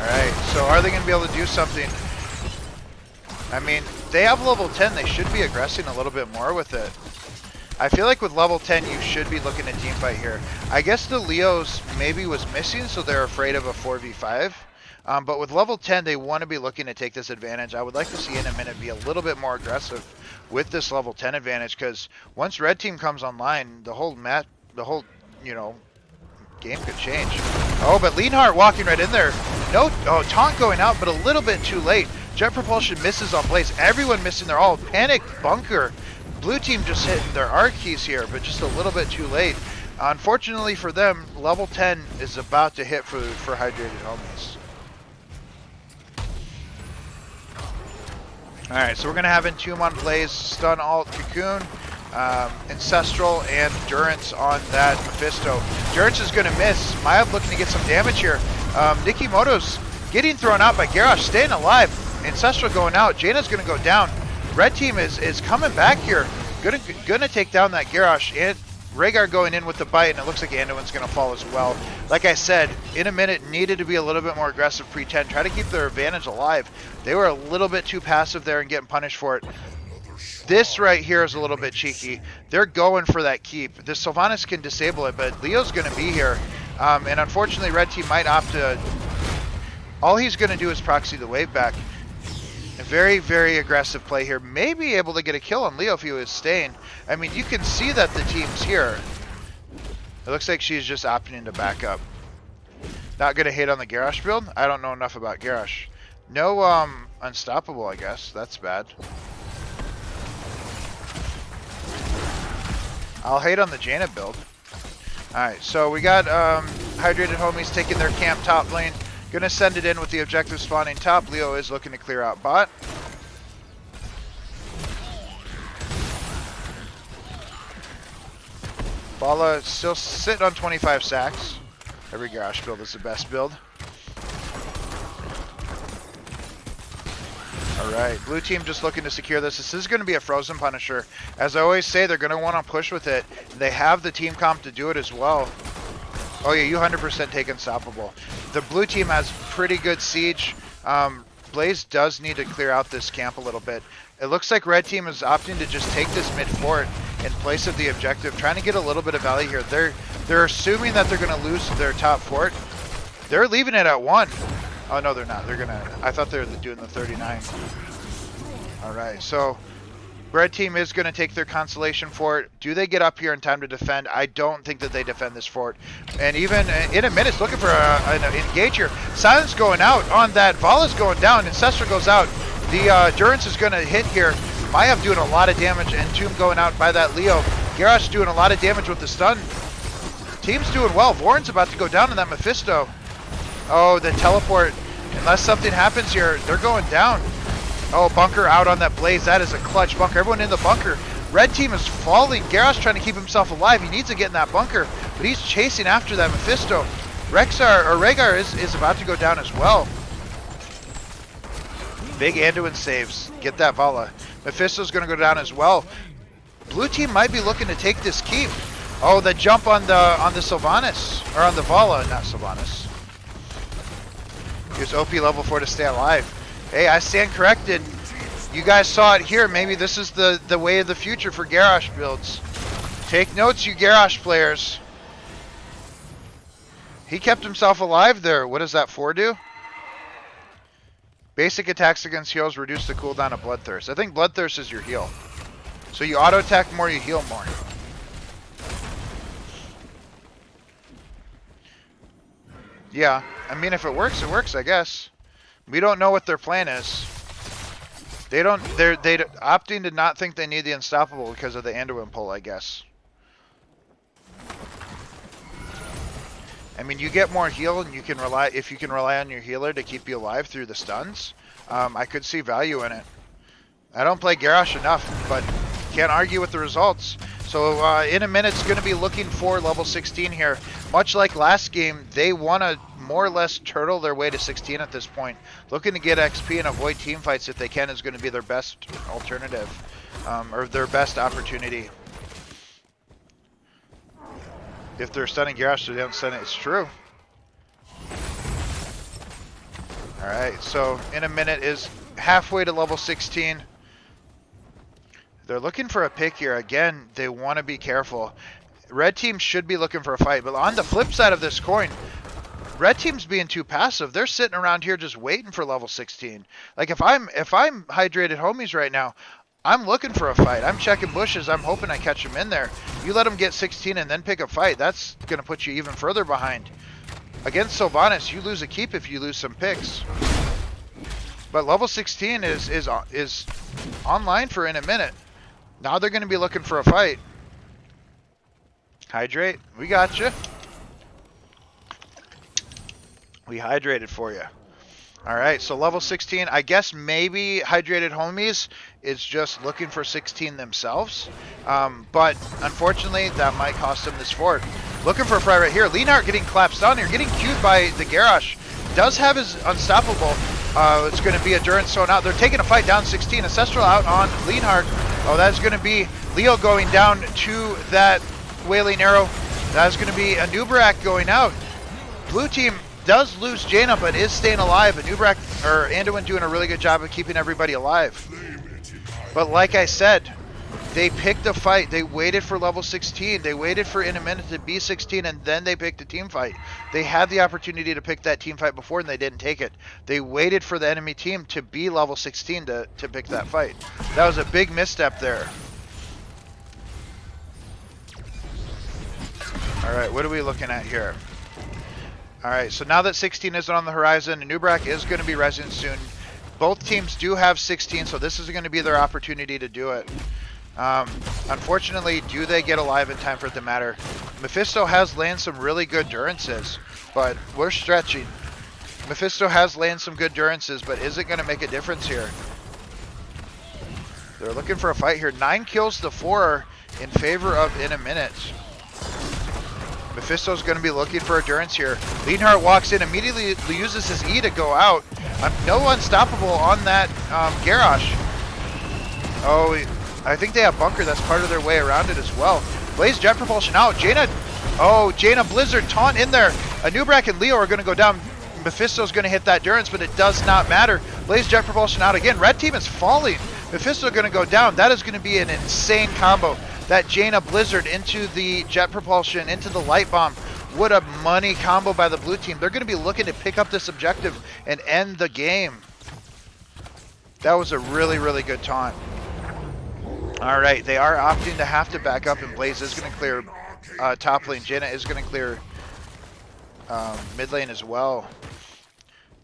Alright, so are they going to be able to do something? I mean, they have level 10, they should be aggressing a little bit more with it. I feel like with level 10, you should be looking at team fight here. I guess the Leos maybe was missing, so they're afraid of a 4v5. But with level 10, they want to be looking to take this advantage. I would like to see in a minute be a little bit more aggressive with this level 10 advantage, because once red team comes online, the whole game could change. Oh, but Leonhardt walking right in there. No, taunt going out, but a little bit too late. Jet propulsion misses on Blaze. Everyone missing their ult. Panic bunker. Blue team just hitting their R keys here, but just a little bit too late. Unfortunately for them, level 10 is about to hit for hydrated homies. Alright, so we're going to have Entomb on Blaze, Stun Alt, Cocoon, Ancestral, and Durance on that Mephisto. Durance is going to miss. Mayab looking to get some damage here. Nikimoto's getting thrown out by Garrosh, staying alive. Ancestral going out. Jaina's going to go down. Red team is coming back here. Gonna take down that Garrosh. And Rhaegar going in with the bite, and it looks like Anduin's going to fall as well. Like I said, in a minute, needed to be a little bit more aggressive pre-10. Try to keep their advantage alive. They were a little bit too passive there and getting punished for it. This right here is a little bit cheeky. They're going for that keep. This Sylvanas can disable it, but Leo's going to be here. And unfortunately, red team might opt to... All he's going to do is proxy the wave back. A very, very aggressive play here. Maybe able to get a kill on Leo if he was staying. I mean, you can see that the team's here. It looks like she's just opting to back up. Not going to hate on the Garrosh build? I don't know enough about Garrosh. No, Unstoppable, I guess. That's bad. I'll hate on the Jaina build. Alright, so we got hydrated homies taking their camp top lane. Gonna send it in with the objective spawning top. Leo is looking to clear out bot. Bala still sitting on 25 sacks. Every Garrosh build is the best build. Alright, blue team just looking to secure this. This is going to be a frozen Punisher. As I always say, they're going to want to push with it. They have the team comp to do it as well. Oh yeah, you 100% take Unstoppable. The blue team has pretty good siege. Blaze does need to clear out this camp a little bit. It looks like red team is opting to just take this mid fort in place of the objective, trying to get a little bit of value here. They're assuming that they're going to lose their top fort. They're leaving it at 1. Oh no, they're not. I thought they were doing the 39. Alright, so red team is going to take their consolation fort. Do they get up here in time to defend? I don't think that they defend this fort. And even in a minute, looking for an engage here. Silence going out on that. Vala's going down. Ancestral goes out. The Durance is going to hit here. Mayab doing a lot of damage. And Tomb going out by that Leo. Garrosh doing a lot of damage with the stun. Team's doing well. Vorin's about to go down on that Mephisto. Oh, the teleport. Unless something happens here, they're going down. Oh, bunker out on that Blaze. That is a clutch bunker. Everyone in the bunker. Red team is falling. Garrosh trying to keep himself alive. He needs to get in that bunker, but he's chasing after that Mephisto. Rhaegar is about to go down as well. Big Anduin saves. Get that Vala. Mephisto's going to go down as well. Blue team might be looking to take this keep. Oh, the jump on the Sylvanas, or on the Vala, not Sylvanas. Use OP level 4 to stay alive. Hey, I stand corrected. You guys saw it here. Maybe this is the way of the future for Garrosh builds. Take notes, you Garrosh players. He kept himself alive there. What does that 4 do? Basic attacks against heals reduce the cooldown of Bloodthirst. I think Bloodthirst is your heal. So you auto attack more, you heal more. Yeah, I mean, if it works, I guess. We don't know what their plan is. They're opting to not think they need the Unstoppable because of the Anduin pull, I guess. I mean, you get more heal, and you can rely on your healer to keep you alive through the stuns. I could see value in it. I don't play Garrosh enough, but can't argue with the results. So in a minute, it's going to be looking for level 16 here. Much like last game, they want to more or less turtle their way to 16 at this point. Looking to get XP and avoid team fights if they can is going to be their best alternative, or their best opportunity. If they're stunning Garrosh, they don't stun it. It's true. Alright, so in a minute is halfway to level 16. They're looking for a pick here. Again, they want to be careful. Red team should be looking for a fight, but on the flip side of this coin, red team's being too passive. They're sitting around here just waiting for level 16. Like if I'm hydrated homies right now, I'm looking for a fight. I'm checking bushes. I'm hoping I catch them in there. You let them get 16 and then pick a fight. That's going to put you even further behind. Against Sylvanas, you lose a keep if you lose some picks. But level 16 is online for in a minute. Now they're going to be looking for a fight. Hydrate. We got you. We hydrated for you. All right, so level 16. I guess maybe hydrated homies is just looking for 16 themselves. But unfortunately, that might cost them this fort. Looking for a fight right here. Leonhardt getting collapsed on here. Getting queued by the Garrosh. Does have his Unstoppable. It's going to be Endurance thrown out. They're taking a fight down 16. Ancestral out on Leonhardt. Oh, that's going to be Leo going down to that Wailing Arrow. That's going to be a Nubrak going out. Blue team does lose Jaina, but is staying alive. And Anduin doing a really good job of keeping everybody alive. But like I said, they picked a fight. They waited for level 16. They waited for in a minute to be 16, and then they picked a team fight. They had the opportunity to pick that team fight before, and they didn't take it. They waited for the enemy team to be level 16 to pick that fight. That was a big misstep there. All right, what are we looking at here? All right, so now that 16 isn't on the horizon, Nubrak is going to be resident soon. Both teams do have 16, so this is going to be their opportunity to do it. Unfortunately, do they get alive in time for it to matter? Mephisto has landed some really good durances, but we're stretching. Mephisto has landed some good durances, but is it going to make a difference here? They're looking for a fight here. 9 kills to 4 in favor of in a minute. Mephisto's going to be looking for endurance here. Leonhardt walks in, immediately uses his E to go out. No Unstoppable on that Garrosh. Oh, I think they have Bunker. That's part of their way around it as well. Blaze Jet Propulsion out. Jaina Blizzard taunt in there. Nubrak and Leo are going to go down. Mephisto's going to hit that Durance, but it does not matter. Blaze Jet Propulsion out again. Red team is falling. Mephisto going to go down. That is going to be an insane combo. That Jaina Blizzard into the Jet Propulsion, into the Light Bomb. What a money combo by the blue team. They're going to be looking to pick up this objective and end the game. That was a really, really good taunt. All right, they are opting to have to back up, and Blaze is going to clear top lane. Jaina is going to clear mid lane as well.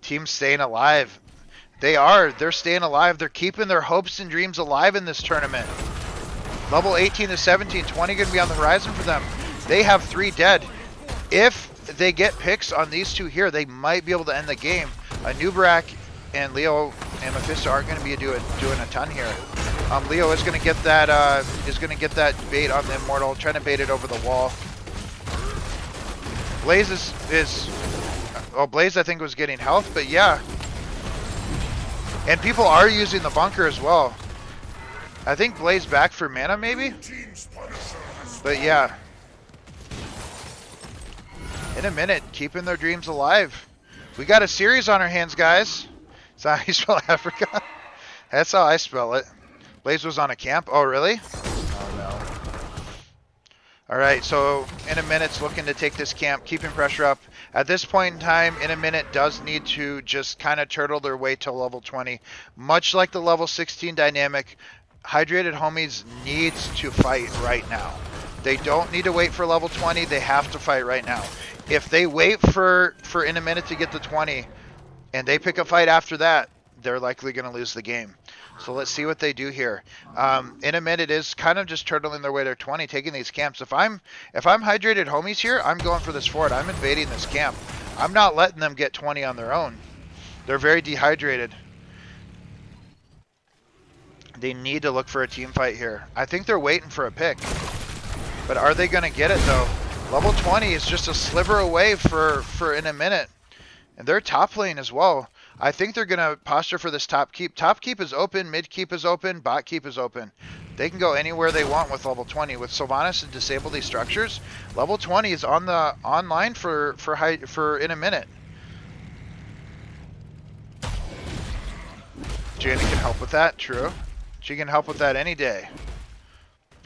Team staying alive. They're staying alive. They're keeping their hopes and dreams alive in this tournament. Level 18 to 17, 20 going to be on the horizon for them. They have 3 dead. If they get picks on these 2 here, they might be able to end the game. Nubrak and Leo and Mephisto aren't going to be doing a ton here. Leo is going to get that bait on the Immortal, trying to bait it over the wall. Blaze is well, Blaze I think was getting health, but yeah. And people are using the bunker as well. I think Blaze back for mana maybe? But yeah. In a minute, keeping their dreams alive. We got a series on our hands, guys. Is that how you spell Africa? That's how I spell it. Blaze was on a camp. Oh, really? Oh, no. All right, so in a minute's looking to take this camp, keeping pressure up. At this point in time, in a minute does need to just kind of turtle their way to level 20. Much like the level 16 dynamic, Hydrated Homies needs to fight right now. They don't need to wait for level 20. They have to fight right now. If they wait for in a minute to get to 20 and they pick a fight after that, they're likely going to lose the game. So let's see what they do here. In a minute is kind of just turtling their way to 20, taking these camps. If I'm Hydrated Homies here, I'm going for this fort. I'm invading this camp. I'm not letting them get 20 on their own. They're very dehydrated. They need to look for a team fight here. I think they're waiting for a pick. But are they going to get it, though? Level 20 is just a sliver away for in a minute. And they're top lane as well. I think they're going to posture for this top keep. Top keep is open, mid keep is open, bot keep is open. They can go anywhere they want with level 20. With Sylvanas to disable these structures, level 20 is on the online for in a minute. Jaina can help with that, true. She can help with that any day.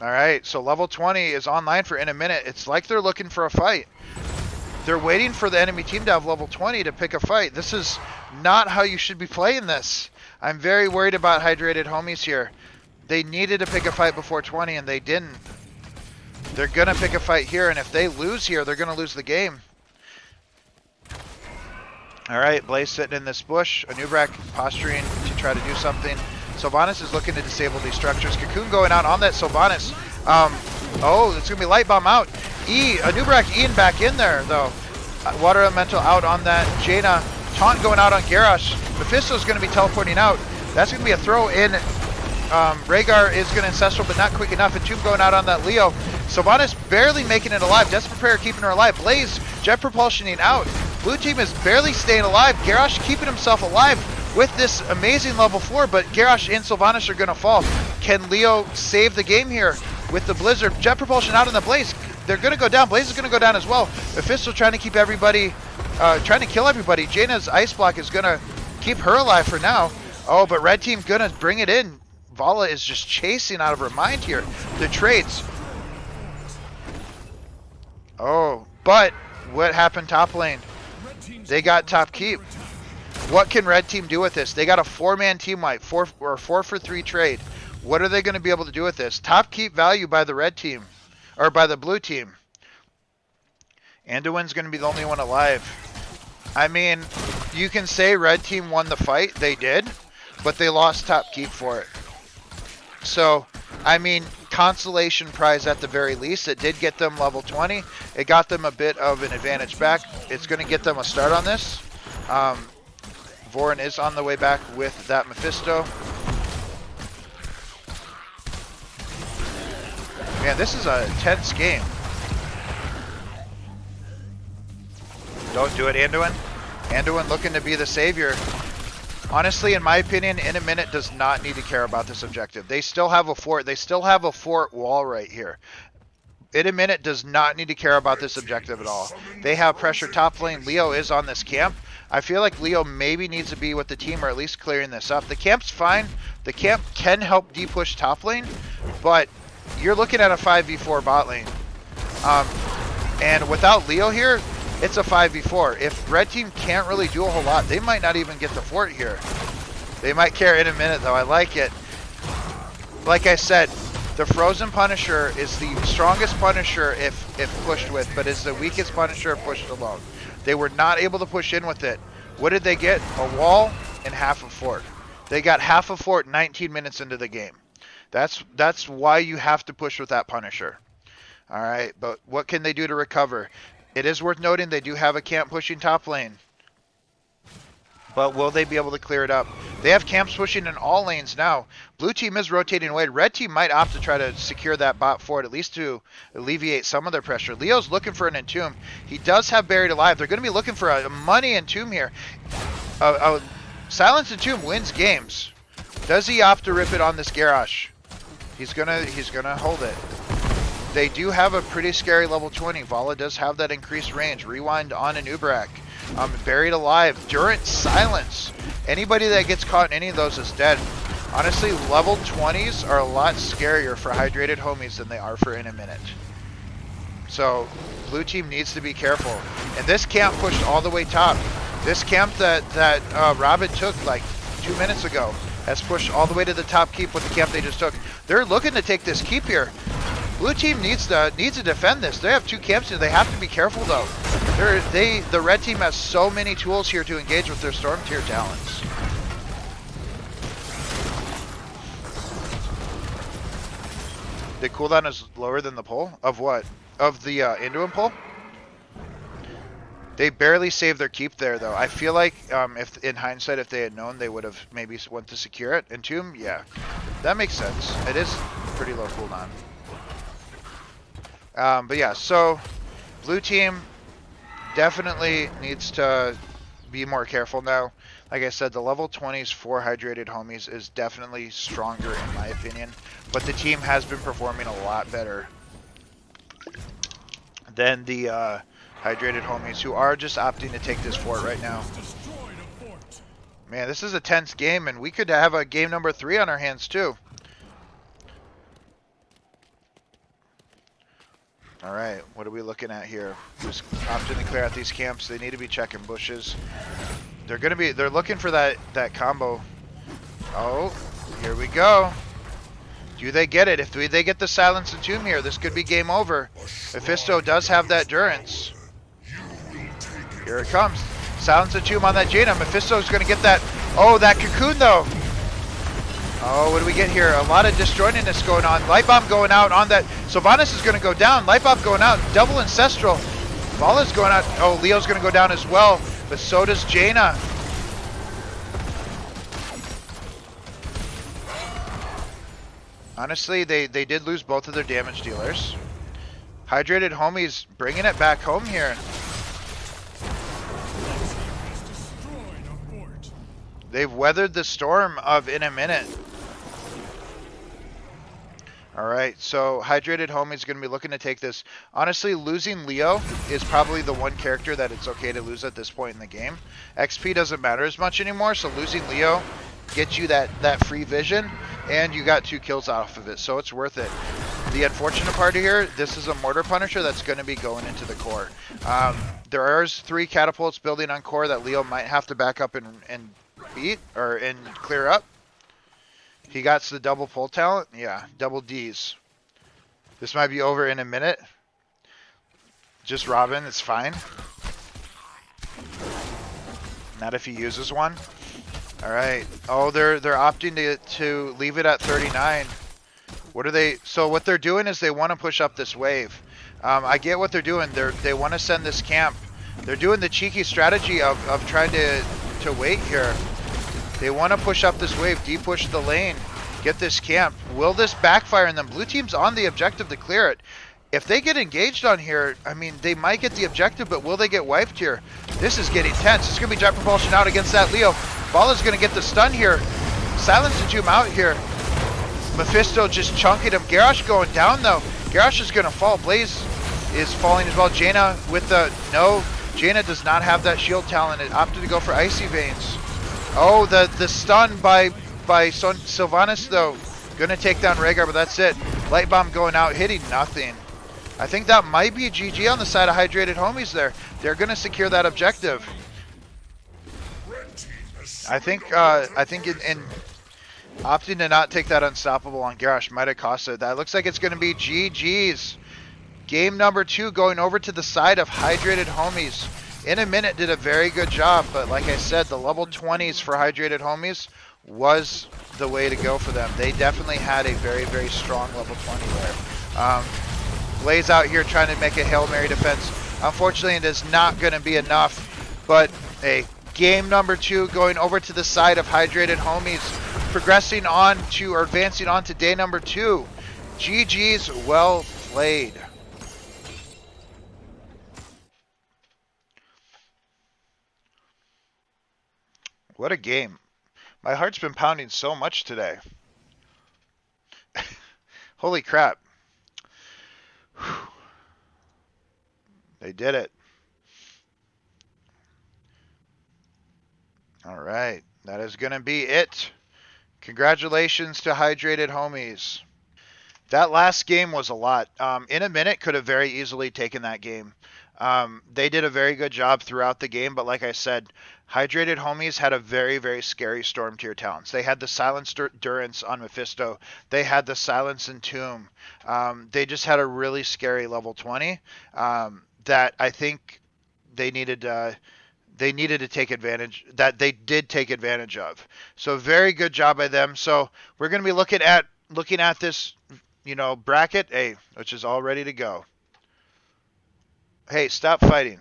All right, so level 20 is online for in a minute. It's like they're looking for a fight. They're waiting for the enemy team to have level 20 to pick a fight. This is not how you should be playing this. I'm very worried about Hydrated Homies here. They needed to pick a fight before 20 and they didn't. They're going to pick a fight here, and if they lose here, they're going to lose the game. All right, Blaze sitting in this bush. Anubrak posturing to try to do something. Sylvanas is looking to disable these structures. Cocoon going out on that Sylvanas. Oh, it's going to be Light Bomb out. Anubrak Ian back in there, though. Water Elemental out on that. Jaina. Taunt going out on Garrosh. Mephisto's going to be teleporting out. That's going to be a throw in. Rhaegar is going to Ancestral, but not quick enough. And Tomb going out on that Leo. Sylvanas barely making it alive. Desperate Prayer keeping her alive. Blaze, Jet Propulsioning out. Blue team is barely staying alive. Garrosh keeping himself alive with this amazing level 4, but Garrosh and Sylvanas are going to fall. Can Leo save the game here with the Blizzard? Jet Propulsion out on the Blaze. They're going to go down. Blaze is going to go down as well. Mephisto trying to keep everybody, trying to kill everybody. Jaina's Ice Block is going to keep her alive for now. Oh, but red team going to bring it in. Vala is just chasing out of her mind here. The trades. Oh, but what happened top lane? They got top keep. What can red team do with this? They got a 4-man team wipe, 4 for 3 trade. What are they going to be able to do with this? Top keep value by the red team, or by the blue team. Anduin's going to be the only one alive. I mean, you can say red team won the fight. They did, but they lost top keep for it. So, I mean, consolation prize at the very least. It did get them level 20. It got them a bit of an advantage back. It's going to get them a start on this. Vorin is on the way back with that Mephisto. Man, this is a tense game. Don't do it, Anduin. Anduin looking to be the savior. Honestly, in my opinion, in a minute does not need to care about this objective. They still have a fort. They still have a fort wall right here. In a minute does not need to care about this objective at all. They have pressure top lane. Leo is on this camp. I feel like Leo maybe needs to be with the team or at least clearing this up. The camp's fine. The camp can help de-push top lane, but you're looking at a 5v4 bot lane. And without Leo here, it's a 5v4. If red team can't really do a whole lot, they might not even get the fort here. They might care in a minute, though. I like it. Like I said, the Frozen Punisher is the strongest Punisher if pushed with, but is the weakest Punisher if pushed alone. They were not able to push in with it. What did they get? A wall and half a fort. They got half a fort 19 minutes into the game. That's why you have to push with that Punisher. All right, but what can they do to recover? It is worth noting they do have a camp pushing top lane. but will they be able to clear it up? They have camps pushing in all lanes now. Blue team is rotating away. Red team might opt to try to secure that bot forward, at least to alleviate some of their pressure. Leo's looking for an entomb. He does have buried alive. They're going to be looking for a money entomb here. Silence entomb wins games. Does he opt to rip it on this Garrosh? He's gonna hold it. They do have a pretty scary level 20. Vala does have that increased range. Rewind on an Ubrak. Buried alive. Durant silence. Anybody that gets caught in any of those is dead. Honestly, level 20s are a lot scarier for hydrated homies than they are for in a minute. So, blue team needs to be careful. And this camp pushed all the way top. This camp that Raviment took like 2 minutes ago has pushed all the way to the top keep with the camp they just took. They're looking to take this keep here. Blue team needs to defend this. They have 2 camps here. They have to be careful though. The red team has so many tools here to engage with their storm tier talents. The cooldown is lower than the pull? Of what? Of the Induin pull? They barely saved their keep there though. I feel like if in hindsight, if they had known, they would have maybe went to secure it. Entomb, yeah. That makes sense. It is pretty low cooldown. But yeah, so blue team definitely needs to be more careful now. Like I said, the level 20s for hydrated homies is definitely stronger in my opinion, but the team has been performing a lot better than the hydrated homies who are just opting to take this fort right now. Man, this is a tense game, and we could have a game number 3 on our hands too. All right, what are we looking at here? Just opting to clear out these camps. They need to be checking bushes. They're looking for that combo. Oh, here we go. Do they get it? If they get the silence entomb here, this could be game over. Mephisto does have that durance. Here it comes. Silence entomb on that Jaina. Mephisto's going to get that. Oh, that cocoon though. Oh, what do we get here? A lot of disjointedness going on. Light bomb going out on that. Sylvanas is going to go down. Light bomb going out. Double ancestral. Vala's going out. Oh, Leo's going to go down as well. But so does Jaina. Honestly, they did lose both of their damage dealers. Hydrated homies bringing it back home here. They've weathered the storm of in a minute. All right, so hydrated homie's going to be looking to take this. Honestly, losing Leo is probably the one character that it's okay to lose at this point in the game. XP doesn't matter as much anymore, so losing Leo gets you that free vision, and you got 2 kills off of it, so it's worth it. The unfortunate part here, this is a Mortar Punisher that's going to be going into the core. There are 3 catapults building on core that Leo might have to back up and beat, or and clear up. He got the double pull talent. Yeah, double Ds. This might be over in a minute. Just Robin, it's fine. Not if he uses one. All right. Oh, they're opting to leave it at 39. What are they? So what they're doing is they want to push up this wave. I get what they're doing. They want to send this camp. They're doing the cheeky strategy of trying to wait here. They want to push up this wave, de-push the lane, get this camp. Will this backfire on them? Blue team's on the objective to clear it. If they get engaged on here, I mean, they might get the objective, but will they get wiped here? This is getting tense. It's going to be jet propulsion out against that Leo. Vala's going to get the stun here. Silence entomb out here. Mephisto just chunking him. Garrosh going down, though. Garrosh is going to fall. Blaze is falling as well. Jaina with the... No, Jaina does not have that shield talent. It opted to go for Icy Veins. Oh, the stun by Sylvanas, though. Going to take down Rhaegar, but that's it. Light bomb going out, hitting nothing. I think that might be a GG on the side of hydrated homies there. They're going to secure that objective. I think in opting to not take that unstoppable on Garrosh might have cost it. That looks like it's going to be GG's. Game number 2 going over to the side of hydrated homies. In a minute did a very good job, but like I said, the level 20s for hydrated homies was the way to go for them. They definitely had a very, very strong level 20 there. Blaze out here trying to make a Hail Mary defense. Unfortunately, it is not going to be enough, but hey, game number 2 going over to the side of Hydrated Homies, progressing on to, or advancing on to day number 2. GG's, well played. What a game. My heart's been pounding so much today. Holy crap. Whew. They did it. All right. That is going to be it. Congratulations to Hydrated Homies. That last game was a lot. In a minute, could have very easily taken that game. They did a very good job throughout the game, but like I said, Hydrated Homies had a very, very scary Storm tier talents. They had the Silence Durance on Mephisto. They had the Silence Entomb. They just had a really scary level 20 that I think they needed to take advantage, that they did take advantage of. So very good job by them. So we're going to be looking at this, bracket A, which is all ready to go. Hey, stop fighting.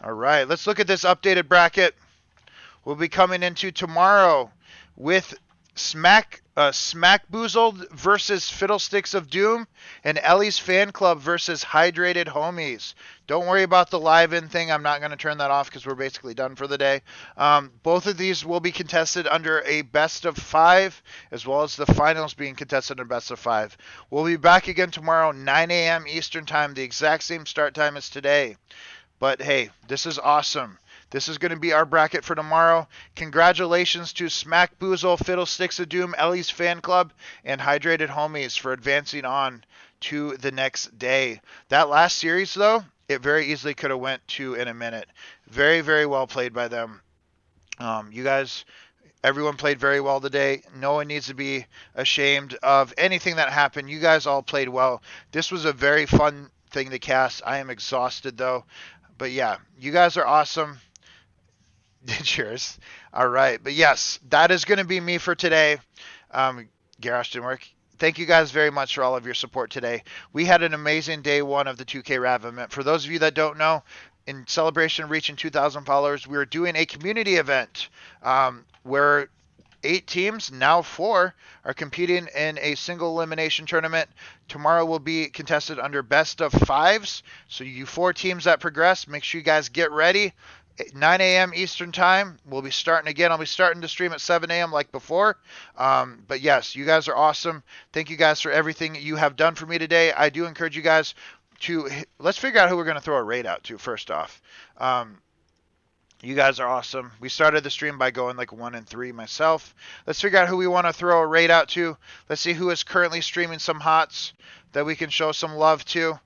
All right, let's look at this updated bracket. We'll be coming into tomorrow with Smackboozled versus Fiddlesticks of Doom, and Ellie's Fan Club versus Hydrated Homies. Don't worry about the live-in thing. I'm not going to turn that off because we're basically done for the day. Both of these will be contested under a best of 5, as well as the finals being contested in best of 5. We'll be back again tomorrow, 9 a.m. Eastern Time, the exact same start time as today. But hey, this is awesome. This is going to be our bracket for tomorrow. Congratulations to Smackboozle, Fiddlesticks of Doom, Ellie's Fan Club, and Hydrated Homies for advancing on to the next day. That last series, though, it very easily could have went to in a minute. Very, very well played by them. You guys, everyone played very well today. No one needs to be ashamed of anything that happened. You guys all played well. This was a very fun thing to cast. I am exhausted, though. But yeah, you guys are awesome. Cheers. All right. But yes, that is going to be me for today. Garrosh didn't work. Thank you guys very much for all of your support today. We had an amazing day 1 of the 2K Raviment. For those of you that don't know, in celebration of reaching 2,000 followers, we are doing a community event where 8 teams, now 4, are competing in a single elimination tournament. Tomorrow will be contested under best of 5s. So you 4 teams that progress, make sure you guys get ready. 9 a.m. Eastern Time. We'll be starting again. I'll be starting to stream at 7 a.m. like before. But yes, you guys are awesome. Thank you guys for everything you have done for me today. I do encourage you guys to, let's figure out who we're going to throw a raid out to first off. You guys are awesome. We started the stream by going like 1 and 3 myself. Let's figure out who we want to throw a raid out to. Let's see who is currently streaming some hots that we can show some love to.